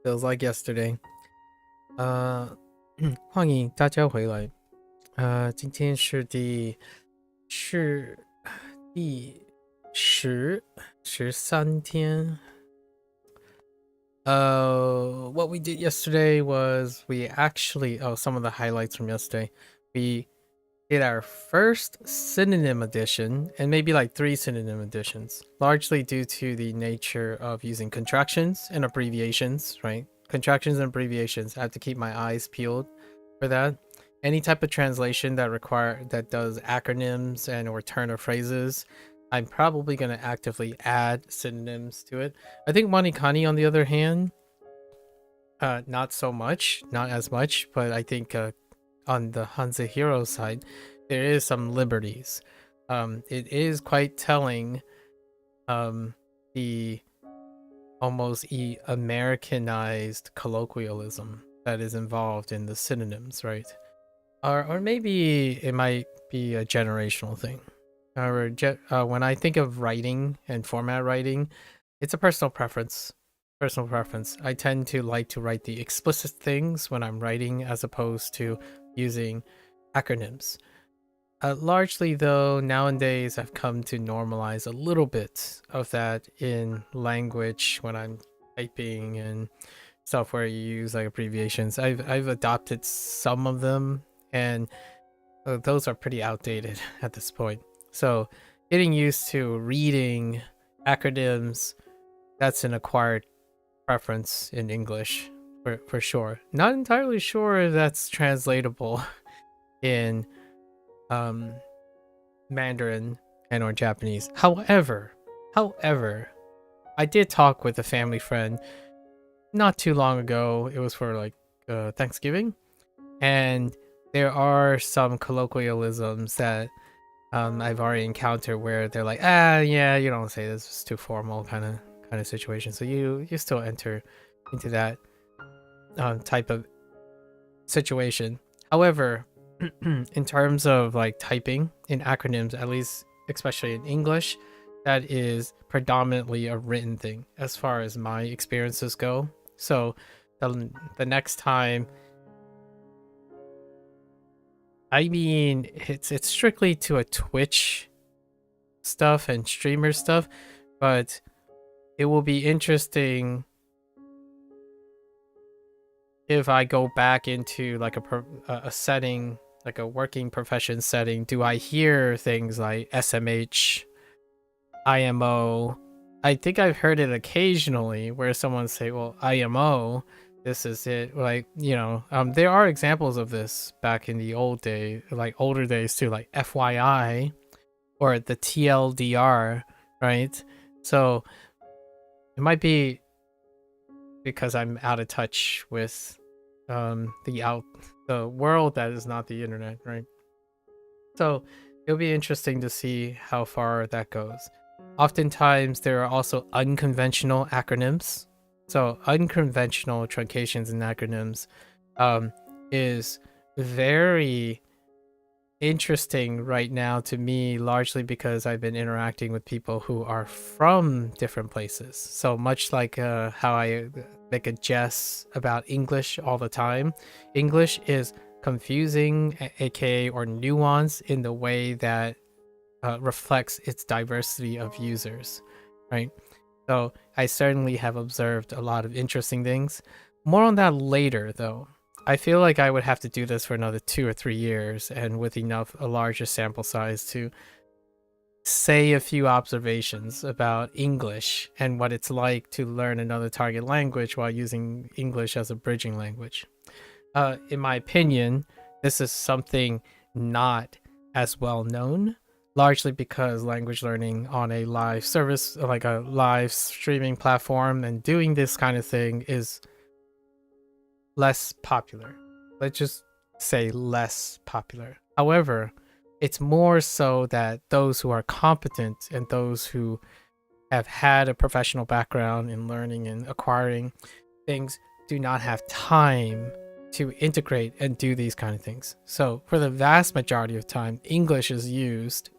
Feels like yesterday. 欢迎大家回来。今天是第13天。What we did yesterday was we actually some of the highlights from yesterday. We did our first synonym edition and maybe like 3 synonym editions, largely due to the nature of using contractions and abbreviations, right? Contractions and abbreviations. I have to keep my eyes peeled for that. Any type of translation that does acronyms and or turn of phrases, I'm probably going to actively add synonyms to it. I think WaniKani, on the other hand, not as much, but I think on the HanziHero side, there is some liberties. It is quite telling the almost Americanized colloquialism that is involved in the synonyms, right? Or maybe it might be a generational thing. However, when I think of writing and format writing, it's a personal preference. I tend to like to write the explicit things when I'm writing as opposed to using acronyms. Largely, though, nowadays I've come to normalize a little bit of that in language when I'm typing and stuff where you use like abbreviations. I've adopted some of them, and those are pretty outdated at this point. So getting used to reading acronyms, that's an acquired preference in English for sure. Not entirely sure if that's translatable in Mandarin and or Japanese. However, I did talk with a family friend not too long ago. It was for like Thanksgiving, and there are some colloquialisms that I've already encountered where they're like, yeah, you don't say this, it's too formal kind of situation. So you still enter into that type of situation. However, in terms of like typing in acronyms, at least especially in English, that is predominantly a written thing as far as my experiences go. So the next time, I mean, it's strictly to a Twitch stuff and streamer stuff, but it will be interesting if I go back into like a setting, like a working profession setting. Do I hear things like SMH, IMO? I think I've heard it occasionally where someone say, well, IMO, this is it. Like, you know, there are examples of this back in the older days too, like FYI or the TLDR, right? So it might be because I'm out of touch with the world that is not the internet, right? So it'll be interesting to see how far that goes. Oftentimes there are also unconventional acronyms. So unconventional truncations and acronyms is very interesting right now to me, largely because I've been interacting with people who are from different places. So much like how I make a jest about English all the time, English is confusing, aka or nuanced in the way that reflects its diversity of users, right? So I certainly have observed a lot of interesting things. More on that later, though. I feel like I would have to do this for another 2 or 3 years, and with a larger sample size to say a few observations about English and what it's like to learn another target language while using English as a bridging language. In my opinion, this is something not as well known, largely because language learning on a live service, like a live streaming platform, and doing this kind of thing is less popular. Let's just say less popular. However, it's more so that those who are competent and those who have had a professional background in learning and acquiring things do not have time to integrate and do these kind of things. So for the vast majority of time, English is used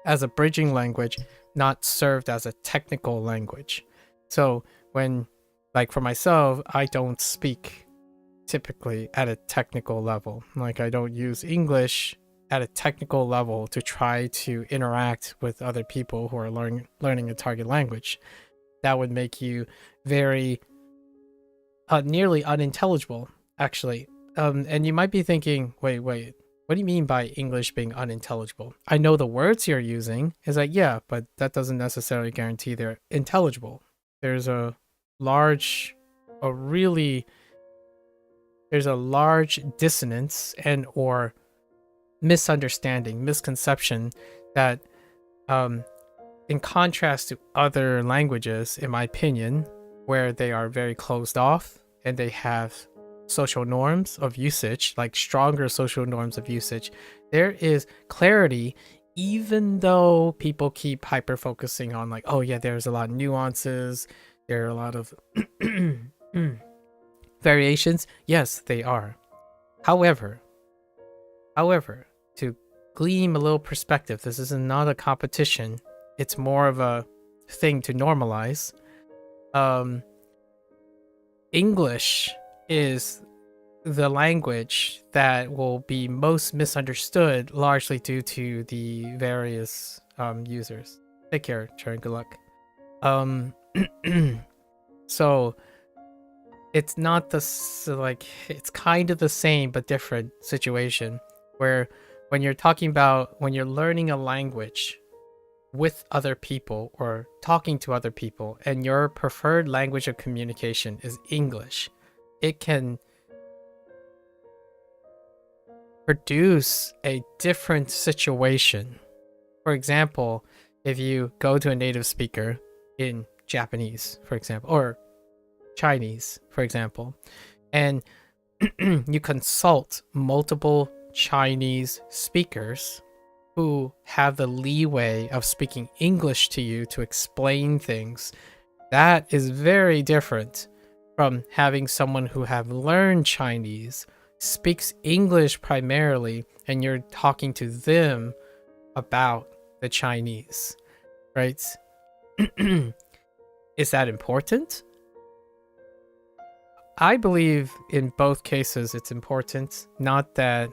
as a bridging language, not served as a technical language. So when, like for myself, I don't speak typically at a technical level. Like I don't use English at a technical level to try to interact with other people who are learning a target language. That would make you very nearly unintelligible, actually. And you might be thinking, wait, what do you mean by English being unintelligible? I know the words you're using. Is like, yeah, but that doesn't necessarily guarantee they're intelligible. There's a large dissonance and or misconception that in contrast to other languages, in my opinion, where they are very closed off and they have social norms of usage, like stronger social norms of usage, there is clarity, even though people keep hyper focusing on like, oh yeah, there's a lot of nuances, there are a lot of variations. Yes, they are. However, to glean a little perspective, this is not a competition, it's more of a thing to normalize. English is the language that will be most misunderstood, largely due to the various users. Take care, Sharon. Good luck. So it's not it's kind of the same but different situation where when you're learning a language with other people or talking to other people and your preferred language of communication is English, it can produce a different situation. For example, if you go to a native speaker in Japanese, for example, or Chinese, for example, and you consult multiple Chinese speakers who have the leeway of speaking English to you to explain things, that is very different from having someone who have learned Chinese, speaks English primarily, and you're talking to them about the Chinese, right? Is that important? I believe in both cases it's important. Not that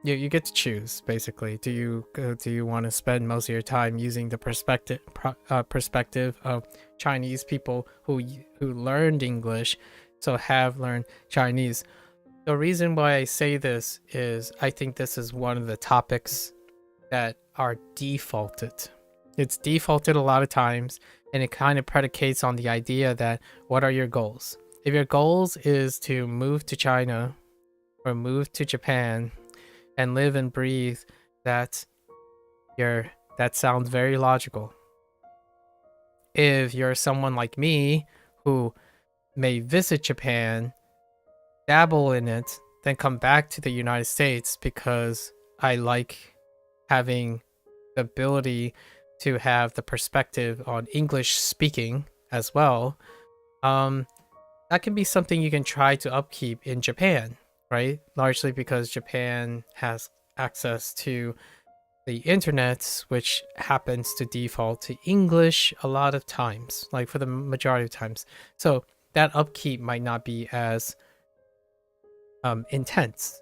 you get to choose, basically. Do you want to spend most of your time using the perspective of Chinese people who learned English, so have learned Chinese? The reason why I say this is I think this is one of the topics that are defaulted. It's defaulted a lot of times, and it kind of predicates on the idea that what are your goals? If your goals is to move to China or move to Japan and live and breathe, that sounds very logical. If you're someone like me who may visit Japan, dabble in it, then come back to the United States because I like having the ability to have the perspective on English speaking as well, that can be something you can try to upkeep in Japan, right? Largely because Japan has access to the internet, which happens to default to English a lot of times, like for the majority of times. So that upkeep might not be as intense.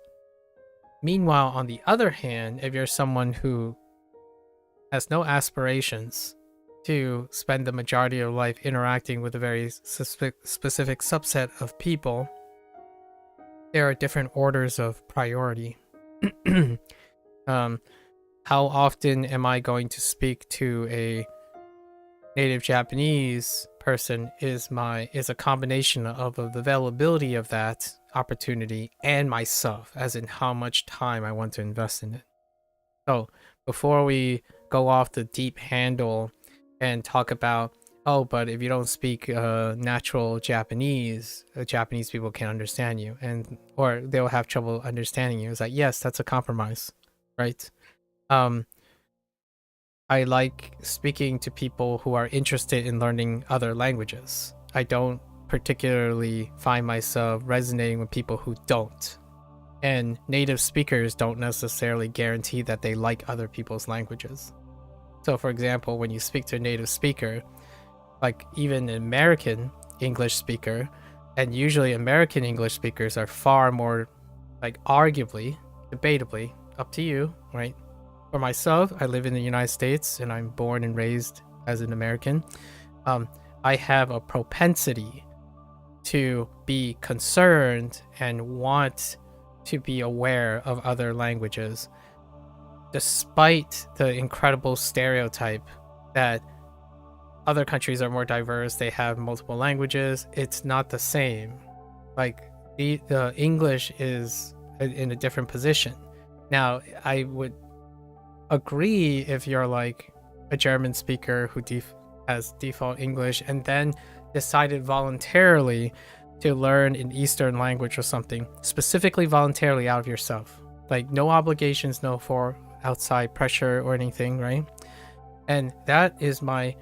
Meanwhile, on the other hand, if you're someone who has no aspirations to spend the majority of life interacting with a very specific subset of people, there are different orders of priority. How often am I going to speak to a native Japanese person is a combination of the availability of that opportunity and myself, as in how much time I want to invest in it. So before we go off the deep handle and talk about, oh, but if you don't speak natural Japanese, Japanese people can't understand you, or they'll have trouble understanding you. It's like, yes, that's a compromise, right? I like speaking to people who are interested in learning other languages. I don't particularly find myself resonating with people who don't. And native speakers don't necessarily guarantee that they like other people's languages. So for example, when you speak to a native speaker, like even an American English speaker, and usually American English speakers are far more, like, arguably, debatably, up to you, right? For myself, I live in the United States and I'm born and raised as an American. I have a propensity to be concerned and want to be aware of other languages, despite the incredible stereotype that other countries are more diverse, they have multiple languages. It's not the same. Like, the English is in a different position. Now, I would agree if you're like a German speaker who has default English and then decided voluntarily to learn an Eastern language or something, specifically voluntarily out of yourself. Like, no obligations, no for outside pressure or anything, right? And that is my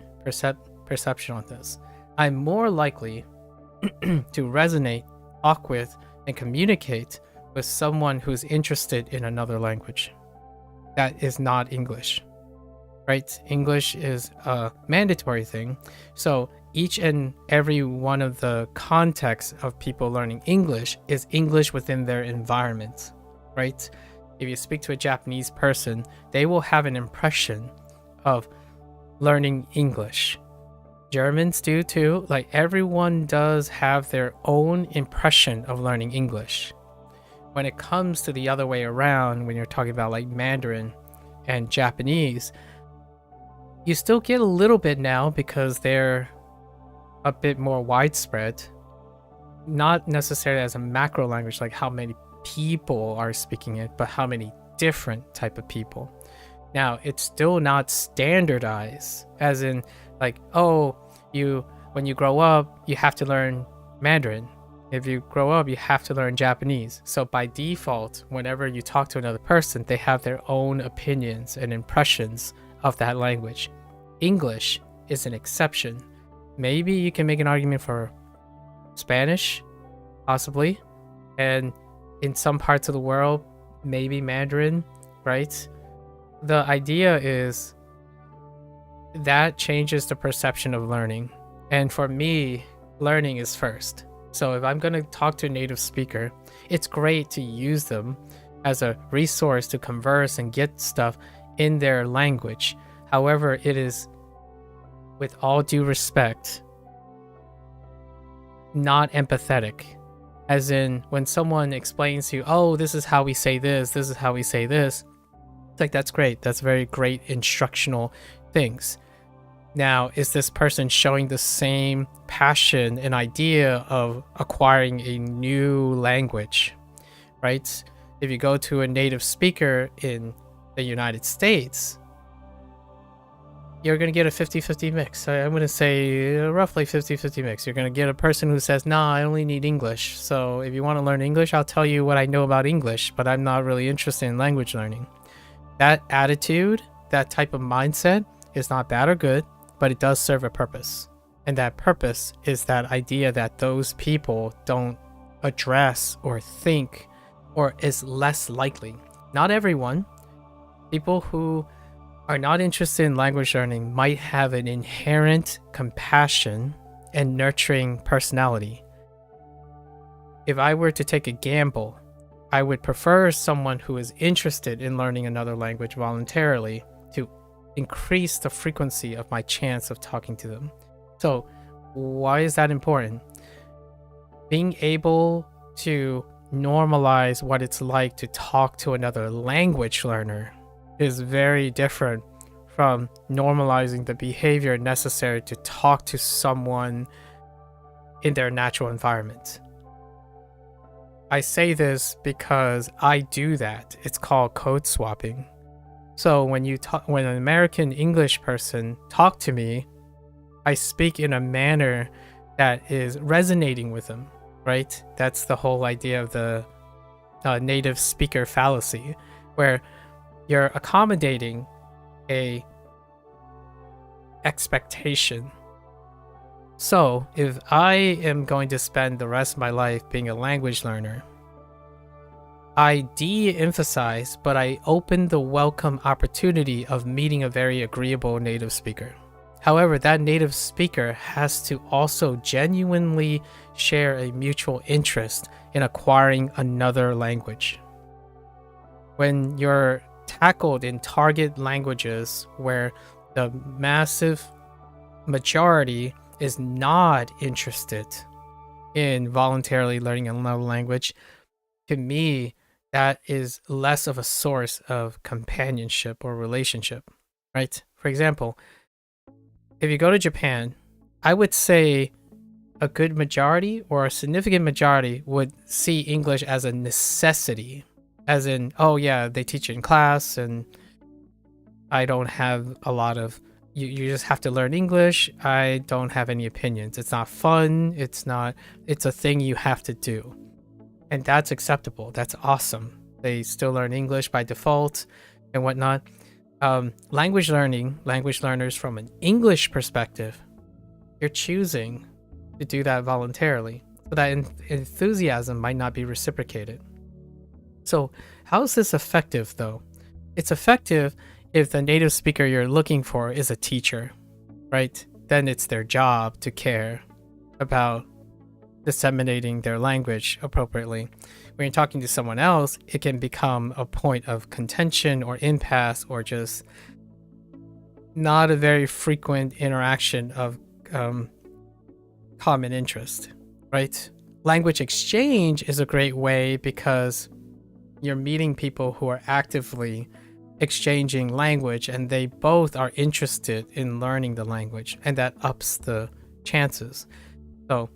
perception on this. I'm more likely to resonate, talk with, and communicate with someone who's interested in another language that is not English, right? English is a mandatory thing. So each and every one of the contexts of people learning English is English within their environment, right? If you speak to a Japanese person, they will have an impression of learning English. Germans do too. Like, everyone does have their own impression of learning English. When it comes to the other way around, when you're talking about like Mandarin and Japanese, you still get a little bit now because they're a bit more widespread. Not necessarily as a macro language, like how many people are speaking it, but how many different type of people. Now, it's still not standardized, as in like, oh, when you grow up, you have to learn Mandarin. If you grow up, you have to learn Japanese. So by default, whenever you talk to another person, they have their own opinions and impressions of that language. English is an exception. Maybe you can make an argument for Spanish, possibly. And in some parts of the world, maybe Mandarin, right? The idea is that changes the perception of learning. And for me, learning is first. So if I'm going to talk to a native speaker, it's great to use them as a resource to converse and get stuff in their language. However, it is, with all due respect, not empathetic. As in, when someone explains to you, oh, this is how we say this is how we say this, it's like, that's great. That's very great instructional things. Now, is this person showing the same passion and idea of acquiring a new language, right? If you go to a native speaker in the United States, you're going to get a 50-50 mix. I'm going to say roughly 50-50 mix. You're going to get a person who says, nah, I only need English. So if you want to learn English, I'll tell you what I know about English, but I'm not really interested in language learning. That attitude, that type of mindset is not bad or good, but it does serve a purpose. And that purpose is that idea that those people don't address or think, or is less likely. Not everyone. People who are not interested in language learning might have an inherent compassion and nurturing personality. If I were to take a gamble, I would prefer someone who is interested in learning another language voluntarily to increase the frequency of my chance of talking to them. So why is that important? Being able to normalize what it's like to talk to another language learner is very different from normalizing the behavior necessary to talk to someone in their natural environment. I say this because I do that. It's called code swapping. So when an American English person talk to me, I speak in a manner that is resonating with them, right? That's the whole idea of the native speaker fallacy, where you're accommodating a expectation So, if I am going to spend the rest of my life being a language learner, I de-emphasize, but I open the welcome opportunity of meeting a very agreeable native speaker. However, that native speaker has to also genuinely share a mutual interest in acquiring another language. When you're tackled in target languages where the massive majority is not interested in voluntarily learning another language, to me, that is less of a source of companionship or relationship, right? For example, if you go to Japan, I would say a good majority or a significant majority would see English as a necessity, as in, oh yeah, they teach it in class and I don't have a lot of, you just have to learn English. I don't have any opinions. It's not fun. It's a thing you have to do. And that's acceptable. That's awesome. They still learn English by default and whatnot. Language learners from an English perspective, you're choosing to do that voluntarily. So that enthusiasm might not be reciprocated. So how is this effective though? It's effective if the native speaker you're looking for is a teacher, right? Then it's their job to care about disseminating their language appropriately. When you're talking to someone else, it can become a point of contention or impasse or just not a very frequent interaction of common interest, right? Language exchange is a great way because you're meeting people who are actively exchanging language and they both are interested in learning the language, and that ups the chances. So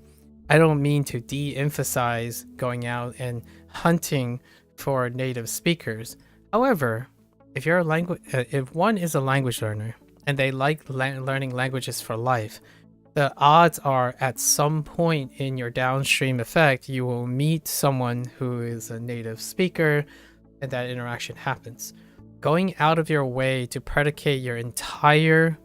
I don't mean to de-emphasize going out and hunting for native speakers. However, if you're if one is a language learner and they like learning languages for life, the odds are at some point in your downstream effect, you will meet someone who is a native speaker and that interaction happens. Going out of your way to predicate your entire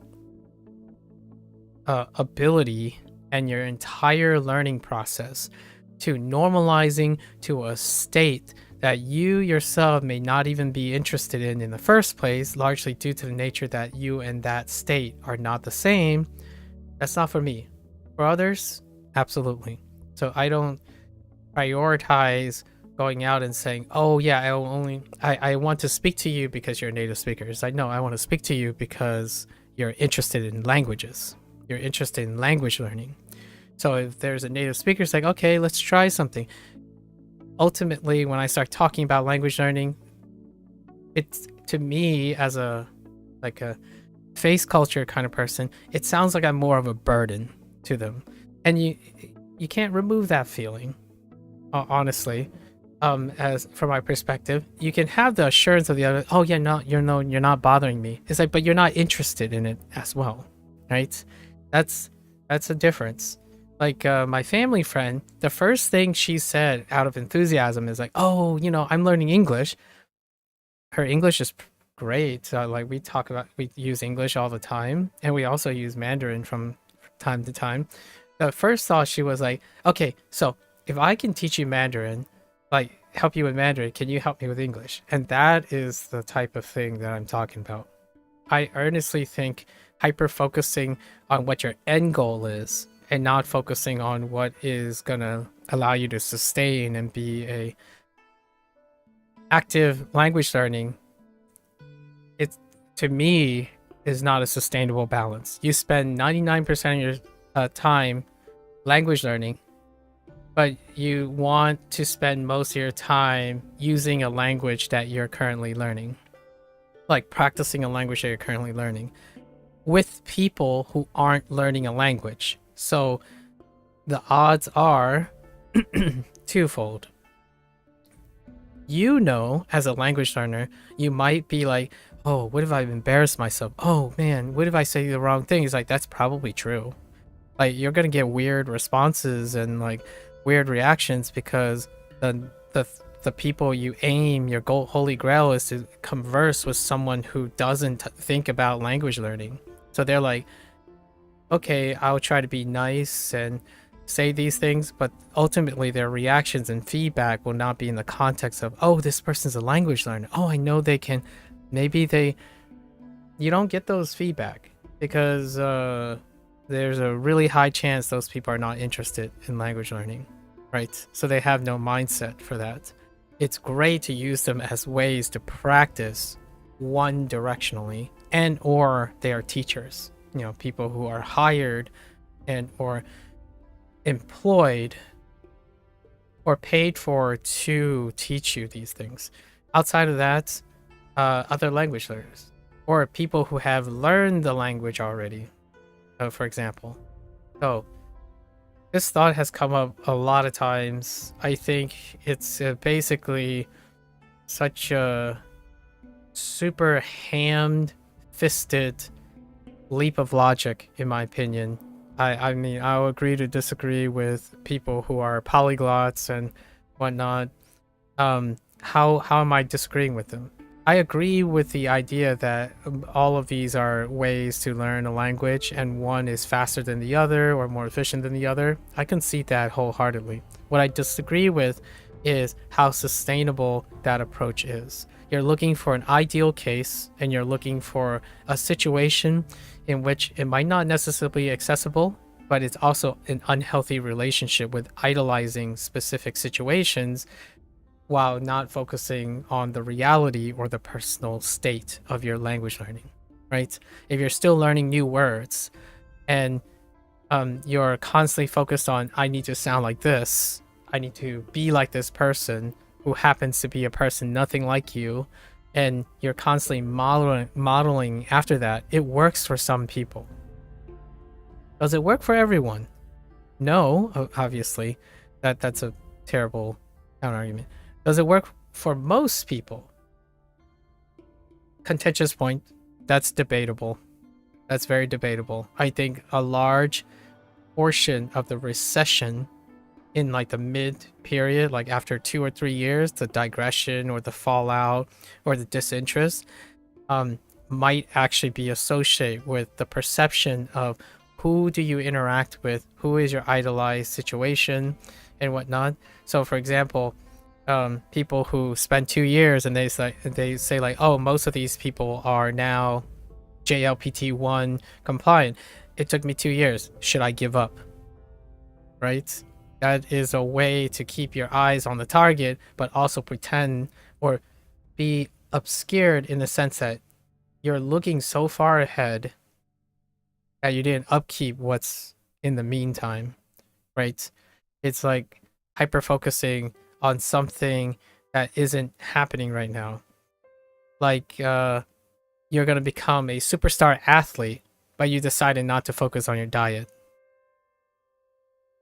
ability and your entire learning process to normalizing to a state that you yourself may not even be interested in the first place, largely due to the nature that you and that state are not the same, that's not for me. For others, absolutely. So I don't prioritize going out and saying, oh yeah, I want to speak to you because you're a native speaker. It's like, no, I want to speak to you because you're interested in languages. You're interested in language learning. So if there's a native speaker, it's like, okay, let's try something. Ultimately, when I start talking about language learning, it's, to me, as a face culture kind of person, it sounds like I'm more of a burden to them. And you can't remove that feeling, honestly. As from my perspective, you can have the assurance of the other, oh yeah, no, you're not bothering me. It's like, but you're not interested in it as well, right? That's a difference. Like my family friend, the first thing she said out of enthusiasm is like, oh, I'm learning English. Her English is great. Like we use English all the time, and we also use Mandarin from time to time. The first thought, she was like, okay, so if I can teach you Mandarin, like help you with Mandarin, can you help me with English? And that is the type of thing that I'm talking about. I earnestly think hyper focusing on what your end goal is and not focusing on what is gonna allow you to sustain and be a active language learning, it, to me, is not a sustainable balance. You spend 99% of your time language learning, but you want to spend most of your time using a language that you're currently learning, like practicing a language that you're currently learning with people who aren't learning a language. So the odds are twofold. As a language learner, you might be like, oh, what if I've embarrassed myself? Oh man, what if I say the wrong thing? It's like, that's probably true. Like, you're gonna get weird responses and like weird reactions because the people you aim, your holy grail is to converse with someone who doesn't think about language learning. So they're like, okay, I'll try to be nice and say these things, but ultimately their reactions and feedback will not be in the context of, oh, this person's a language learner. Oh, I know they can. Maybe they. You don't get those feedback because there's a really high chance those people are not interested in language learning, right? So they have no mindset for that. It's great to use them as ways to practice one directionally, and or they are teachers, people who are hired and or employed or paid for to teach you these things. Outside of that, other language learners or people who have learned the language already, for example. So this thought has come up a lot of times. I think it's basically such a super ham-fisted leap of logic, in my opinion. I mean, I'll agree to disagree with people who are polyglots and whatnot. How am I disagreeing with them? I agree with the idea that all of these are ways to learn a language, and one is faster than the other or more efficient than the other. I concede that wholeheartedly. What I disagree with is how sustainable that approach is. You're looking for an ideal case, and you're looking for a situation in which it might not necessarily be accessible, but it's also an unhealthy relationship with idolizing specific situations while not focusing on the reality or the personal state of your language learning, right? If you're still learning new words and you're constantly focused on, I need to sound like this, I need to be like this person who happens to be a person nothing like you, and you're constantly modeling after that, it works for some people. Does it work for everyone? No, obviously. That's a terrible counter-argument. Does it work for most people? Contentious point. That's debatable. That's very debatable. I think a large portion of the recession in like the mid period, like after 2 or 3 years, the digression or the fallout or the disinterest might actually be associated with the perception of who do you interact with, who is your idolized situation and whatnot. So for example, people who spend 2 years and they say like, oh, most of these people are now JLPT1 compliant. It took me 2 years. Should I give up? Right? That is a way to keep your eyes on the target, but also pretend or be obscured in the sense that you're looking so far ahead that you didn't upkeep what's in the meantime, right? It's like hyper focusing on something that isn't happening right now. Like you're going to become a superstar athlete, but you decided not to focus on your diet.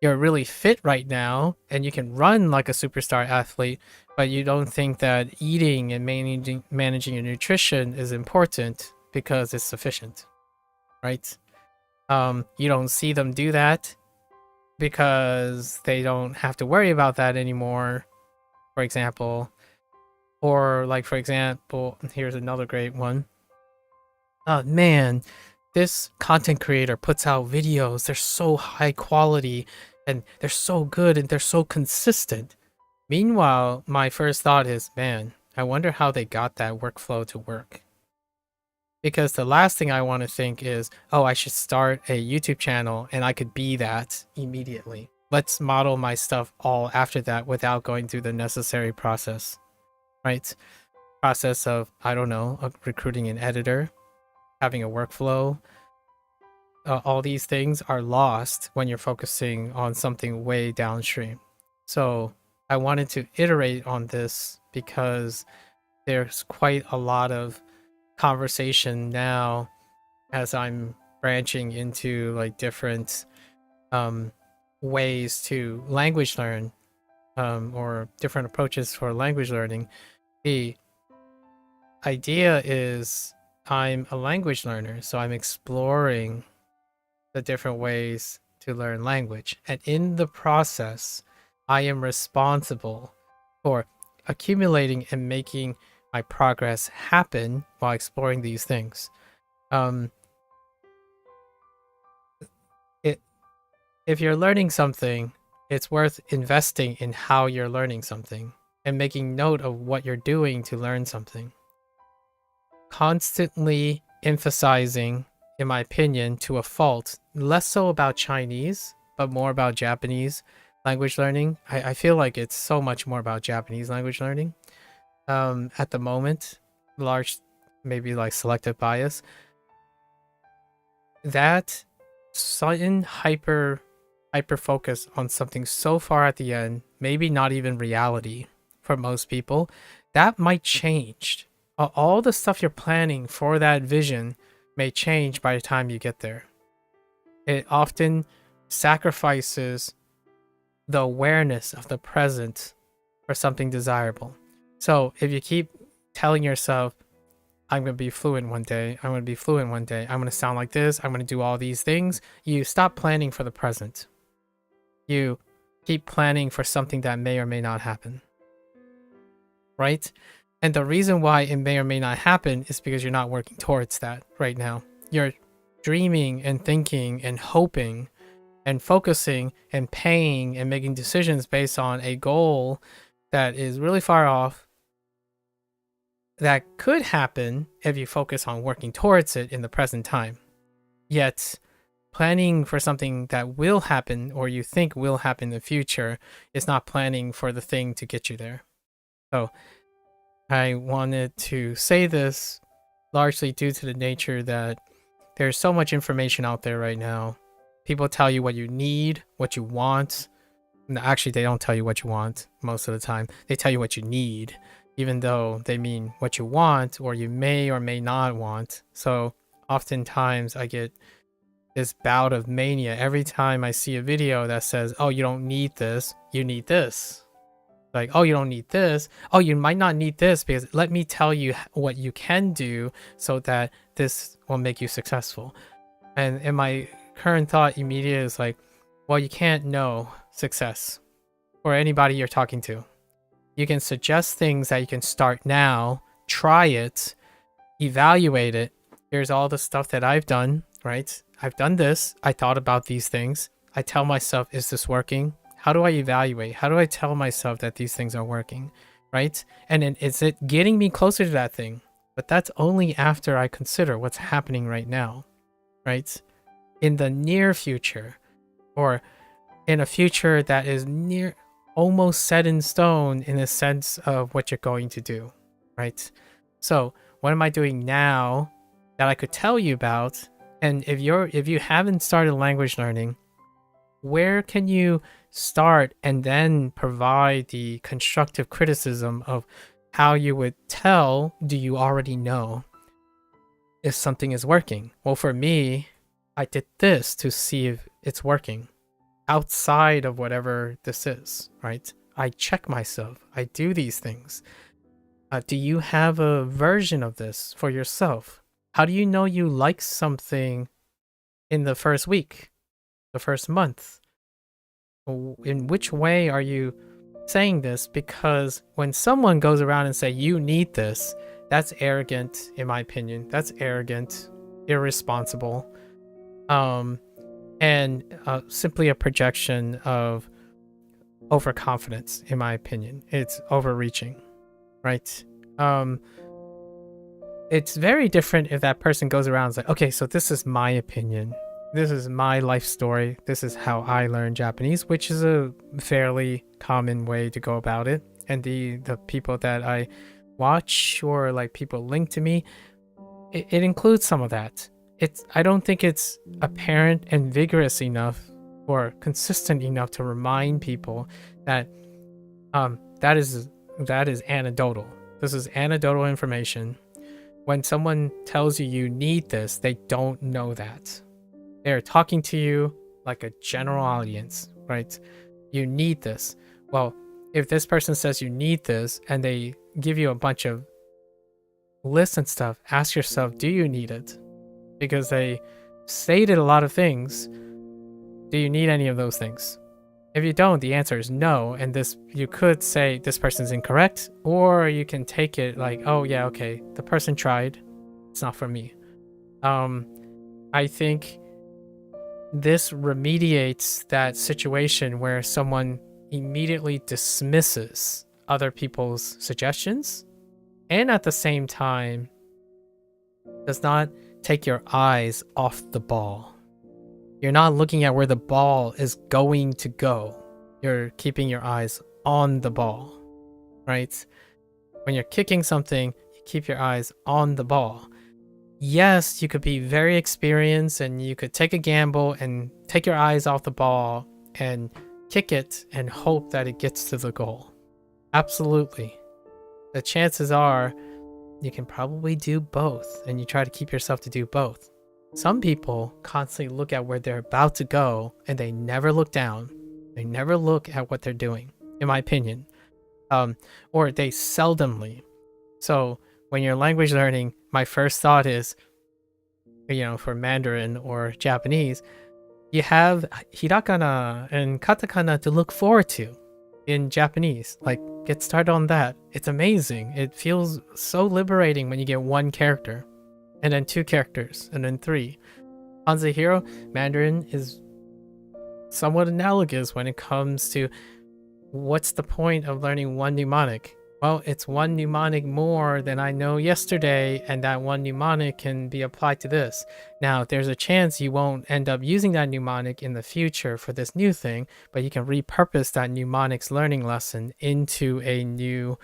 You're really fit right now and you can run like a superstar athlete, but you don't think that eating and managing your nutrition is important because it's sufficient, right? You don't see them do that because they don't have to worry about that anymore, for example. Or like, for example, here's another great one. Oh man, this content creator puts out videos, they're so high quality and they're so good and they're so consistent. Meanwhile, my first thought is, man, I wonder how they got that workflow to work. Because the last thing I want to think is, oh, I should start a YouTube channel and I could be that immediately. Let's model my stuff all after that without going through the necessary process, right? Process of, I don't know, of recruiting an editor, having a workflow. All these things are lost when you're focusing on something way downstream. So I wanted to iterate on this because there's quite a lot of conversation now as I'm branching into like different ways to language learn or different approaches for language learning. The idea is I'm a language learner, so I'm exploring the different ways to learn language. And in the process, I am responsible for accumulating and making my progress happen while exploring these things. if you're learning something, it's worth investing in how you're learning something and making note of what you're doing to learn something. Constantly emphasizing, in my opinion, to a fault, less so about Chinese, but more about Japanese language learning. I feel like it's so much more about Japanese language learning at the moment. Large, maybe like selective bias. That sudden hyper focus on something so far at the end, maybe not even reality for most people, that might change. All the stuff you're planning for that vision may change by the time you get there. It often sacrifices the awareness of the present for something desirable. So if you keep telling yourself, I'm going to be fluent one day, I'm going to be fluent one day, I'm going to sound like this, I'm going to do all these things, you stop planning for the present. You keep planning for something that may or may not happen. Right? And the reason why it may or may not happen is because you're not working towards that right now. You're dreaming and thinking and hoping and focusing and paying and making decisions based on a goal that is really far off, that could happen if you focus on working towards it in the present time. Yet, planning for something that will happen or you think will happen in the future is not planning for the thing to get you there. So, I wanted to say this largely due to the nature that there's so much information out there right now. People tell you what you need, what you want. No, actually, they don't tell you what you want most of the time. They tell you what you need, even though they mean what you want or you may or may not want. So oftentimes I get this bout of mania every time I see a video that says, oh, you don't need this, you need this. Like, oh, you don't need this. Oh, you might not need this because let me tell you what you can do so that this will make you successful. And in my current thought immediately is like, well, you can't know success or anybody you're talking to. You can suggest things that you can start now, try it, evaluate it. Here's all the stuff that I've done, right? I've done this. I thought about these things. I tell myself, is this working? How do I evaluate? How do I tell myself that these things are working, right? And then is it getting me closer to that thing? But that's only after I consider what's happening right now, right? In the near future, or in a future that is near almost set in stone in the sense of what you're going to do, right? So what am I doing now that I could tell you about? And if you haven't started language learning, where can you start and then provide the constructive criticism of how you would tell, do you already know if something is working? Well, for me, I did this to see if it's working outside of whatever this is, right? I check myself. I do these things. Do you have a version of this for yourself? How do you know you like something in the first week, the first month? In which way are you saying this? Because when someone goes around and say, you need this, that's arrogant, in my opinion. That's arrogant, irresponsible, and simply a projection of overconfidence, in my opinion. It's overreaching, right? It's very different if that person goes around and is like, okay, so this is my opinion. This is my life story. This is how I learned Japanese, which is a fairly common way to go about it. And the people that I watch or like people link to me, it includes some of that. I don't think it's apparent and vigorous enough or consistent enough to remind people that that is anecdotal. This is anecdotal information. When someone tells you you need this, they don't know that. They're talking to you like a general audience, right? You need this. Well, if this person says you need this and they give you a bunch of lists and stuff, ask yourself, do you need it? Because they stated a lot of things. Do you need any of those things? If you don't, the answer is no. And you could say this person's incorrect, or you can take it like, oh yeah, okay, the person tried. It's not for me. I think this remediates that situation where someone immediately dismisses other people's suggestions and at the same time does not take your eyes off the ball. You're not looking at where the ball is going to go. You're keeping your eyes on the ball, right? When you're kicking something, you keep your eyes on the ball. Yes, you could be very experienced and you could take a gamble and take your eyes off the ball and kick it and hope that it gets to the goal. Absolutely. The chances are you can probably do both, and you try to keep yourself to do both. Some people constantly look at where they're about to go and they never look down. They never look at what they're doing, in my opinion. Or they seldomly. So when you're language learning, my first thought is, for Mandarin or Japanese, you have hiragana and katakana to look forward to in Japanese. Like, get started on that. It's amazing. It feels so liberating when you get one character, and then 2 characters, and then 3. HanziHero, Mandarin is somewhat analogous when it comes to what's the point of learning one mnemonic. Well, it's one mnemonic more than I know yesterday, and that one mnemonic can be applied to this. Now, there's a chance you won't end up using that mnemonic in the future for this new thing, but you can repurpose that mnemonics learning lesson into a new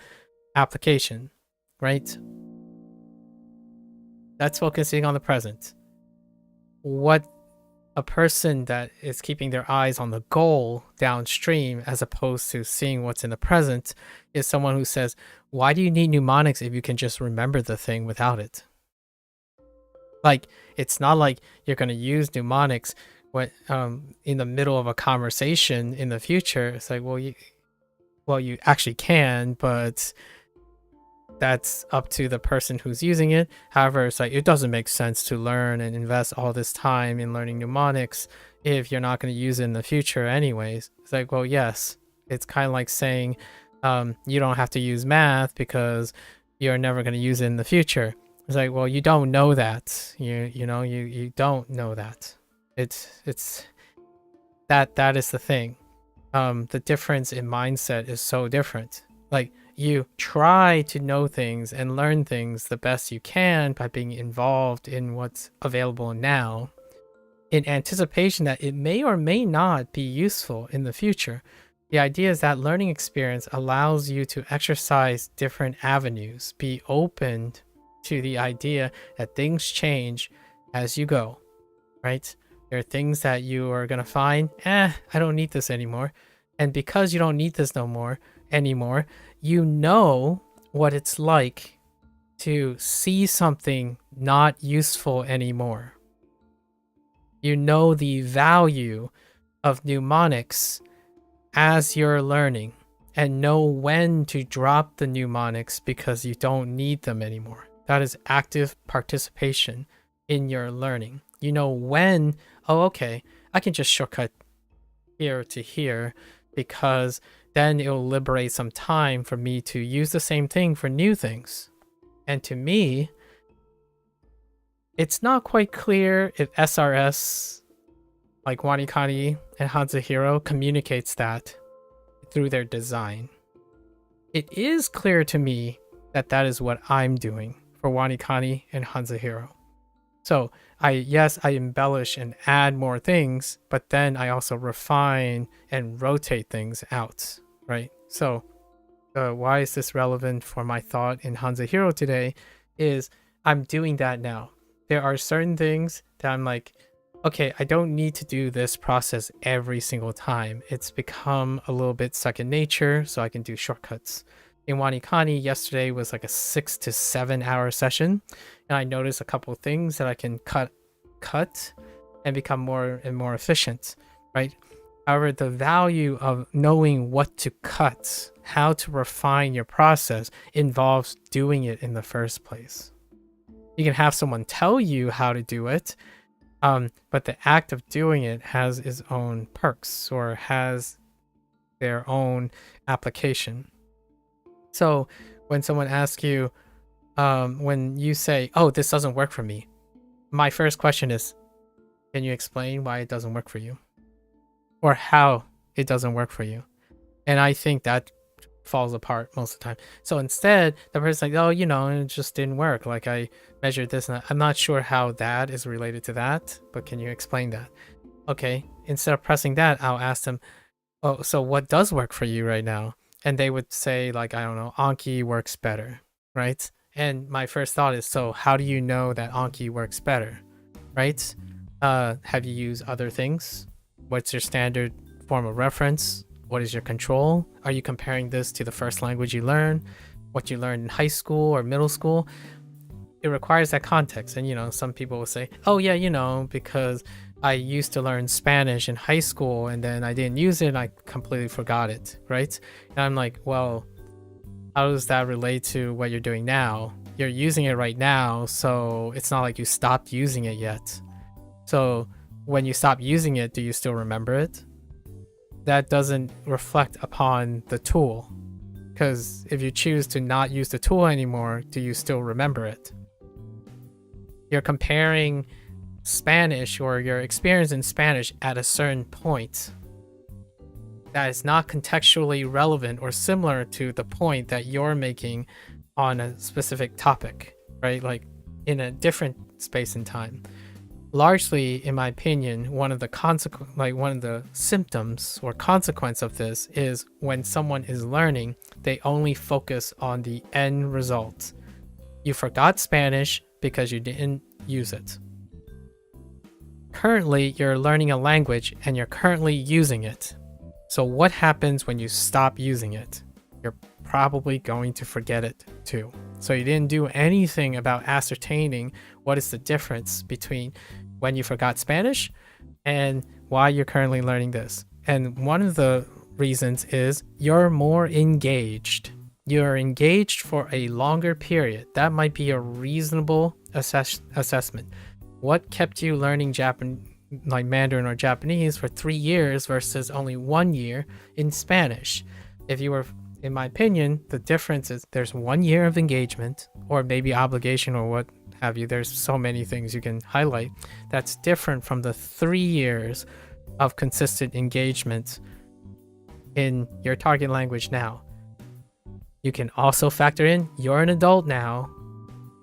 application, right? That's focusing on the present. What a person that is keeping their eyes on the goal downstream as opposed to seeing what's in the present is someone who says, why do you need mnemonics if you can just remember the thing without it? Like, it's not like you're going to use mnemonics when in the middle of a conversation in the future. It's like, well, you actually can, but that's up to the person who's using it. However, it's like, it doesn't make sense to learn and invest all this time in learning mnemonics if you're not going to use it in the future anyways. It's like, well, yes, it's kind of like saying you don't have to use math because you're never going to use it in the future. It's like, well, you don't know that. You don't know that. It's that is the thing. The difference in mindset is so different. Like, you try to know things and learn things the best you can by being involved in what's available now, in anticipation that it may or may not be useful in the future. The idea is that learning experience allows you to exercise different avenues, be open to the idea that things change as you go, right? There are things that you are going to find, I don't need this anymore. And because you don't need this anymore, you know what it's like to see something not useful anymore. You know the value of mnemonics as you're learning and know when to drop the mnemonics because you don't need them anymore. That is active participation in your learning. You know when, oh, okay, I can just shortcut here to here because then it will liberate some time for me to use the same thing for new things. And to me, it's not quite clear if SRS, like WaniKani and HanziHero, communicates that through their design. It is clear to me that that is what I'm doing for WaniKani and HanziHero. So I embellish and add more things, but then I also refine and rotate things out, right? So why is this relevant for my thought in HanziHero today is I'm doing that now. There are certain things that I'm like, okay, I don't need to do this process every single time. It's become a little bit second nature, so I can do shortcuts. In WaniKani, yesterday was like a 6 to 7 hour session, and I noticed a couple of things that I can cut and become more and more efficient, right? However, the value of knowing what to cut, how to refine your process, involves doing it in the first place. You can have someone tell you how to do it, but the act of doing it has its own perks or has their own application. So when someone asks you, when you say, oh, this doesn't work for me, my first question is Can you explain why it doesn't work for you? Or how it doesn't work for you? And I think that falls apart most of the time. So instead, the person's like, oh, it just didn't work. Like I measured this and I'm not sure how that is related to that, but can you explain that? Okay, instead of pressing that, I'll ask them, oh, so what does work for you right now? And they would say like, I don't know, Anki works better, right? And my first thought is, so how do you know that Anki works better, right? Have you used other things? What's your standard form of reference? What is your control? Are you comparing this to the first language you learn? What you learned in high school or middle school? It requires that context. And, some people will say, oh yeah, because I used to learn Spanish in high school and then I didn't use it and I completely forgot it, right? And I'm like, well, how does that relate to what you're doing now? You're using it right now, so it's not like you stopped using it yet. So when you stop using it, do you still remember it? That doesn't reflect upon the tool. Because if you choose to not use the tool anymore, do you still remember it? You're comparing Spanish or your experience in Spanish at a certain point that is not contextually relevant or similar to the point that you're making on a specific topic, right? Like in a different space and time. Largely, in my opinion, one of the symptoms or consequence of this is when someone is learning, they only focus on the end result. You forgot Spanish because you didn't use it. Currently, you're learning a language and you're currently using it. So what happens when you stop using it? You're probably going to forget it too. So you didn't do anything about ascertaining what is the difference between when you forgot Spanish and why you're currently learning this. And one of the reasons is you're more engaged. You're engaged for a longer period. That might be a reasonable assessment. What kept you learning Mandarin or Japanese for 3 years versus only 1 year in Spanish? If you were, in my opinion, the difference is there's 1 year of engagement or maybe obligation or what have you. There's so many things you can highlight that's different from the 3 years of consistent engagement in your target language now. You can also factor in you're an adult now.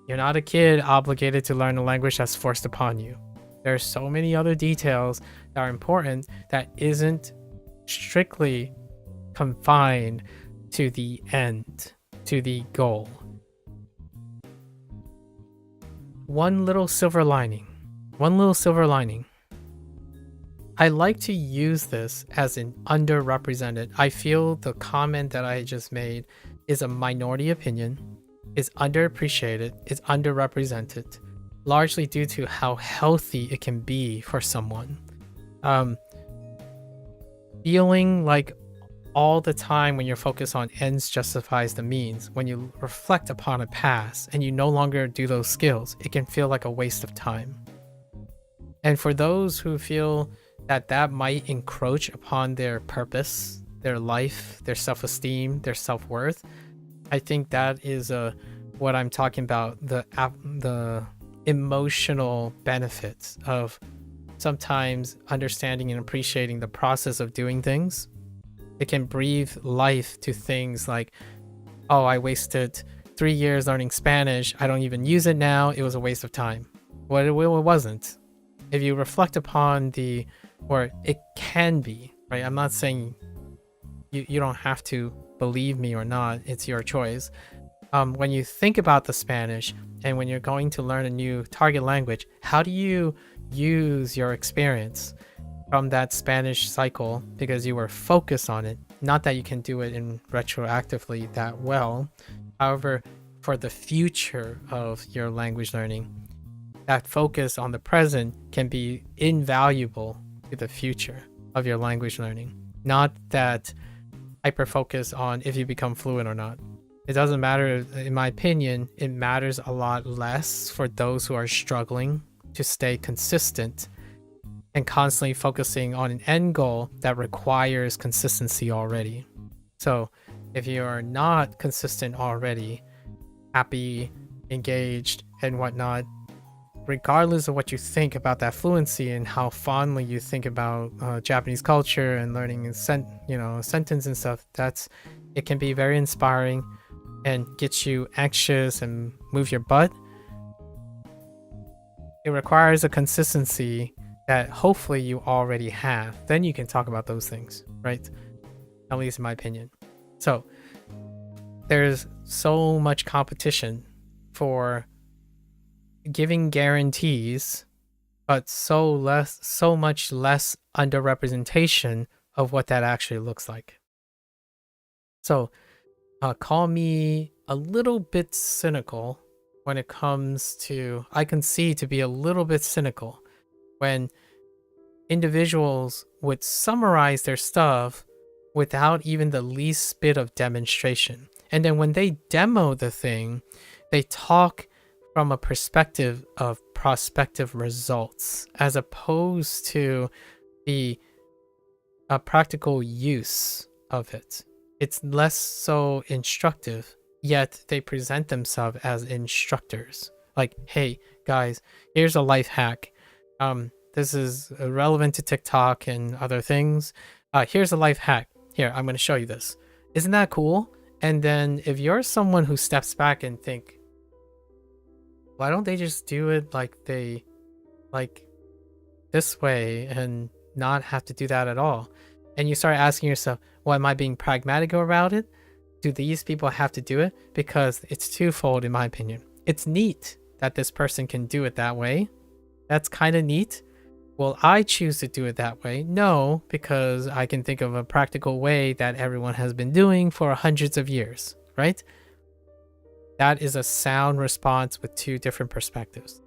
You're not a kid obligated to learn a language that's forced upon you. There are so many other details that are important that isn't strictly confined to the end, to the goal. One little silver lining. I like to use this as an underrepresented. I feel the comment that I just made is a minority opinion, is underappreciated, is underrepresented, largely due to how healthy it can be for someone. Feeling like all the time when you're focused on ends justifies the means, when you reflect upon a past and you no longer do those skills, it can feel like a waste of time. And for those who feel that might encroach upon their purpose, their life, their self-esteem, their self-worth, I think that is what I'm talking about, the emotional benefits of sometimes understanding and appreciating the process of doing things. It can breathe life to things like, oh, I wasted 3 years learning Spanish. I don't even use it now. It was a waste of time. Well, it wasn't. If you reflect upon or it can be, right? I'm not saying you don't have to believe me or not. It's your choice. When you think about the Spanish and when you're going to learn a new target language, how do you use your experience from that Spanish cycle because you were focused on it? Not that you can do it in retroactively that well. However, for the future of your language learning, that focus on the present can be invaluable to the future of your language learning. Not that hyper focus on if you become fluent or not. It doesn't matter. In my opinion, it matters a lot less for those who are struggling to stay consistent and constantly focusing on an end goal that requires consistency already. So if you are not consistent already, happy, engaged, and whatnot, regardless of what you think about that fluency and how fondly you think about Japanese culture and learning a sentence and stuff, it can be very inspiring and get you anxious and move your butt. It requires a consistency that hopefully you already have. Then you can talk about those things, right? At least in my opinion. So there's so much competition for giving guarantees, but so much less underrepresentation of what that actually looks like. So call me a little bit cynical when it comes to, I can see to be a little bit cynical when individuals would summarize their stuff without even the least bit of demonstration. And then when they demo the thing, they talk from a perspective of prospective results as opposed to the practical use of it. It's less so instructive, yet they present themselves as instructors. Like, hey guys, here's a life hack. This is relevant to TikTok and other things. Here's a life hack. Here, I'm going to show you this. Isn't that cool? And then if you're someone who steps back and think, why don't they just do it like this way and not have to do that at all? And you start asking yourself, well, am I being pragmatic about it? Do these people have to do it? Because it's twofold in my opinion. It's neat that this person can do it that way. That's kind of neat. Will I choose to do it that way? No, because I can think of a practical way that everyone has been doing for hundreds of years, right? That is a sound response with two different perspectives.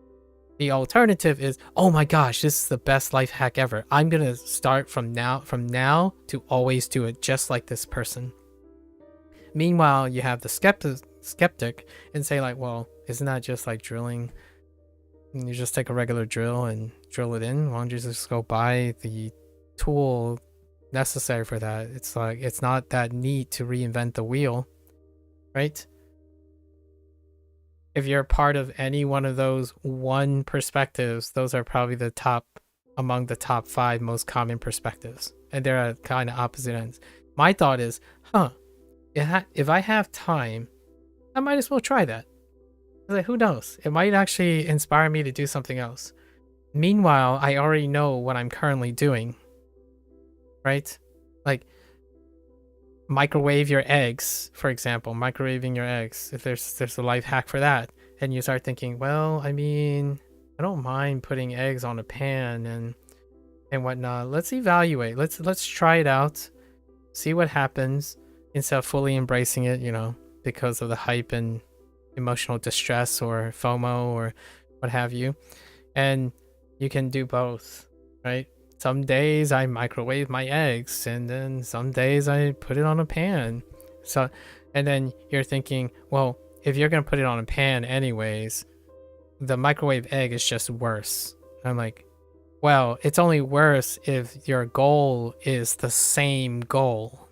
The alternative is, oh my gosh, this is the best life hack ever. I'm going to start from now to always do it just like this person. Meanwhile, you have the skeptic and say like, well, isn't that just like drilling? You just take a regular drill and drill it in. Why don't you just go buy the tool necessary for that? It's like, it's not that neat to reinvent the wheel, right? If you're part of any one of those one perspectives, those are probably among the top 5 most common perspectives. And they're at kind of opposite ends. My thought is, if I have time, I might as well try that. Like, who knows? It might actually inspire me to do something else. Meanwhile, I already know what I'm currently doing, right? Like, microwave your eggs, for example, microwaving your eggs. If there's a life hack for that, and you start thinking, well, I mean, I don't mind putting eggs on a pan and whatnot. Let's evaluate. Let's try it out, see what happens, instead of fully embracing it, because of the hype and emotional distress or FOMO or what have you. And you can do both, right? Some days I microwave my eggs, and then some days I put it on a pan. So, and then you're thinking, well, if you're gonna put it on a pan anyways, the microwave egg is just worse. I'm like, well, it's only worse if your goal is the same goal,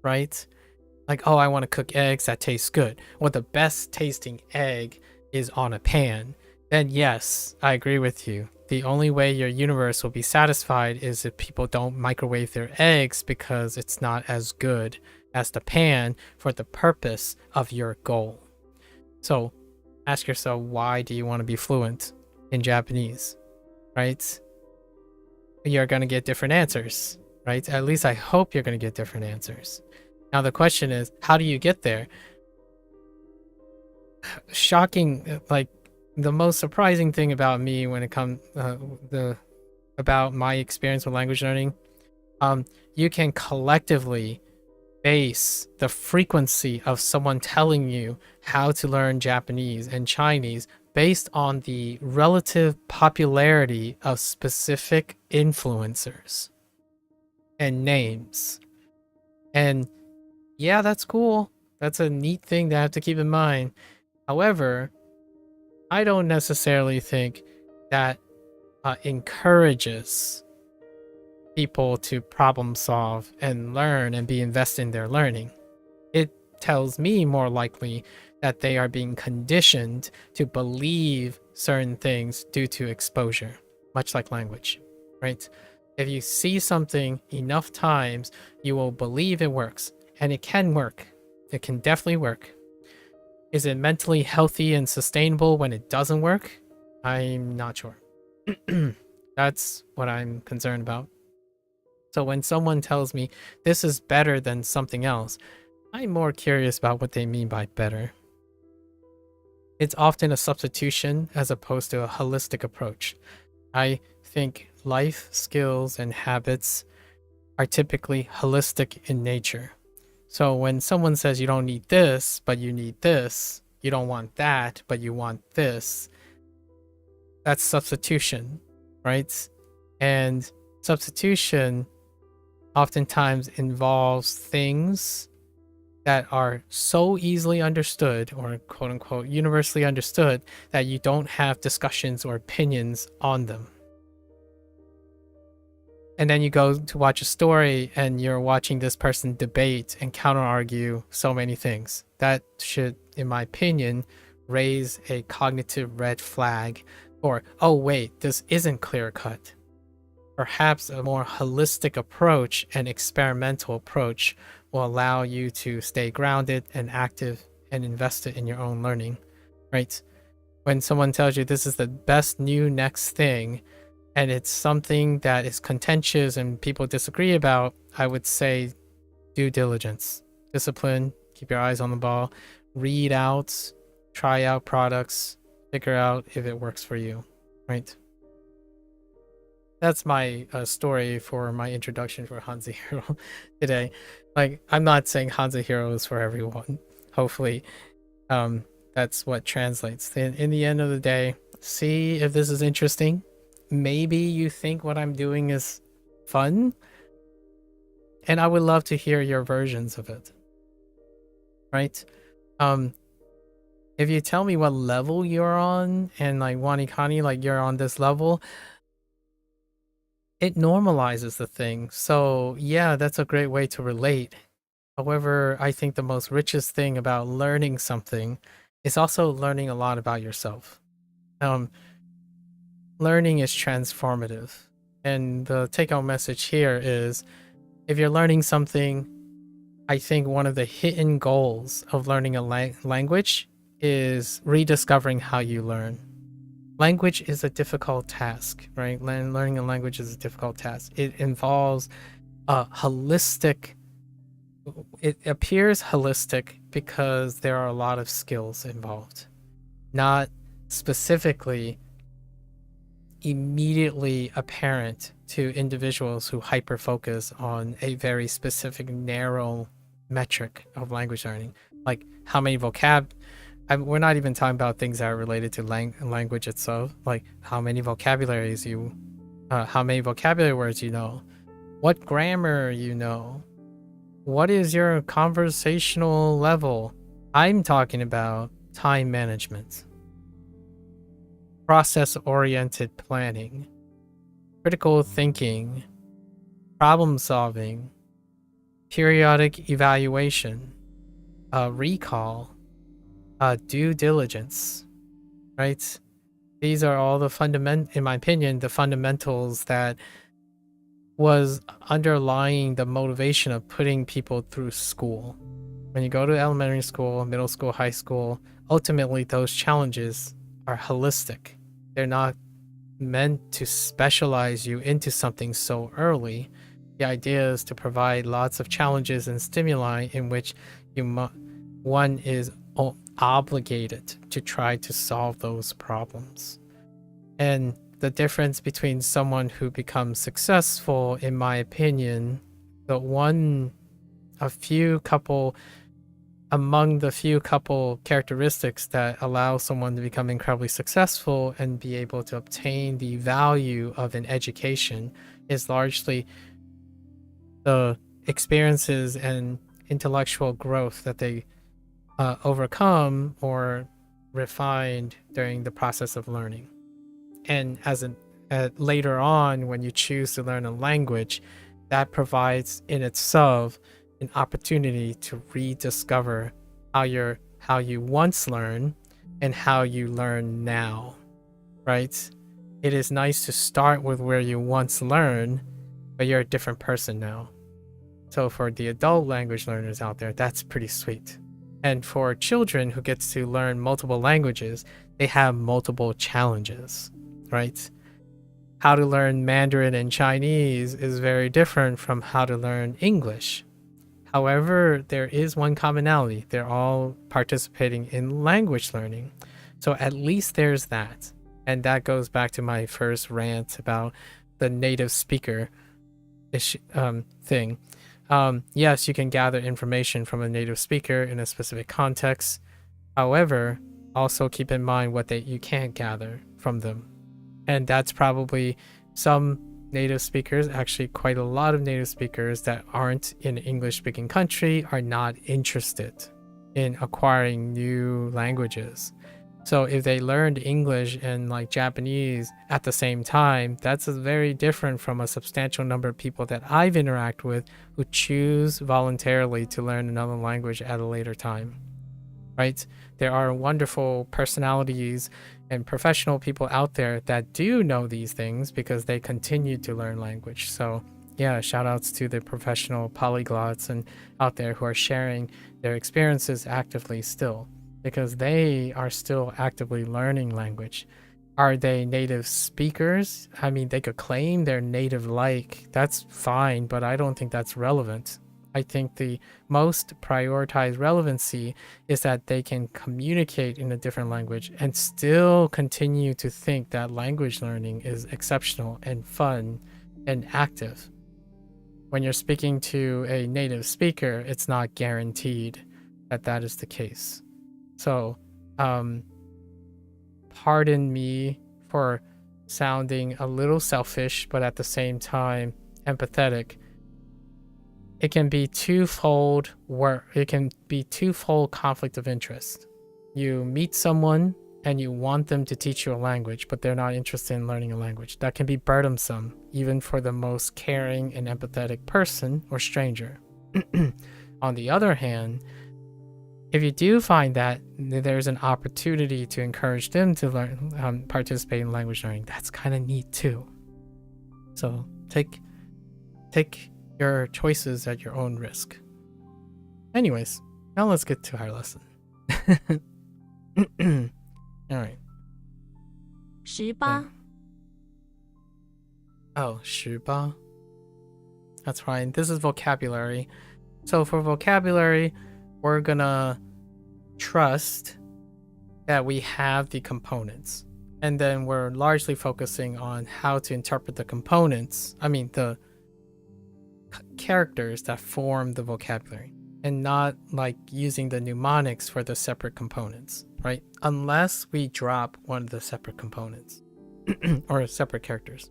right? Like, oh, I want to cook eggs that taste good. Well, the best tasting egg is on a pan. Then yes, I agree with you. The only way your universe will be satisfied is if people don't microwave their eggs, because it's not as good as the pan for the purpose of your goal. So ask yourself, why do you want to be fluent in Japanese, right? You're going to get different answers, right? At least I hope you're going to get different answers. Now the question is, how do you get there? Shocking, like, the most surprising thing about me when it comes about my experience with language learning, you can collectively base the frequency of someone telling you how to learn Japanese and Chinese based on the relative popularity of specific influencers and names. And yeah, that's cool. That's a neat thing to have to keep in mind. However, I don't necessarily think that encourages people to problem solve and learn and be invested in their learning. It tells me more likely that they are being conditioned to believe certain things due to exposure, much like language, right? If you see something enough times, you will believe it works, and it can work. It can definitely work. Is it mentally healthy and sustainable when it doesn't work? I'm not sure. That's what I'm concerned about. So when someone tells me this is better than something else, I'm more curious about what they mean by better. It's often a substitution as opposed to a holistic approach. I think life skills and habits are typically holistic in nature. So when someone says you don't need this, but you need this, you don't want that, but you want this, that's substitution, right? And substitution oftentimes involves things that are so easily understood, or quote unquote universally understood, that you don't have discussions or opinions on them. And then you go to watch a story and you're watching this person debate and counter argue so many things. That should, in my opinion, raise a cognitive red flag, or, oh wait, this isn't clear cut. Perhaps a more holistic approach and experimental approach will allow you to stay grounded and active and invested in your own learning, right? When someone tells you this is the best new next thing, and it's something that is contentious and people disagree about, I would say due diligence, discipline, keep your eyes on the ball, read out, try out products, figure out if it works for you, right? That's my story for my introduction for HanziHero today. Like, I'm not saying HanziHero is for everyone. Hopefully, that's what translates. In the end of the day, see if this is interesting. Maybe you think what I'm doing is fun, and I would love to hear your versions of it, right? If you tell me what level you're on, and like WaniKani, like you're on this level, it normalizes the thing. So yeah, that's a great way to relate. However, I think the most richest thing about learning something is also learning a lot about yourself. Learning is transformative. And the take-home message here is, if you're learning something, I think one of the hidden goals of learning a language is rediscovering how you learn. Language is a difficult task, right? Learning a language is a difficult task. It involves a holistic, it appears holistic because there are a lot of skills involved, not specifically immediately apparent to individuals who hyper focus on a very specific narrow metric of language learning, like how many we're not even talking about things that are related to language itself, like how many vocabulary words you know, what grammar you know, what is your conversational level. I'm talking about time management, process-oriented planning, critical thinking, problem solving, periodic evaluation, recall, due diligence, right? These are all in my opinion, the fundamentals that was underlying the motivation of putting people through school. When you go to elementary school, middle school, high school, ultimately those challenges are holistic. They're not meant to specialize you into something so early. The idea is to provide lots of challenges and stimuli in which one is obligated to try to solve those problems. And the difference between someone who becomes successful, in my opinion, among the few couple characteristics that allow someone to become incredibly successful and be able to obtain the value of an education, is largely the experiences and intellectual growth that they overcome or refined during the process of learning. And later on, when you choose to learn a language, that provides in itself an opportunity to rediscover how you once learned and how you learn now. right? It is nice to start with where you once learned, but you're a different person now. So for the adult language learners out there, that's pretty sweet. And for children who gets to learn multiple languages, they have multiple challenges, right? How to learn Mandarin and Chinese is very different from how to learn English. However, there is one commonality. They're all participating in language learning. So at least there's that. And that goes back to my first rant about the native speaker thing. Yes, you can gather information from a native speaker in a specific context. However, also keep in mind what you can't gather from them. And that's probably some native speakers, actually quite a lot of native speakers that aren't in an English-speaking country are not interested in acquiring new languages. So if they learned English and like Japanese at the same time, that's very different from a substantial number of people that I've interacted with who choose voluntarily to learn another language at a later time, right? There are wonderful personalities and professional people out there that do know these things because they continue to learn language. So yeah, shout outs to the professional polyglots and out there who are sharing their experiences actively still, because they are still actively learning language. Are they native speakers? I mean, they could claim they're native-like. That's fine, but I don't think that's relevant. I think the most prioritized relevancy is that they can communicate in a different language and still continue to think that language learning is exceptional and fun and active. When you're speaking to a native speaker, it's not guaranteed that that is the case. So, pardon me for sounding a little selfish, but at the same time empathetic. It can be twofold conflict of interest. You meet someone and you want them to teach you a language, but they're not interested in learning a language. That can be burdensome, even for the most caring and empathetic person or stranger. On the other hand, if you do find that there's an opportunity to encourage them to learn, participate in language learning, that's kind of neat too. So take your choices at your own risk. Anyways, now let's get to our lesson. All right. 18. Oh, 18. That's fine. This is vocabulary. So for vocabulary, we're gonna trust that we have the components. And then we're largely focusing on how to interpret the components. I mean, the characters that form the vocabulary, and not like using the mnemonics for the separate components, right? Unless we drop one of the separate components or separate characters.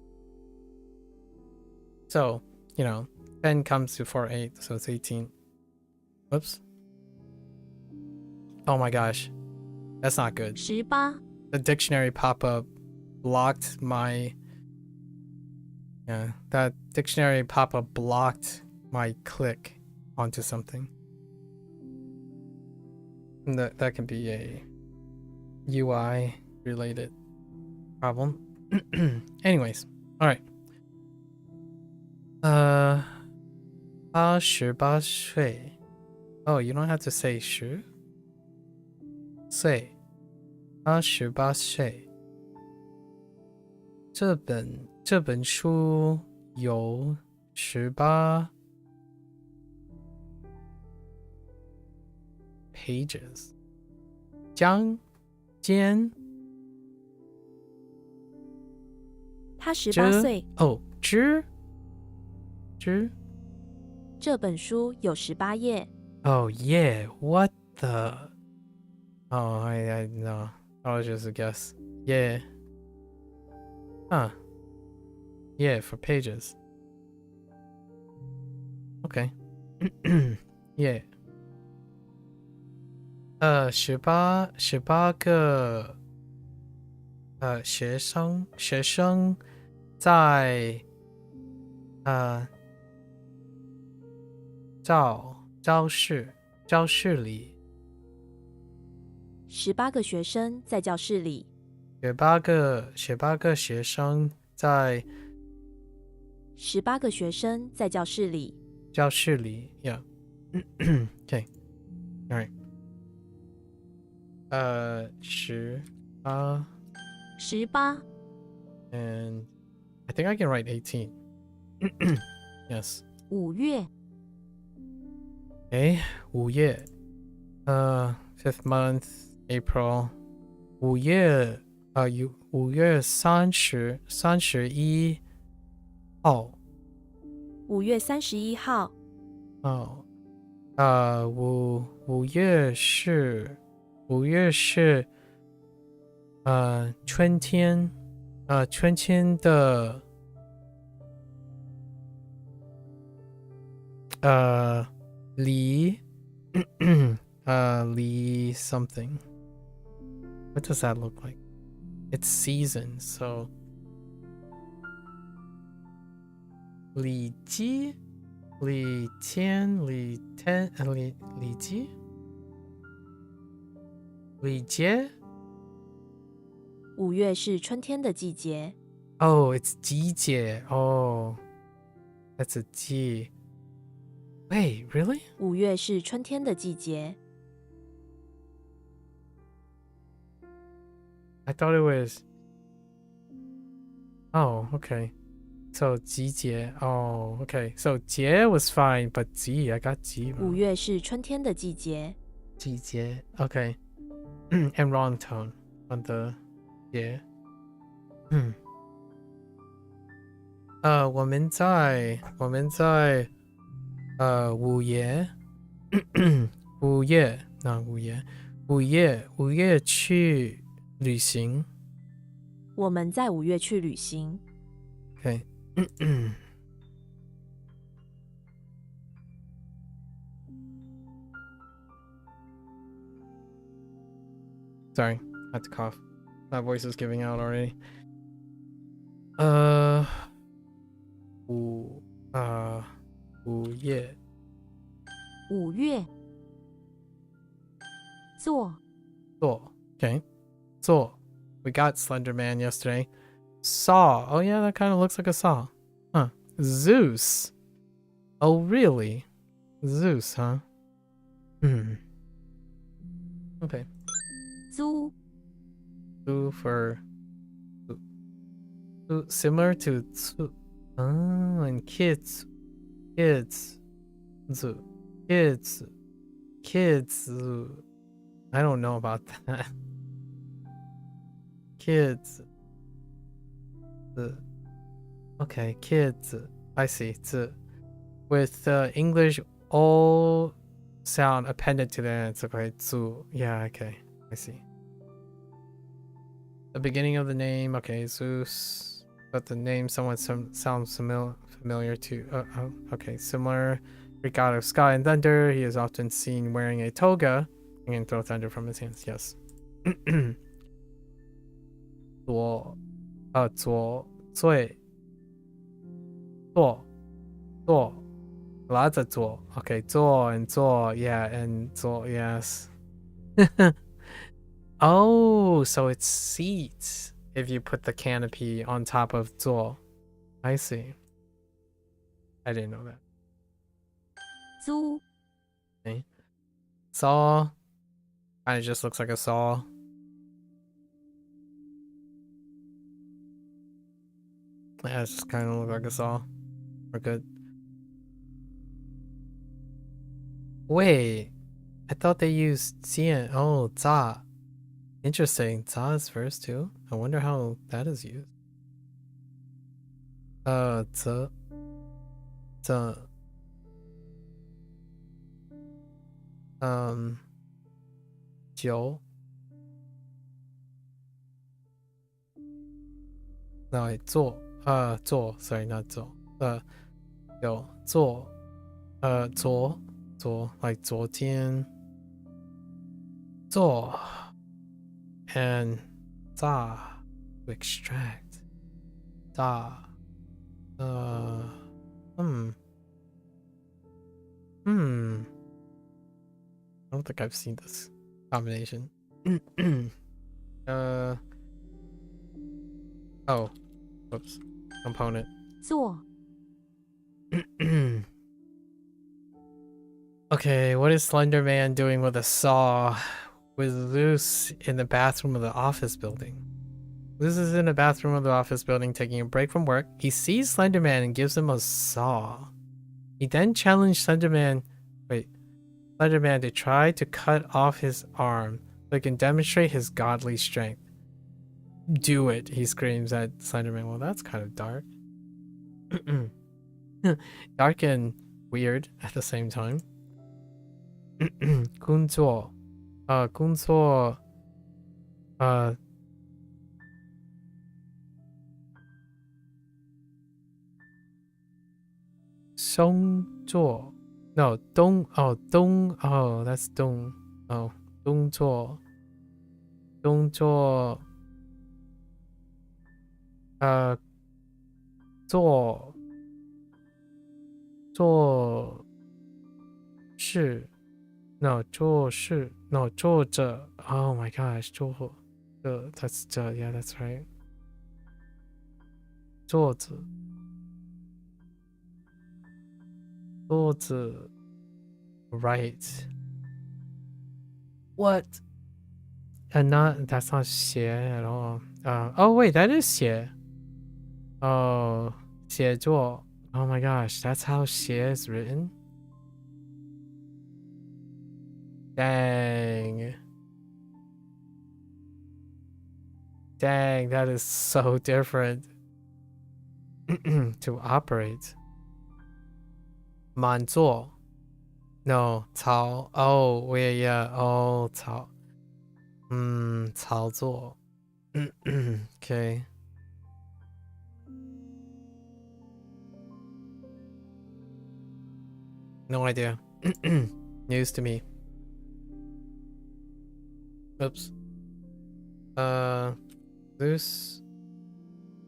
So, 10 comes before 8, so it's 18. Whoops. Oh my gosh. That's not good. 18. The dictionary pop-up blocked my... Yeah, that dictionary pop-up blocked my click onto something. And that can be a UI related problem. Anyways, all right. 18岁. Oh, you don't have to say 10岁. 18岁. 这本书有18 pages. 江间 他18岁。哦，之这本书有18页。Oh yeah, what the? Oh, I no, that was just a guess. Yeah. Huh. Yeah, for pages. Okay. Yeah. 18个学生在教室里。18个学生在教室里。18个学生在18个学生在教室里。教室里 Yeah. Okay. All right. 18 18 and I think I can write 18. Yes. 5月 Okay. 5月 fifth month, April. 5月5月31号。5月31号，哦，五月是春天，春天的梨梨 something. What does that look like? It's season, so 里鸡。李天李鸡李节5月是春天的季节。Oh, it's 季节 Oh, that's a G. Wait, really? 5月是春天的季节。I thought it was. Oh, okay. So 季节 Oh, okay. So 节 was fine, but 季 I got 季5月是春天的季节。季节 Okay. And wrong tone on the 节。我们在五月去旅行。我们在5月去旅行。Okay. Sorry, I had to cough. My voice is giving out already. 5月做 Okay. So we got Slender Man yesterday. Saw. Oh yeah, that kind of looks like a saw. Huh. Zeus. Oh really? Zeus, huh? Okay. 租 Zoo for similar to tsu. Oh, and kids. Zoo. Kids zoo. I don't know about that. Kids. Okay, kids. I see. With English all sound appended to the end. It's okay. Zoo. Yeah, okay. I see. The beginning of the name, okay, Zeus. But the name somewhat sounds familiar to. Okay, similar. God of sky and thunder. He is often seen wearing a toga and can throw thunder from his hands. Yes. 做 lots of 做 Okay, 做 and 做 yeah, and 做 yes. Oh, so it's seats if you put the canopy on top of 做 I see. I didn't know that. 租 Okay. Saw kind of just looks like a saw. Yeah, it just kind of looks like a saw. We're good. Wait, I thought they used jian. Oh, za. Interesting. Za is first too. I wonder how that is used. 则 酒 no wait 做 sorry not 做 有做昨 like 昨天做 and 炸 to extract 炸 I don't think I've seen this combination. Oh, oops. Component. 坐 Okay, what is Slender Man doing with a saw with Zeus in the bathroom of the office building? Zeus is in the bathroom of the office building taking a break from work. He sees Slender Man and gives him a saw. He then challenged Slender Man to try to cut off his arm so he can demonstrate his godly strength. Do it, he screams at Slender Man. Well, that's kind of dark. Dark and weird at the same time. 工作工作松作 no 东 oh that's 东 oh 东作做事 no 做事 no 坐着 oh my gosh that's yeah that's right 坐着 right what that's not 写 at all oh wait that is 写 oh 写作 oh my gosh that's how 写 is written dang that is so different to operate 满座 no 操 oh wait yeah oh 操 操作 okay no idea news to me oops loose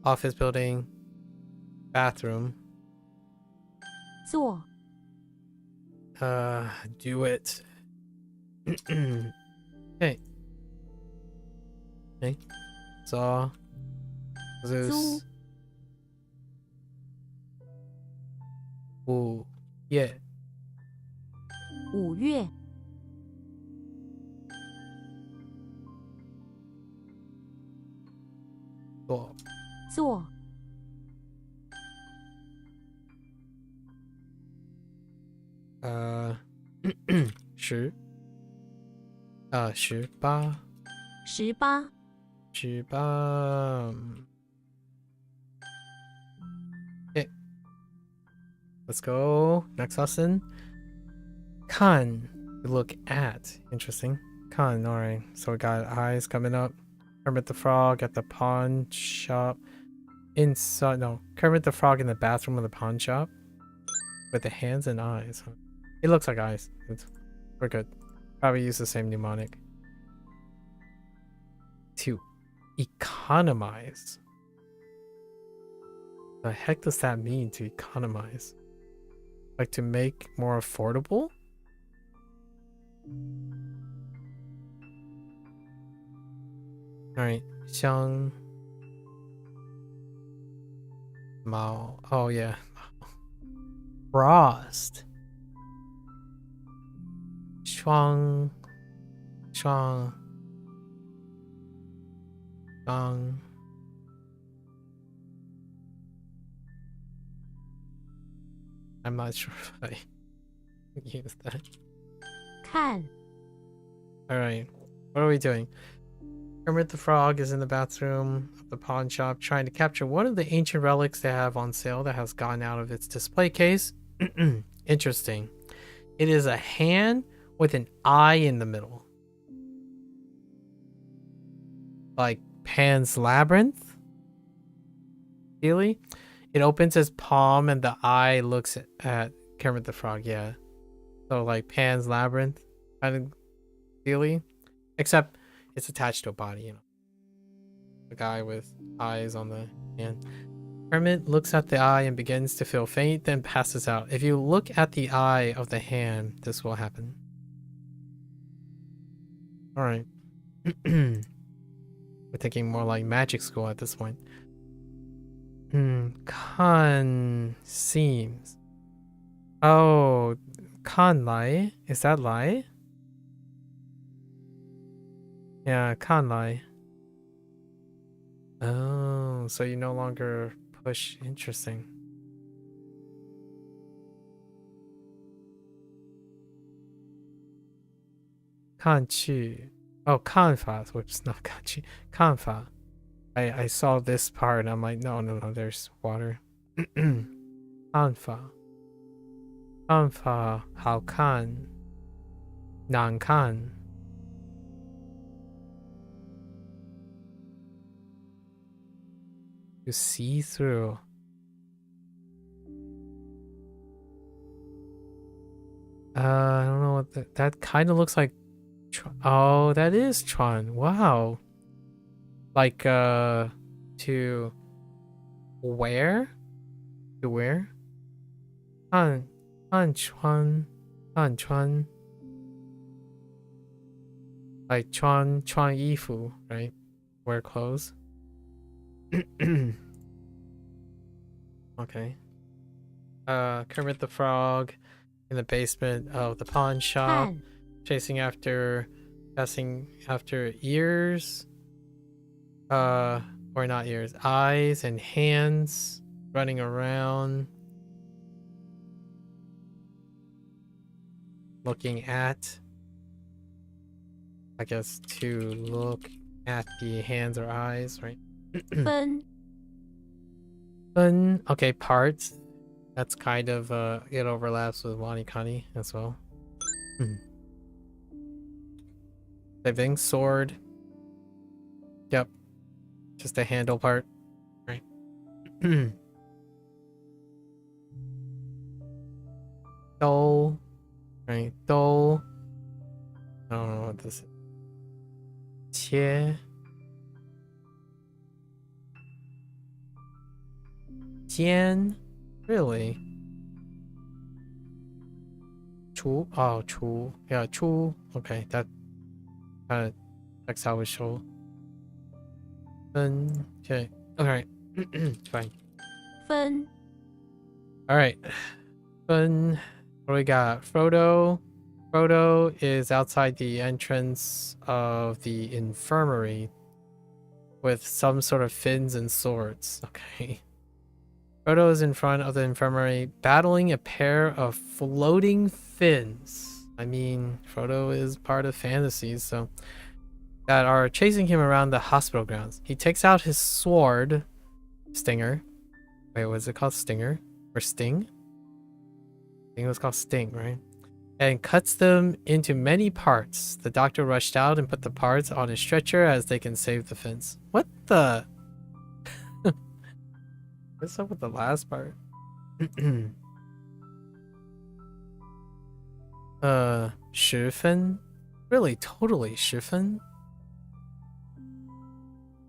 office building bathroom 坐 do it hey saw Zeus 5月5月坐18 okay let's go next lesson 看 look at interesting 看 all right so we got eyes coming up Kermit the Frog at the pawn shop inside no Kermit the Frog in the bathroom of the pawn shop with the hands and eyes it looks like eyes we're good probably use the same mnemonic to economize the heck does that mean to economize like to make more affordable all right 香毛 oh yeah frost 双 I'm not sure if I use that 看 all right what are we doing Kermit the Frog is in the bathroom of the pawn shop trying to capture one of the ancient relics they have on sale that has gone out of its display case. Interesting. It is a hand with an eye in the middle. Like Pan's Labyrinth? Really? It opens its palm and the eye looks at Kermit the Frog, yeah. So like Pan's Labyrinth kind of feely. Except it's attached to a body, you know. A guy with eyes on the hand. Kermit looks at the eye and begins to feel faint, then passes out. If you look at the eye of the hand, this will happen. Alright. We're thinking more like magic school at this point. Kan seems. Oh, kan lai? Is that lai? Yeah, kan lai. Oh, so you no longer push. Interesting. Kan chu. Oh, kan fa, which is not kan chu. Kan fa. I saw this part and I'm like, no, there's water. Kan fa. Kan fa hao kan. Nan kan. To see through. I don't know what that kind of looks like. Oh, that is Tron. Wow. Like, to where? To where? Han Chuan. Like Chuan Yifu, right? Wear clothes. Okay. Kermit the Frog in the basement of the pawn shop, chasing after ears. Or not ears, eyes and hands running around. Looking at, I guess, to look at the hands or eyes, right? Fun. Okay, parts. That's kind of, it overlaps with WaniKani as well. Same thing, sword. Yep. Just a handle part, right? Dole. Right, dole. I don't know what this is. Qie. Jian. Really? Chu. Oh, chu. Yeah, chu. Okay, that kind of checks how we show. Okay. Alright. Fine. Fun. Alright. Fun. What do we got? Frodo. Frodo is outside the entrance of the infirmary with some sort of fins and swords. Okay. Frodo is in front of the infirmary battling a pair of floating fins. I mean, Frodo is part of fantasies, so that are chasing him around the hospital grounds. He takes out his sword, Stinger. Wait, was it called Stinger? Or Sting? I think it was called Sting, right? And cuts them into many parts. The doctor rushed out and put the parts on a stretcher as they can save the fins. What the? What's up with the last part? 10分? Really, totally 10分?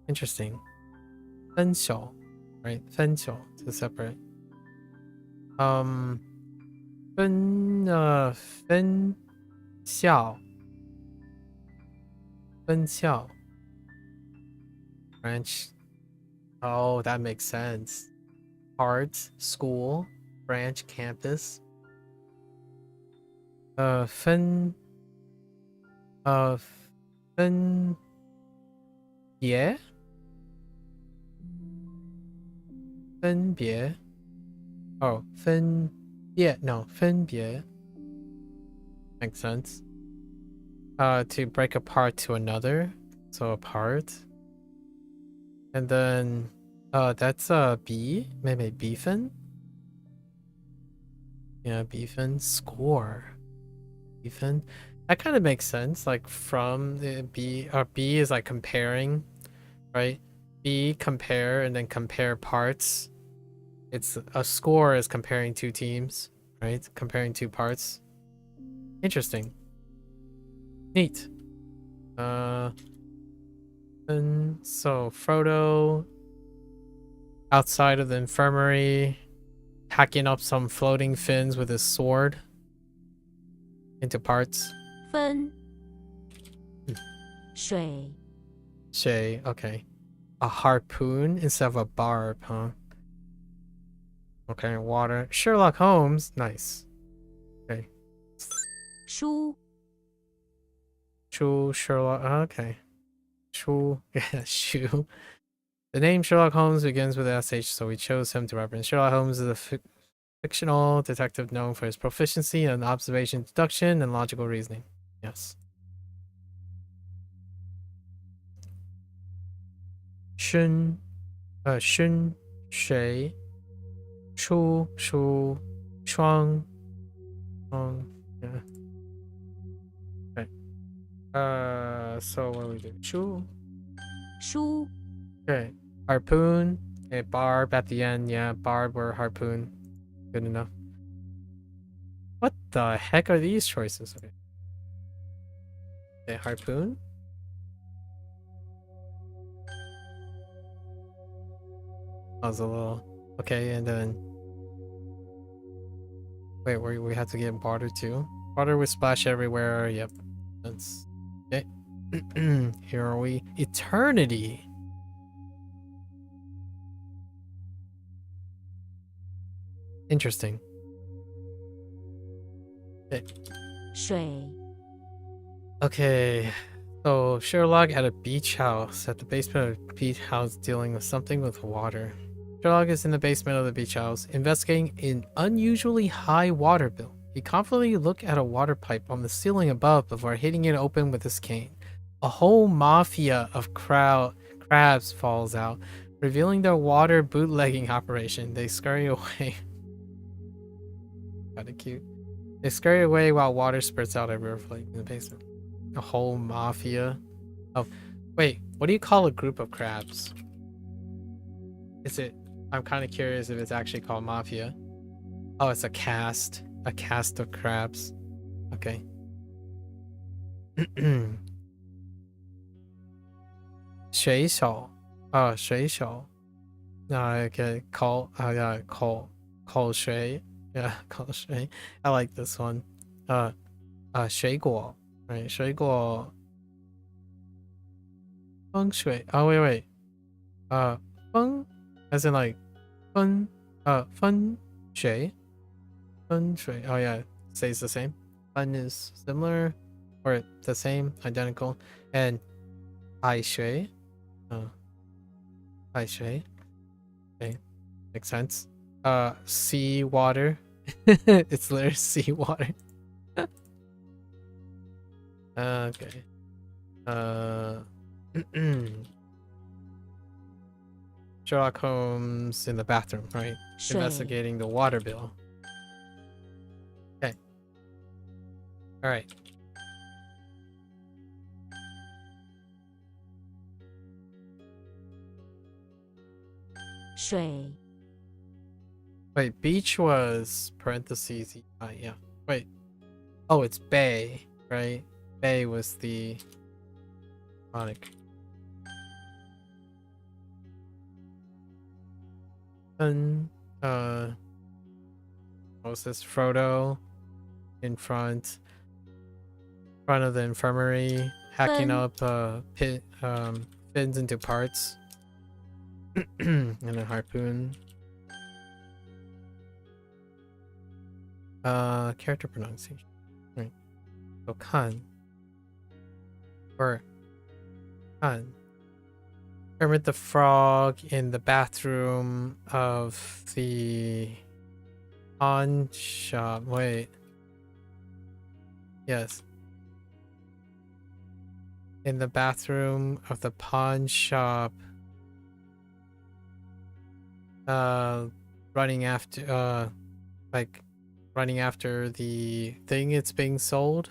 Interesting. 分小, right? 分小 to separate. 分校 branch. Oh, that makes sense. Art, school, branch, campus. 分别 分别 Oh, 分别 no 分别 makes sense. To break apart to another, so apart. And then that's B, maybe beefin. Yeah, beefin. Score. Beefin. That kind of makes sense. Like from the B, or B is like comparing, right? B compare and then compare parts. It's a score is comparing two teams, right? Comparing two parts. Interesting. Neat. And so Frodo outside of the infirmary, hacking up some floating fins with his sword into parts. 分水 Shay, okay. A harpoon instead of a barb, huh? Okay, water. Sherlock Holmes. Nice. Okay. 书 Shoe Sherlock. Okay. Shoe. Yeah, shoe. The name Sherlock Holmes begins with SH, so we chose him to reference. Sherlock Holmes is a fictional detective known for his proficiency in observation, deduction, and logical reasoning. Yes. Shun, Shun, Shui, Shu, Shu, Shuang, yeah. Okay. So what do we do? Shu. 书 Okay. Harpoon. A barb at the end. Yeah, barb or harpoon. Good enough. What the heck are these choices? Okay. Okay, harpoon. That was a little... Okay, and then... Wait, we have to get barter too? Barter with splash everywhere. Yep. That's... Okay. Here are we. Eternity. Interesting. Okay. 水 Okay. So Sherlock at a beach house. At the basement of a beach house dealing with something with water. Sherlock is in the basement of the beach house, investigating an unusually high water bill. He confidently looks at a water pipe on the ceiling above before hitting it open with his cane. A whole mafia of crabs falls out, revealing their water bootlegging operation. They scurry away. Kinda cute. They scurry away while water spurts out everywhere in the basement. A whole mafia. Oh, wait. What do you call a group of crabs? Is it... I'm kind of curious if it's actually called mafia. Oh, it's a cast. A cast of crabs. Okay. 水手. Oh, 水手. Okay. 口水. Yeah, 口水. I like this one. 水果. Right, 水果. 风水. Oh, wait. 风 as in like 风 fun shui. Fun shui. Oh yeah, stays the same. Fun is similar or the same, identical. And ai shui. Ai shui. Okay. Makes sense. Sea water. It's literally sea water. Okay. Sherlock Holmes in the bathroom, right? 水 Investigating the water bill. Okay. All right. Shui. Wait, beach was parentheses. Yeah. Wait. Oh, it's bay, right? Bay was the ironic. And what was this? Frodo in front of the infirmary, hacking up fins into parts. And a harpoon. Character pronunciation. Right. So kan. Or kan. Kermit the Frog in the bathroom of the pawn shop. Wait. Yes. In the bathroom of the pawn shop. Running after the thing it's being sold.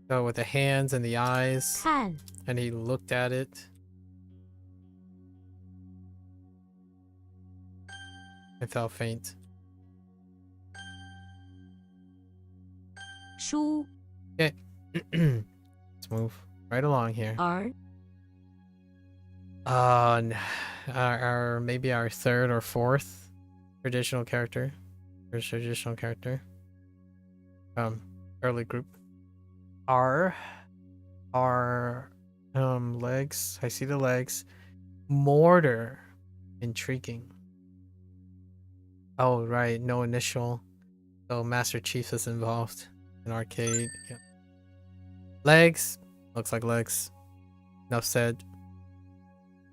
So with the hands and the eyes. 看 And he looked at it. I felt faint. 书 Okay. Let's move right along here. 儿 Maybe our third or fourth traditional character. First traditional character. Early group. Our legs. I see the legs. Mortar. Intriguing. Oh, right. No initial. So Master Chief is involved in arcade. Yeah. Legs. Looks like legs. Enough said.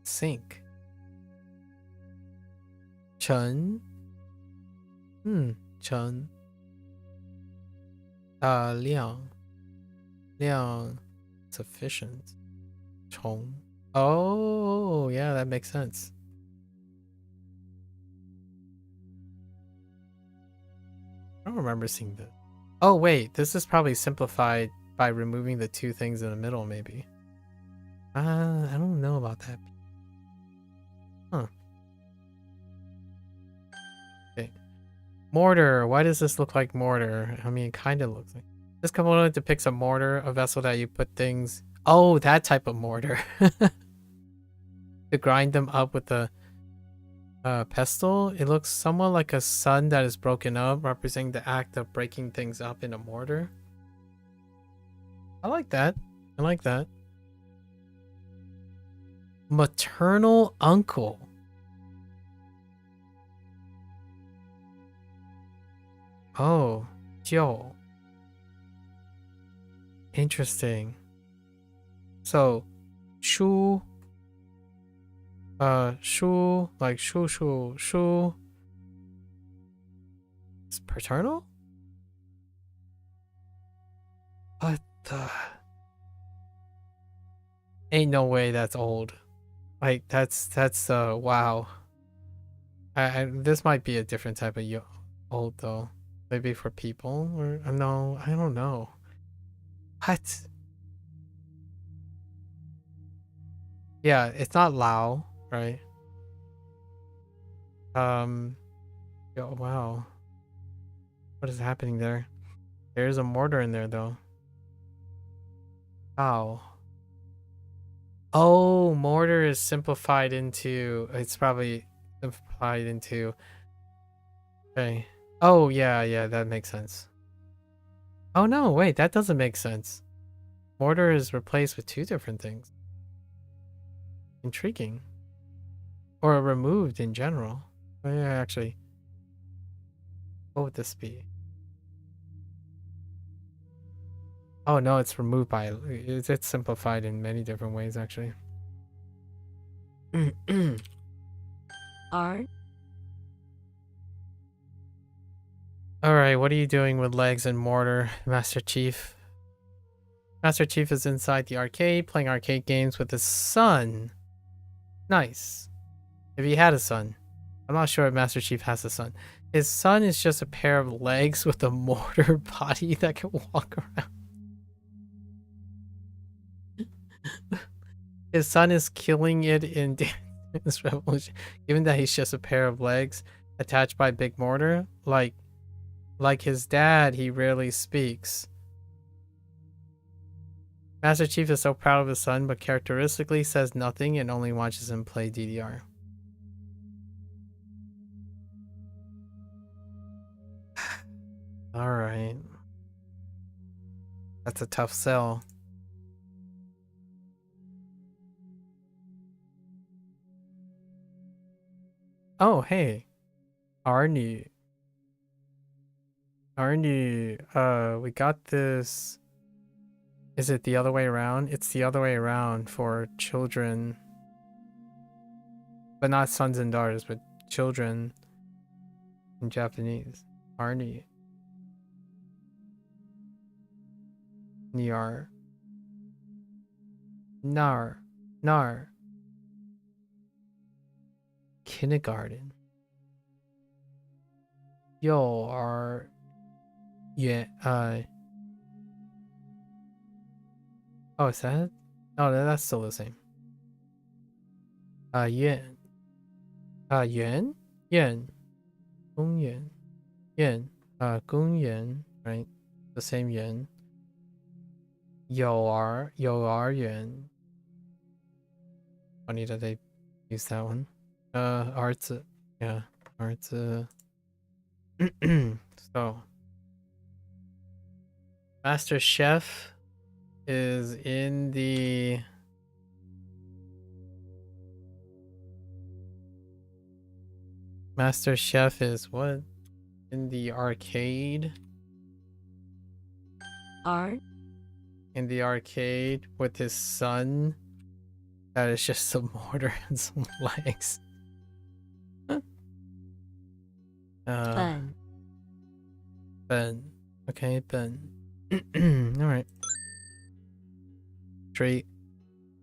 Sink. Chun. Chun. Liang. Liang. Sufficient. Chong. Oh, yeah, that makes sense. I don't remember seeing this. Oh, wait. This is probably simplified by removing the two things in the middle, maybe. I don't know about that. Huh. Okay. Mortar. Why does this look like mortar? I mean, it kind of looks like. This component depicts a mortar, a vessel that you put things. Oh, that type of mortar. To grind them up with the pestle. It looks somewhat like a sun that is broken up, representing the act of breaking things up in a mortar. I like that. I like that. Maternal uncle. Oh, Joe. Interesting. So, Shu. Shu, like Shu. It's paternal? What the? Ain't no way that's old. Like, that's, wow. This might be a different type of old, though. Maybe for people, or, no, I don't know. What? Yeah, it's not Lao, right? Yo, wow. What is happening there? There's a mortar in there, though. Ow. Oh, mortar is simplified into. It's probably simplified into. Okay. Oh, yeah, that makes sense. Oh, no, wait, that doesn't make sense. Mortar is replaced with two different things. Intriguing. Or removed in general. Oh, yeah, actually. What would this be? Oh, no, it's removed by. It's simplified in many different ways, actually. R. Alright, what are you doing with legs and mortar, Master Chief? Master Chief is inside the arcade, playing arcade games with his son. Nice. If he had a son. I'm not sure if Master Chief has a son. His son is just a pair of legs with a mortar body that can walk around. His son is killing it in Dance Revolution. Given that he's just a pair of legs attached by a big mortar, like his dad, he rarely speaks. Master Chief is so proud of his son, but characteristically says nothing and only watches him play DDR. Alright. That's a tough sell. Oh, hey. Arnie. We got this. Is it the other way around? It's the other way around for children. But not sons and daughters, but children in Japanese. Arnie. Niar. Nar. Kindergarten. Yo are. Yeah, oh, is that? Oh, that's still the same. Yuan. Yuan? Yuan. Gongyuan. Yuan. Gongyuan, right? The same yuan. Yo are yuan. Funny that they use that one. Arts. Yeah, arts. So. Master Chef is in the Master Chef is what? In the arcade? R In the arcade with his son? That is just some mortar and some legs. Ben Ben. Okay, Ben. Alright. Tree.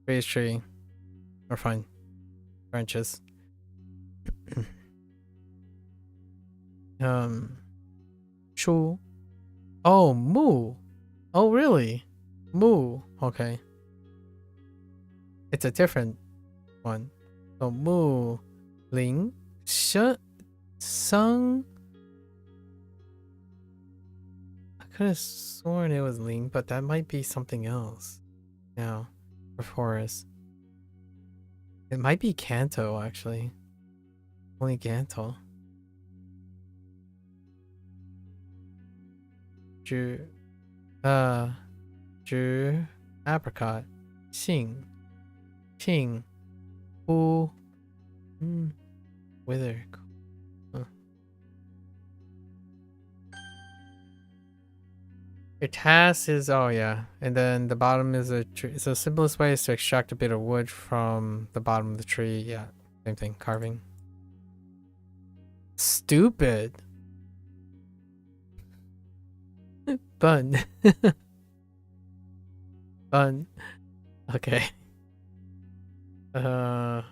Tree is tree. We're fine. Branches. Shu. Oh, Moo. Oh, really? Moo. Okay. It's a different one. So Moo. Ling. Sung. I could have sworn it was Ling, but that might be something else. Now, for forest. It might be Kanto, actually. Only Kanto. Ju. Apricot. Xing. Qing. Wu. Wither. Your task is, oh yeah, and then the bottom is a tree. So the simplest way is to extract a bit of wood from the bottom of the tree. Yeah, same thing, carving. Stupid. Bun. Bun. Okay. Book.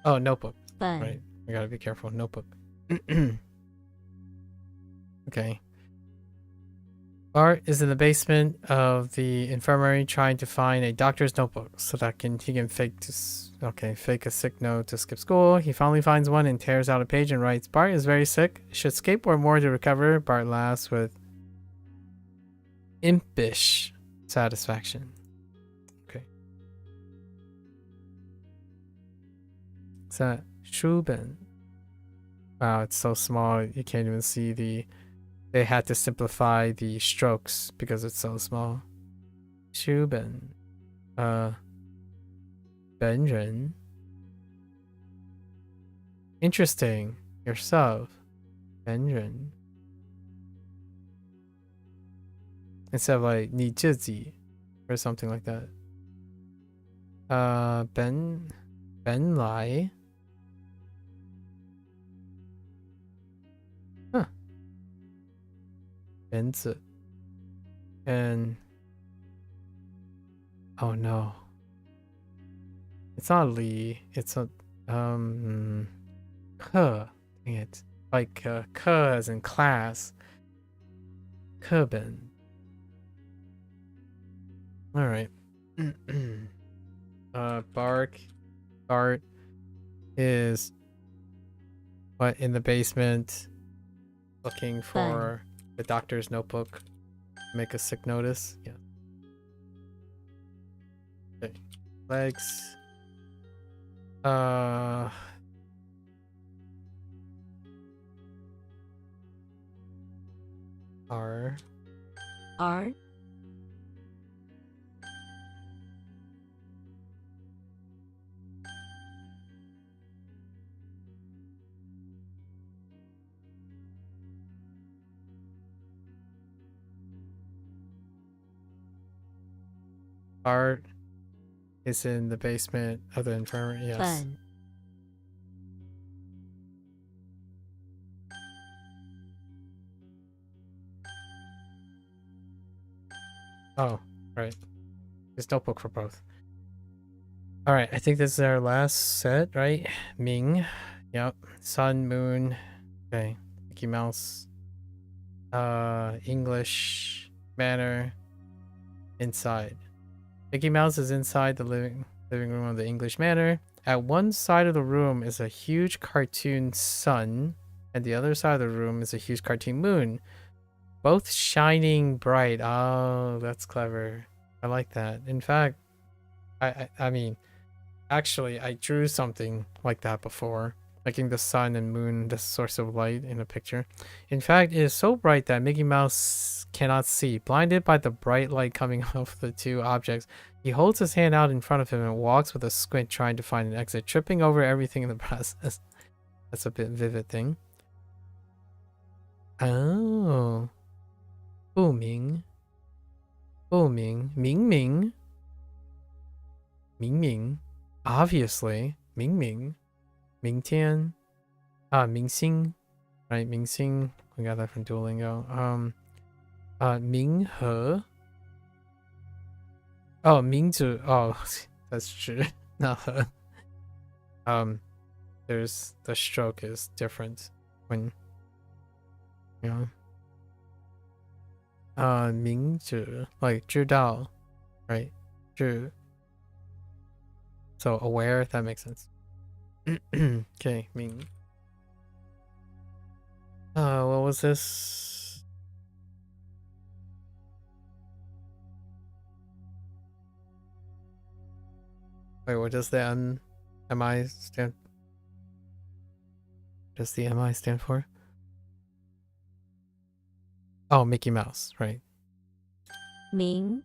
Oh, notebook. Ben Right, we gotta be careful. Notebook. Okay. Bart is in the basement of the infirmary trying to find a doctor's notebook so that he can fake a sick note to skip school. He finally finds one and tears out a page and writes, Bart is very sick. Should skateboard more to recover. Bart laughs with impish satisfaction. Okay. Is that Shuben? Wow, it's so small you can't even see the... They had to simplify the strokes because it's so small. Shuben. Benren. Interesting. Yourself. Benren. Instead of like 你自己 or something like that. Ben Lai. Huh. Benzi. And oh no. It's not Li, it's a Ke. Dang it. Like Ke as in class. Keben. Alright. Bart is what in the basement looking for the doctor's notebook. Make a sick notice. Yeah. Okay. Legs. R. R Art is in the basement of the infirmary. Yes. Ben Oh, right. There's notebook for both. Alright, I think this is our last set, right? Ming. Yep. Sun, moon. Okay. Mickey Mouse. English manor. Inside. Mickey Mouse is inside the living room of the English manor. At one side of the room is a huge cartoon sun, and the other side of the room is a huge cartoon moon. Both shining bright. Oh, that's clever. I like that. In fact, I mean, actually, I drew something like that before. making the sun and moon the source of light in a picture. In fact, it is so bright that Mickey Mouse cannot see. Blinded by the bright light coming off the two objects, he holds his hand out in front of him and walks with a squint, trying to find an exit, tripping over everything in the process. That's a bit vivid thing. Oh. Booming. Booming. Ming Ming. Ming Ming. Obviously. Ming Ming. Ming Tian. Ming Xing. Right, Ming Xing. We got that from Duolingo. Ming He. Oh, Ming Zhu. Oh, that's true. Not He. There's the stroke is different when, you know. Ming Zhu, like 知道, right? 知. So aware, that makes sense. Okay, Ming. What was this? Wait, what does the MI stand? Does the MI stand for? Oh, Mickey Mouse, right? 明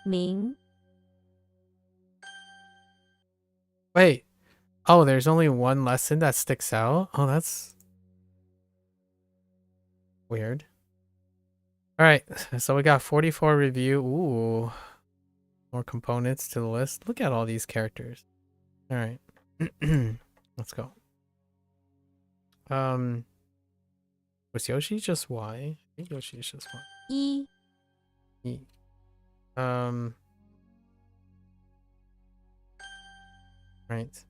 明 Wait. Oh, there's only one lesson that sticks out? Oh, that's weird. Alright, so we got 44 review. Ooh. More components to the list. Look at all these characters. Alright. Let's go. Was Yoshi just Y? I think Yoshi is just Y. 一 E. Right.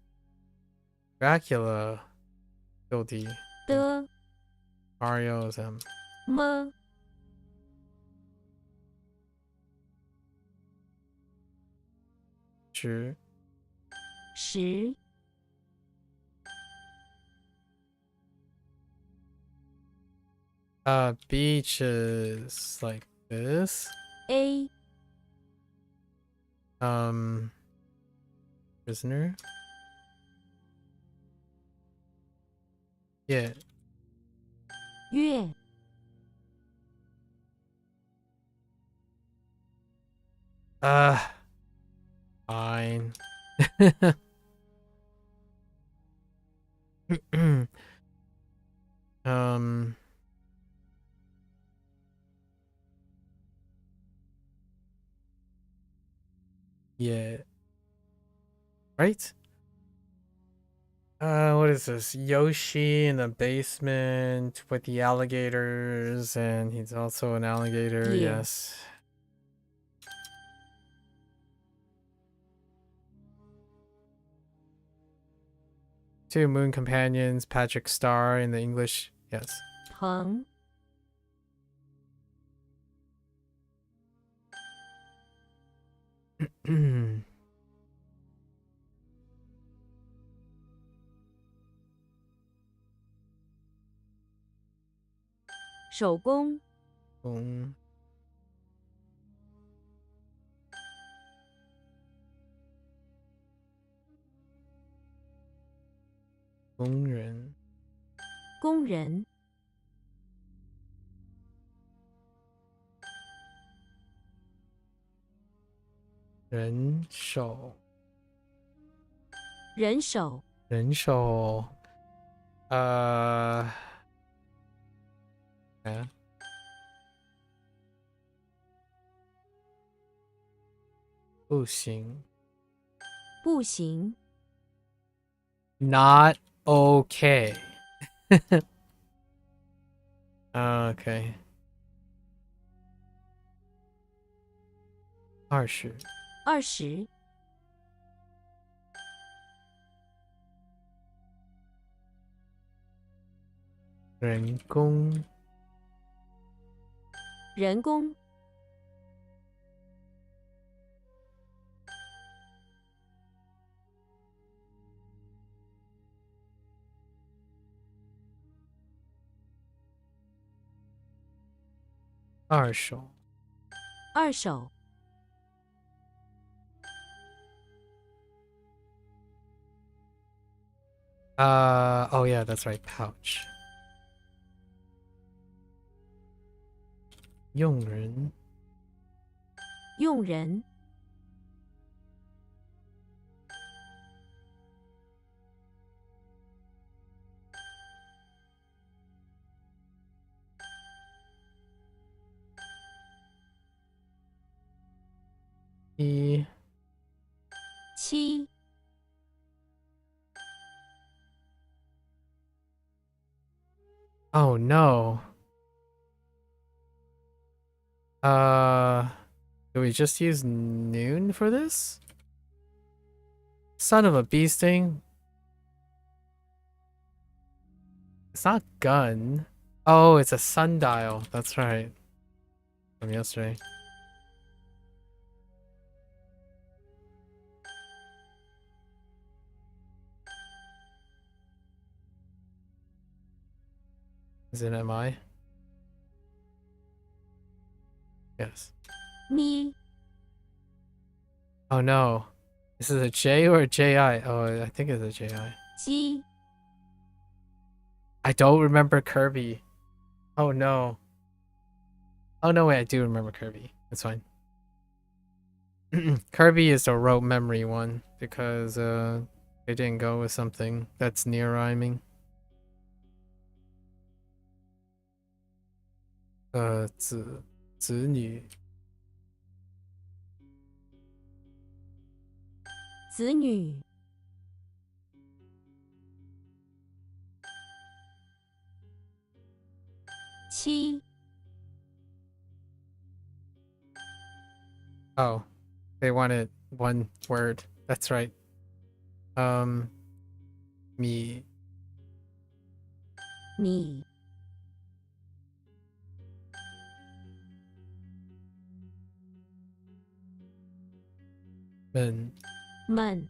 Dracula. Still D. 的 Mario is M. 么 Zhi. 十 Beach is like this. A Prisoner. Yeah. 月 Fine. Yeah. Right? What is this? Yoshi in the basement with the alligators, and he's also an alligator, Yeah. yes. Two moon companions, Patrick Star in the English, yes. 横 手工 Boom. Boom. 工人 人手人手yeah. 不行 步行 Not okay. Okay. 20 20人工人工二手二手 Oh yeah, that's right. Pouch. 佣人佣人 一 七 Oh no. Do we just use noon for this? Son of a bee sting. It's not gun. Oh, it's a sundial. That's right. From yesterday. Is it MI? Yes. 咪 Oh no. This is a J or a JI? Oh, I think it's a JI. 鸡 I don't remember Kirby. Oh no. Oh no, wait, I do remember Kirby. It's fine. Kirby is the rote memory one because they didn't go with something that's near rhyming. 子女子女七 Oh, they wanted one word. That's right. Me 米 们们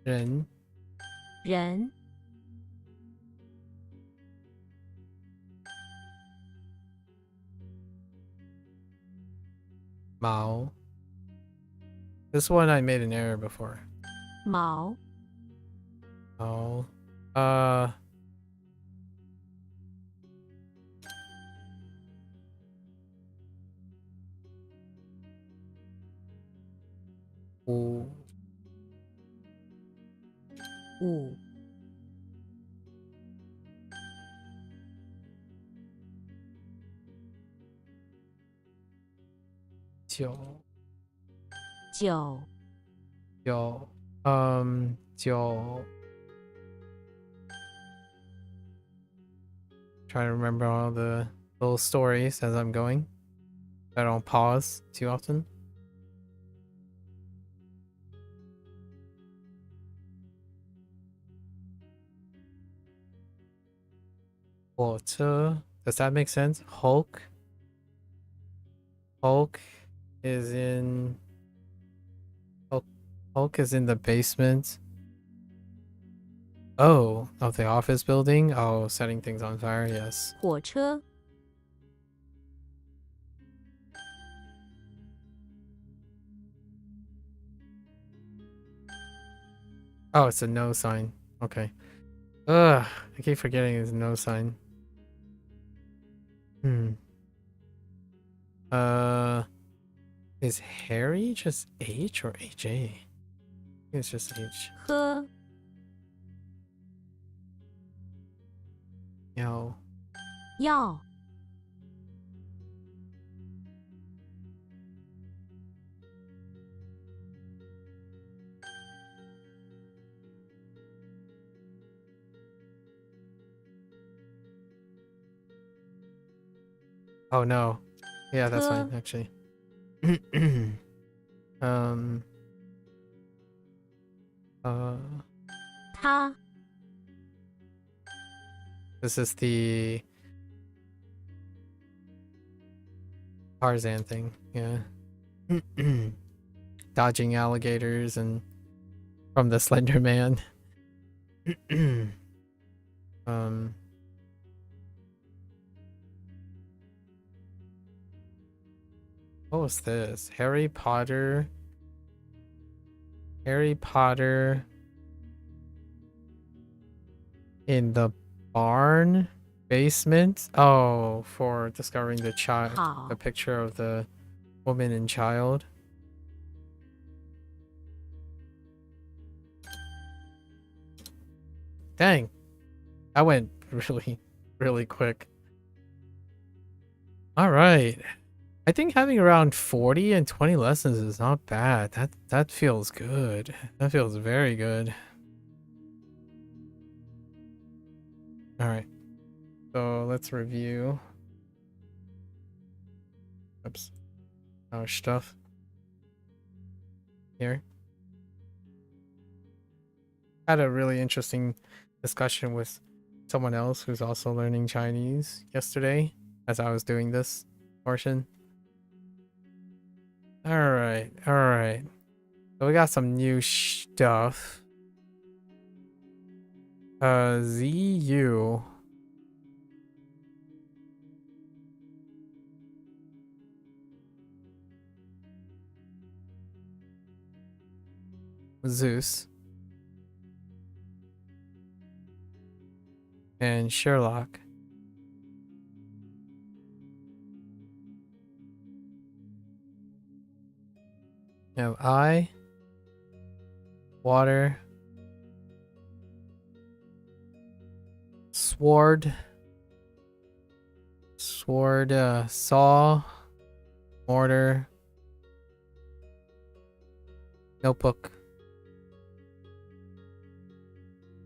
人人 毛. This one I made an error before. 毛 Oh. Ooh. 五 九九 九九 Trying to remember all the little stories as I'm going. I don't pause too often. Water. Does that make sense? Hulk. Hulk is in. Hulk is in the basement. Oh, of the office building? Oh, setting things on fire, yes. 火车 Oh, it's a no sign. Okay. Ugh, I keep forgetting it's a no sign. Is Harry just H or AJ? I think it's just H. 喝 Yo. 药 Oh no. Yeah, that's Huh. fine, actually. Uh, 他 this is the Tarzan thing, yeah. Dodging alligators and from the Slender Man. What was this? Harry Potter Harry Potter in the barn basement. Oh, for discovering the child, the 好， picture of the woman and child. Dang, that went really, really quick. All right. I think having around 40 and 20 lessons is not bad. That feels good. That feels very good. All right. So let's review. Oops. Our stuff here. Had a really interesting discussion with someone else who's also learning Chinese yesterday as I was doing this portion. All right. So we got some new stuff. ZU. Zeus. And Sherlock. Now I, water, sword, saw, mortar, notebook,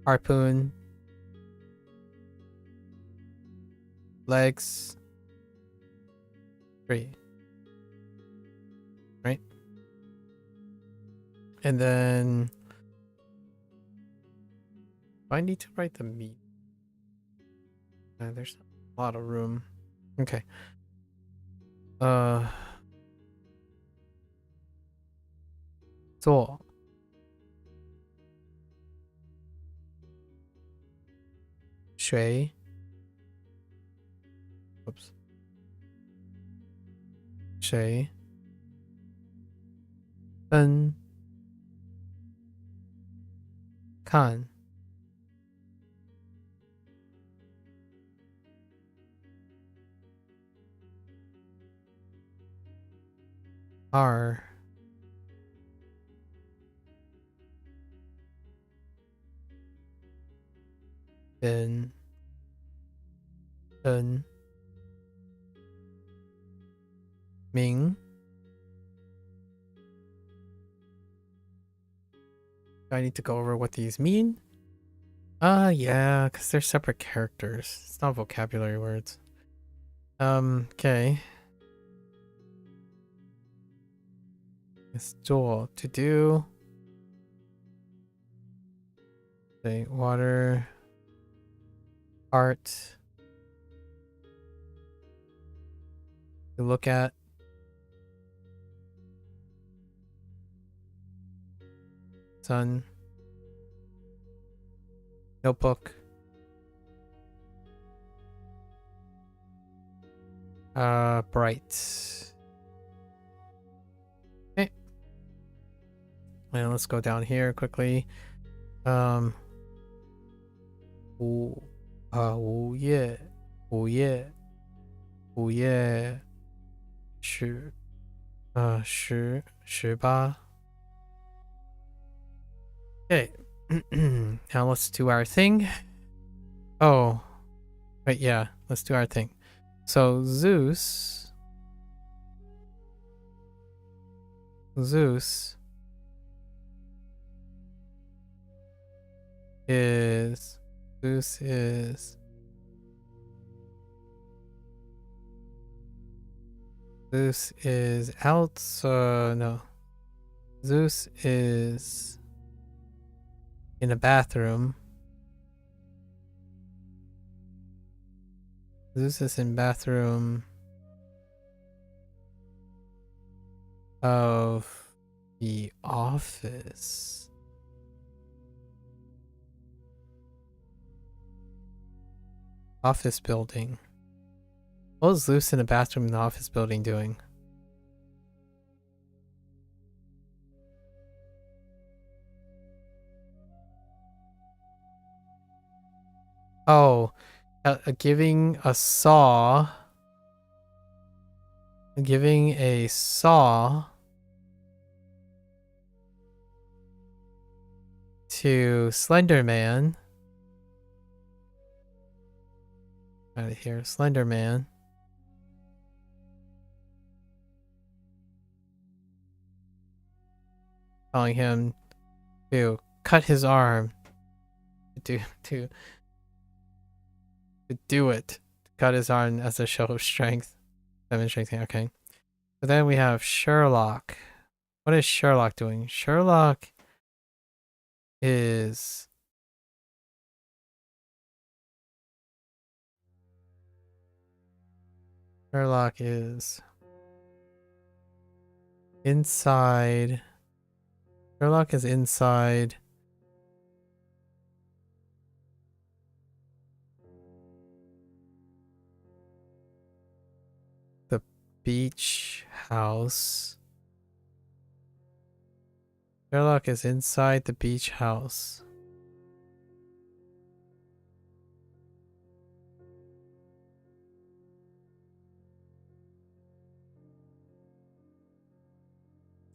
harpoon, legs, 3. Right? And then I need to write the meat. There's a lot of room. Okay. 做 水 oops 水 分 看 二 分 分 明 I need to go over what these mean. Yeah, because they're separate characters. It's not vocabulary words. Okay. It's 做 to do. Say water. Art. To look at. Sun. Notebook. Bright. Okay. And let's go down here quickly. 午夜 18 Okay. Now let's do our thing. Oh, wait, yeah, let's do our thing. So Zeus is out. No, Zeus is in a bathroom. Zeus is in bathroom of the office. Office building. What was Zeus in the bathroom in the office building doing? Oh, giving a saw. Giving a saw to Slender Man. Out of here, Slender Man. Telling him to cut his arm. To do it. To cut his arm as a show of strength. Demonstrating. Okay. So then we have Sherlock. What is Sherlock doing? Sherlock is inside. Sherlock is inside the beach house. Sherlock is inside the beach house.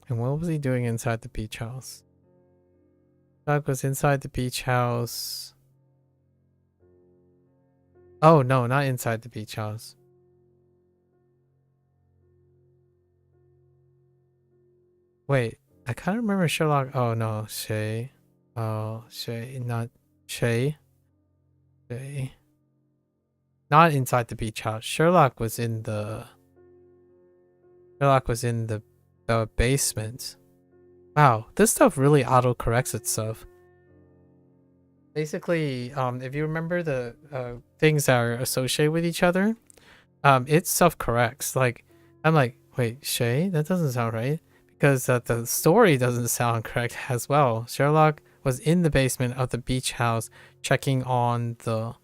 And what was he doing inside the beach house? Sherlock was inside the beach house. Oh, no, not inside the beach house. Wait, I kind of remember Sherlock. Oh, no, Shay. Oh, Shay, not Shay. Shay. Not inside the beach house. Sherlock was in the basement. Wow, this stuff really auto-corrects itself. Basically, if you remember the things that are associated with each other, it self-corrects. Like, I'm like, wait, Shay? That doesn't sound right. Because the story doesn't sound correct as well. Sherlock was in the basement of the beach house checking on the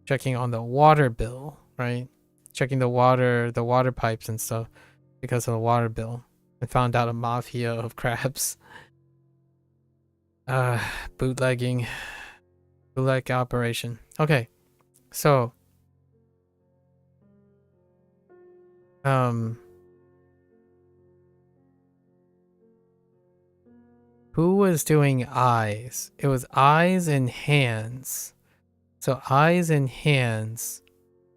water bill, right? Checking the water pipes and stuff because of the water bill. And found out a mafia of crabs. Bootleg operation. Okay. So who was doing eyes? It was eyes and hands. So eyes and hands.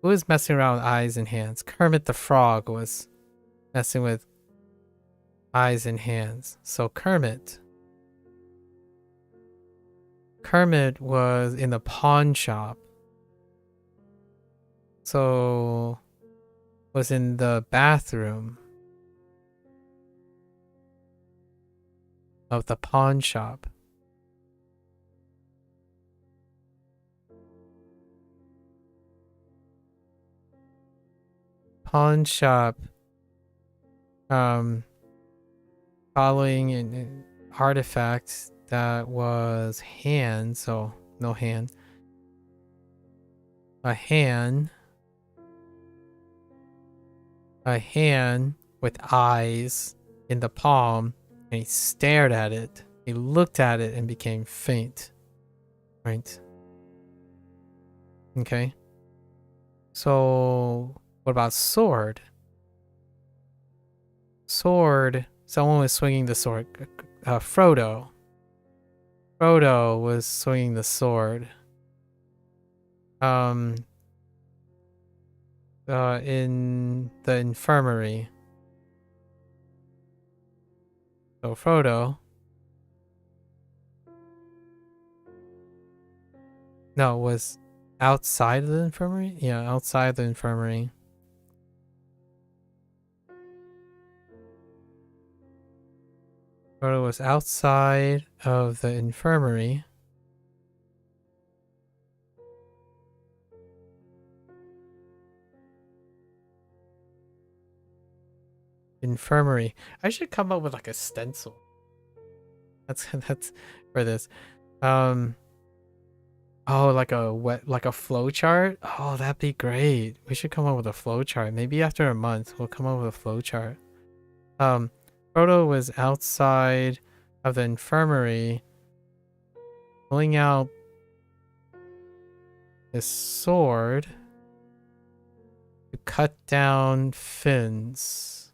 Who was messing around with eyes and hands? Kermit the Frog was messing with eyes and hands. So Kermit was in the pawn shop. So was in the bathroom of the pawn shop. Pawn shop following an artifact that was hand, so no hand. A hand with eyes in the palm, and he stared at it. He looked at it and became faint. Right. Okay. So what about sword? Sword. Someone was swinging the sword. Frodo. Frodo was swinging the sword. In the infirmary. So Frodo. No, was outside of the infirmary? Yeah, outside the infirmary. Frodo was outside of the infirmary. Infirmary. I should come up with like a stencil. That's for this. Oh, like a flow chart. Oh, that'd be great. We should come up with a flow chart. Maybe after a month, we'll come up with a flow chart. Frodo was outside of the infirmary, pulling out his sword to cut down fins.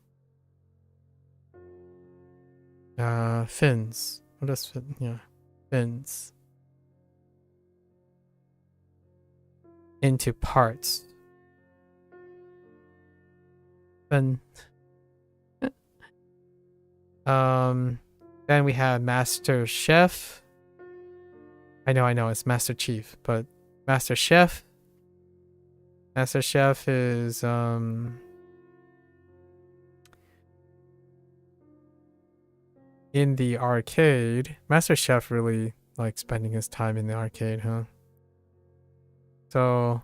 Fins. What is fin? Yeah, fins. Into parts. Then then we have Master Chef. I know, it's Master Chief, but Master Chef. Master Chef is in the arcade. Master Chef really likes spending his time in the arcade, huh? So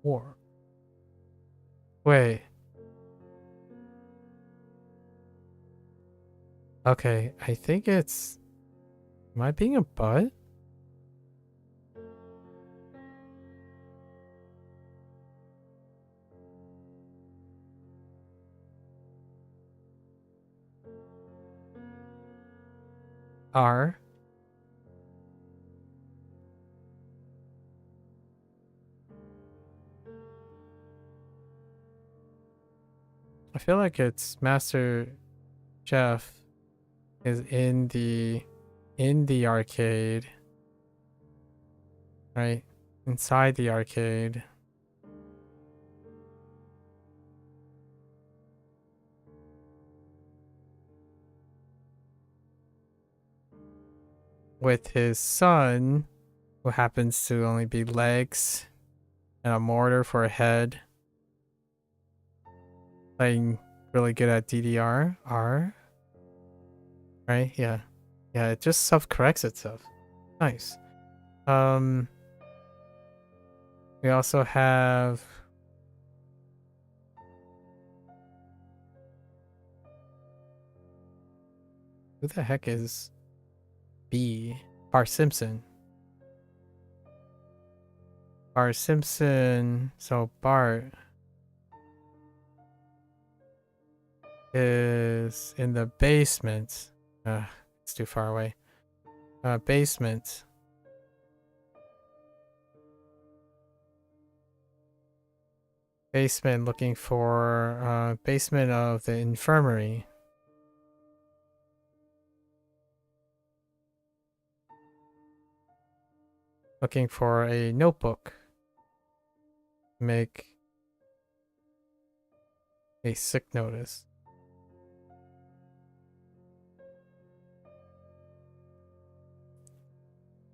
war. Wait. Okay, I think it's... Am I being a butt? R. I feel like it's Master Chef is in the arcade. Right? Inside the arcade. With his son, who happens to only be legs and a mortar for a head. Playing really good at DDR. R. Right? Yeah. Yeah, it just self-corrects itself. Nice. We also have... Who the heck is B? Bart Simpson. Bart Simpson. So Bart is in the basement. It's too far away. Basement. Basement looking for basement of the infirmary. Looking for a notebook. Make a sick notice.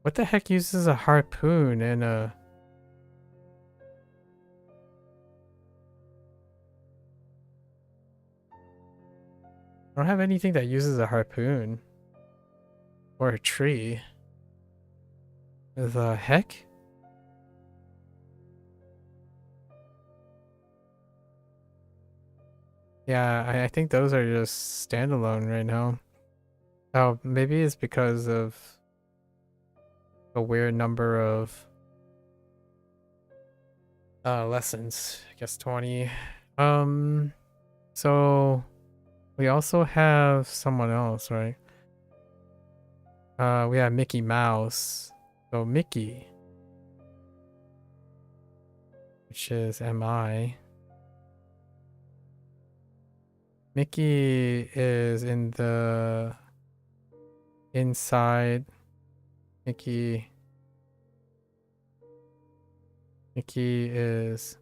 What the heck uses a harpoon and a... I don't have anything that uses a harpoon. Or a tree. The heck? Yeah, I think those are just standalone right now. Oh, maybe it's because of a weird number of lessons. I guess 20. So we also have someone else, right? We have Mickey Mouse. So Mickey, which is MI. Mickey is in the inside. Mickey is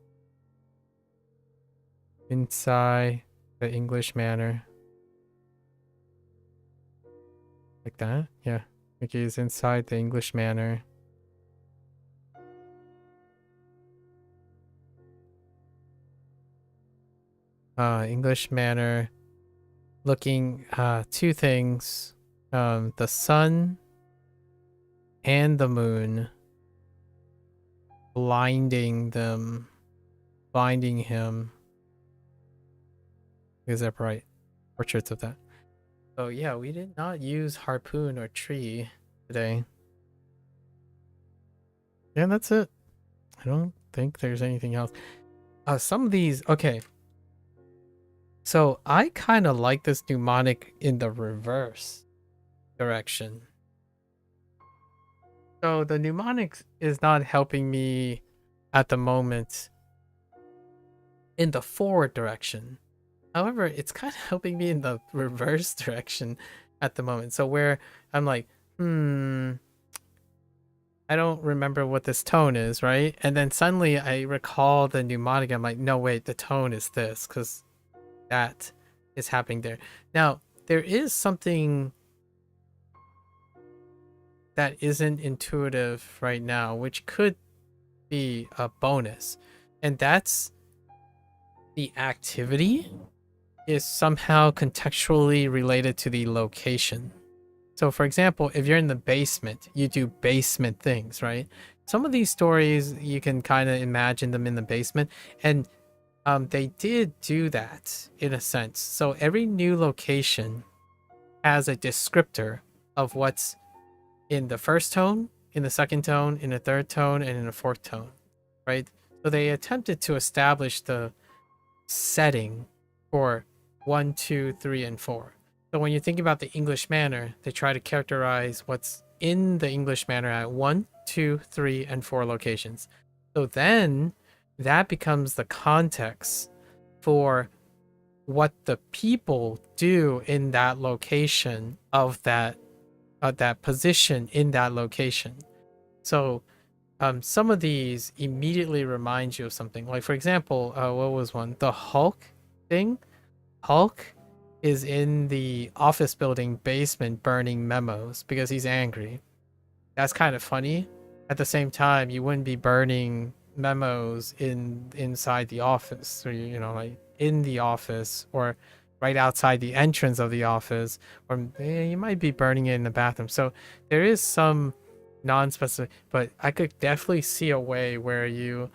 inside the English Manor. Like that? Yeah. Mickey is inside the English Manor. English Manor. Looking, two things. The sun and the moon. Blinding him. Is that right? Portraits of that. So yeah, we did not use harpoon or tree today. Yeah, that's it. I don't think there's anything else. some of these, okay. So I kind of like this mnemonic in the reverse direction. So the mnemonic is not helping me at the moment in the forward direction. However, it's kind of helping me in the reverse direction at the moment. So where I'm like, I don't remember what this tone is, right? And then suddenly I recall the mnemonic. I'm like, no, wait, the tone is this, because that is happening there. Now, there is something that isn't intuitive right now, which could be a bonus. And that's the activity is somehow contextually related to the location. So for example, if you're in the basement, you do basement things, right? Some of these stories, you can kind of imagine them in the basement. And they did do that in a sense. So every new location has a descriptor of what's in the first tone, in the second tone, in the third tone, and in the fourth tone, right? So they attempted to establish the setting for 1, 2, 3, and 4. So when you think about the English manner, they try to characterize what's in the English manner at 1, 2, 3, and 4 locations. So then that becomes the context for what the people do in that location of that position in that location. So some of these immediately remind you of something. Like for example, what was one? The Hulk thing. Hulk is in the office building basement burning memos because he's angry. That's kind of funny. At the same time, you wouldn't be burning memos inside the office, or like in the office or right outside the entrance of the office, or you might be burning it in the bathroom. So there is some non-specific, but I could definitely see a way where you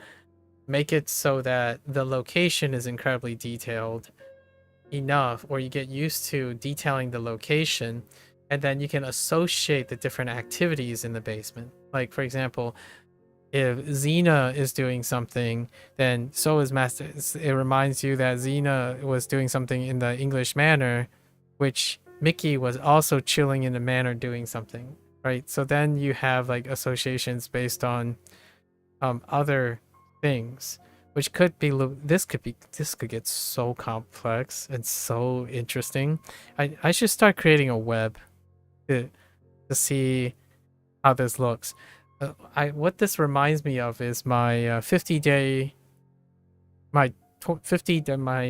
make it so that the location is incredibly detailed enough, or you get used to detailing the location, and then you can associate the different activities in the basement. Like for example, if Xena is doing something, then so is Master. It reminds you that Xena was doing something in the English manner, which Mickey was also chilling in the manner doing something, right? So then you have like associations based on other things, which could be this could get so complex and so interesting. I should start creating a web to see how this looks. What this reminds me of is my 50-day, my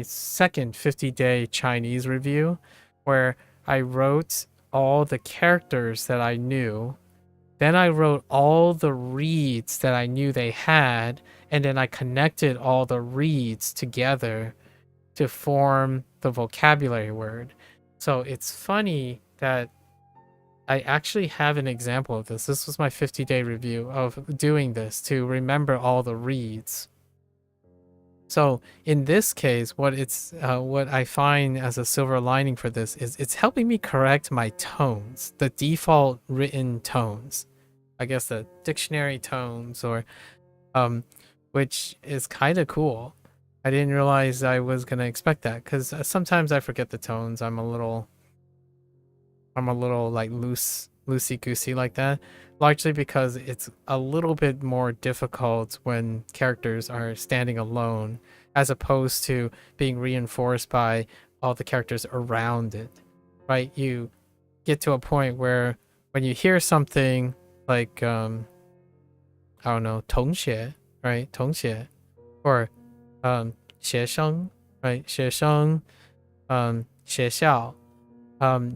second 50-day Chinese review, where I wrote all the characters that I knew. Then I wrote all the reads that I knew they had, and then I connected all the reads together to form the vocabulary word. So it's funny that I actually have an example of this. This was my 50-day review of doing this to remember all the reads. So in this case, what I find as a silver lining for this is it's helping me correct my tones, the default written tones. I guess the dictionary tones, or which is kind of cool. I didn't realize I was gonna expect that, because sometimes I forget the tones. I'm a little like loosey goosey like that, largely because it's a little bit more difficult when characters are standing alone, as opposed to being reinforced by all the characters around it, right? You get to a point where when you hear something like I don't know, 同学, right? 同学, or 学生, right? 学生, 学校,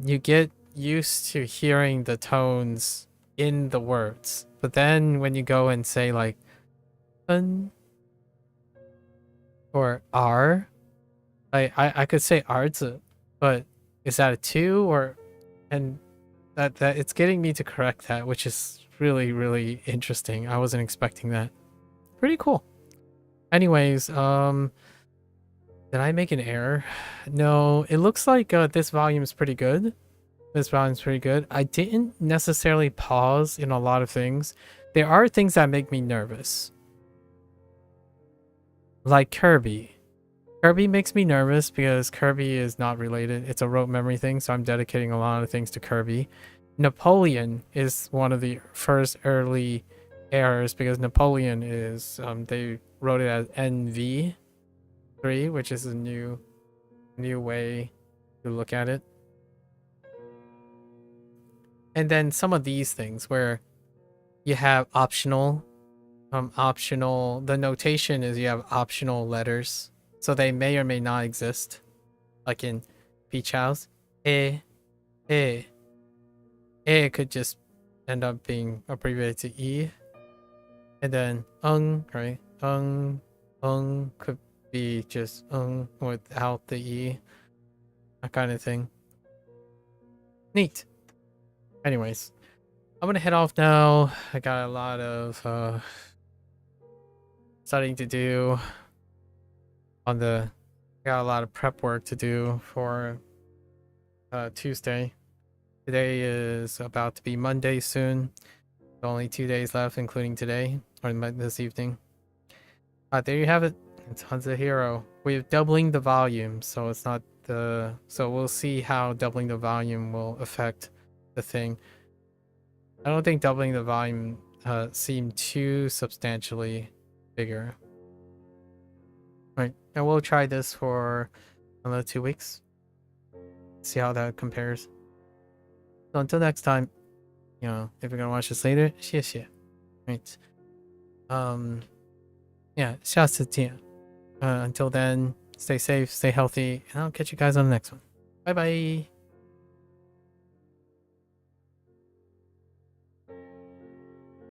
you get used to hearing the tones in the words, but then when you go and say like 嗯 or R, I could say 儿子, but is that a 2 or, and that it's getting me to correct that, which is really, really interesting. I wasn't expecting that. Pretty cool. Anyways, did I make an error? No, it looks like this volume is pretty good. This volume's pretty good. I didn't necessarily pause in a lot of things. There are things that make me nervous. like Kirby. Kirby makes me nervous because Kirby is not related. It's a rote memory thing, so I'm dedicating a lot of things to Kirby. Napoleon is one of the first early errors because Napoleon is they wrote it as NV3, which is a new way to look at it. And then some of these things where you have optional, the notation is you have optional letters, so they may or may not exist. Like in Beach House, e could just end up being abbreviated to e, and then right? Could be just without the e, that kind of thing. Neat. Anyways, I'm gonna head off now. I got a lot of studying to do got a lot of prep work to do for Tuesday. Today is about to be Monday soon. Only 2 days left, including today or this evening. There you have it. It's HanziHero. We're doubling the volume, so it's not the. So we'll see how doubling the volume will affect the thing. I don't think doubling the volume seemed too substantially bigger. Right, and we'll try this for another 2 weeks. See how that compares. So until next time, you know, if you're gonna watch this later, 谢谢. Right. Yeah, 下次见. Until then, stay safe, stay healthy, and I'll catch you guys on the next one. Bye bye.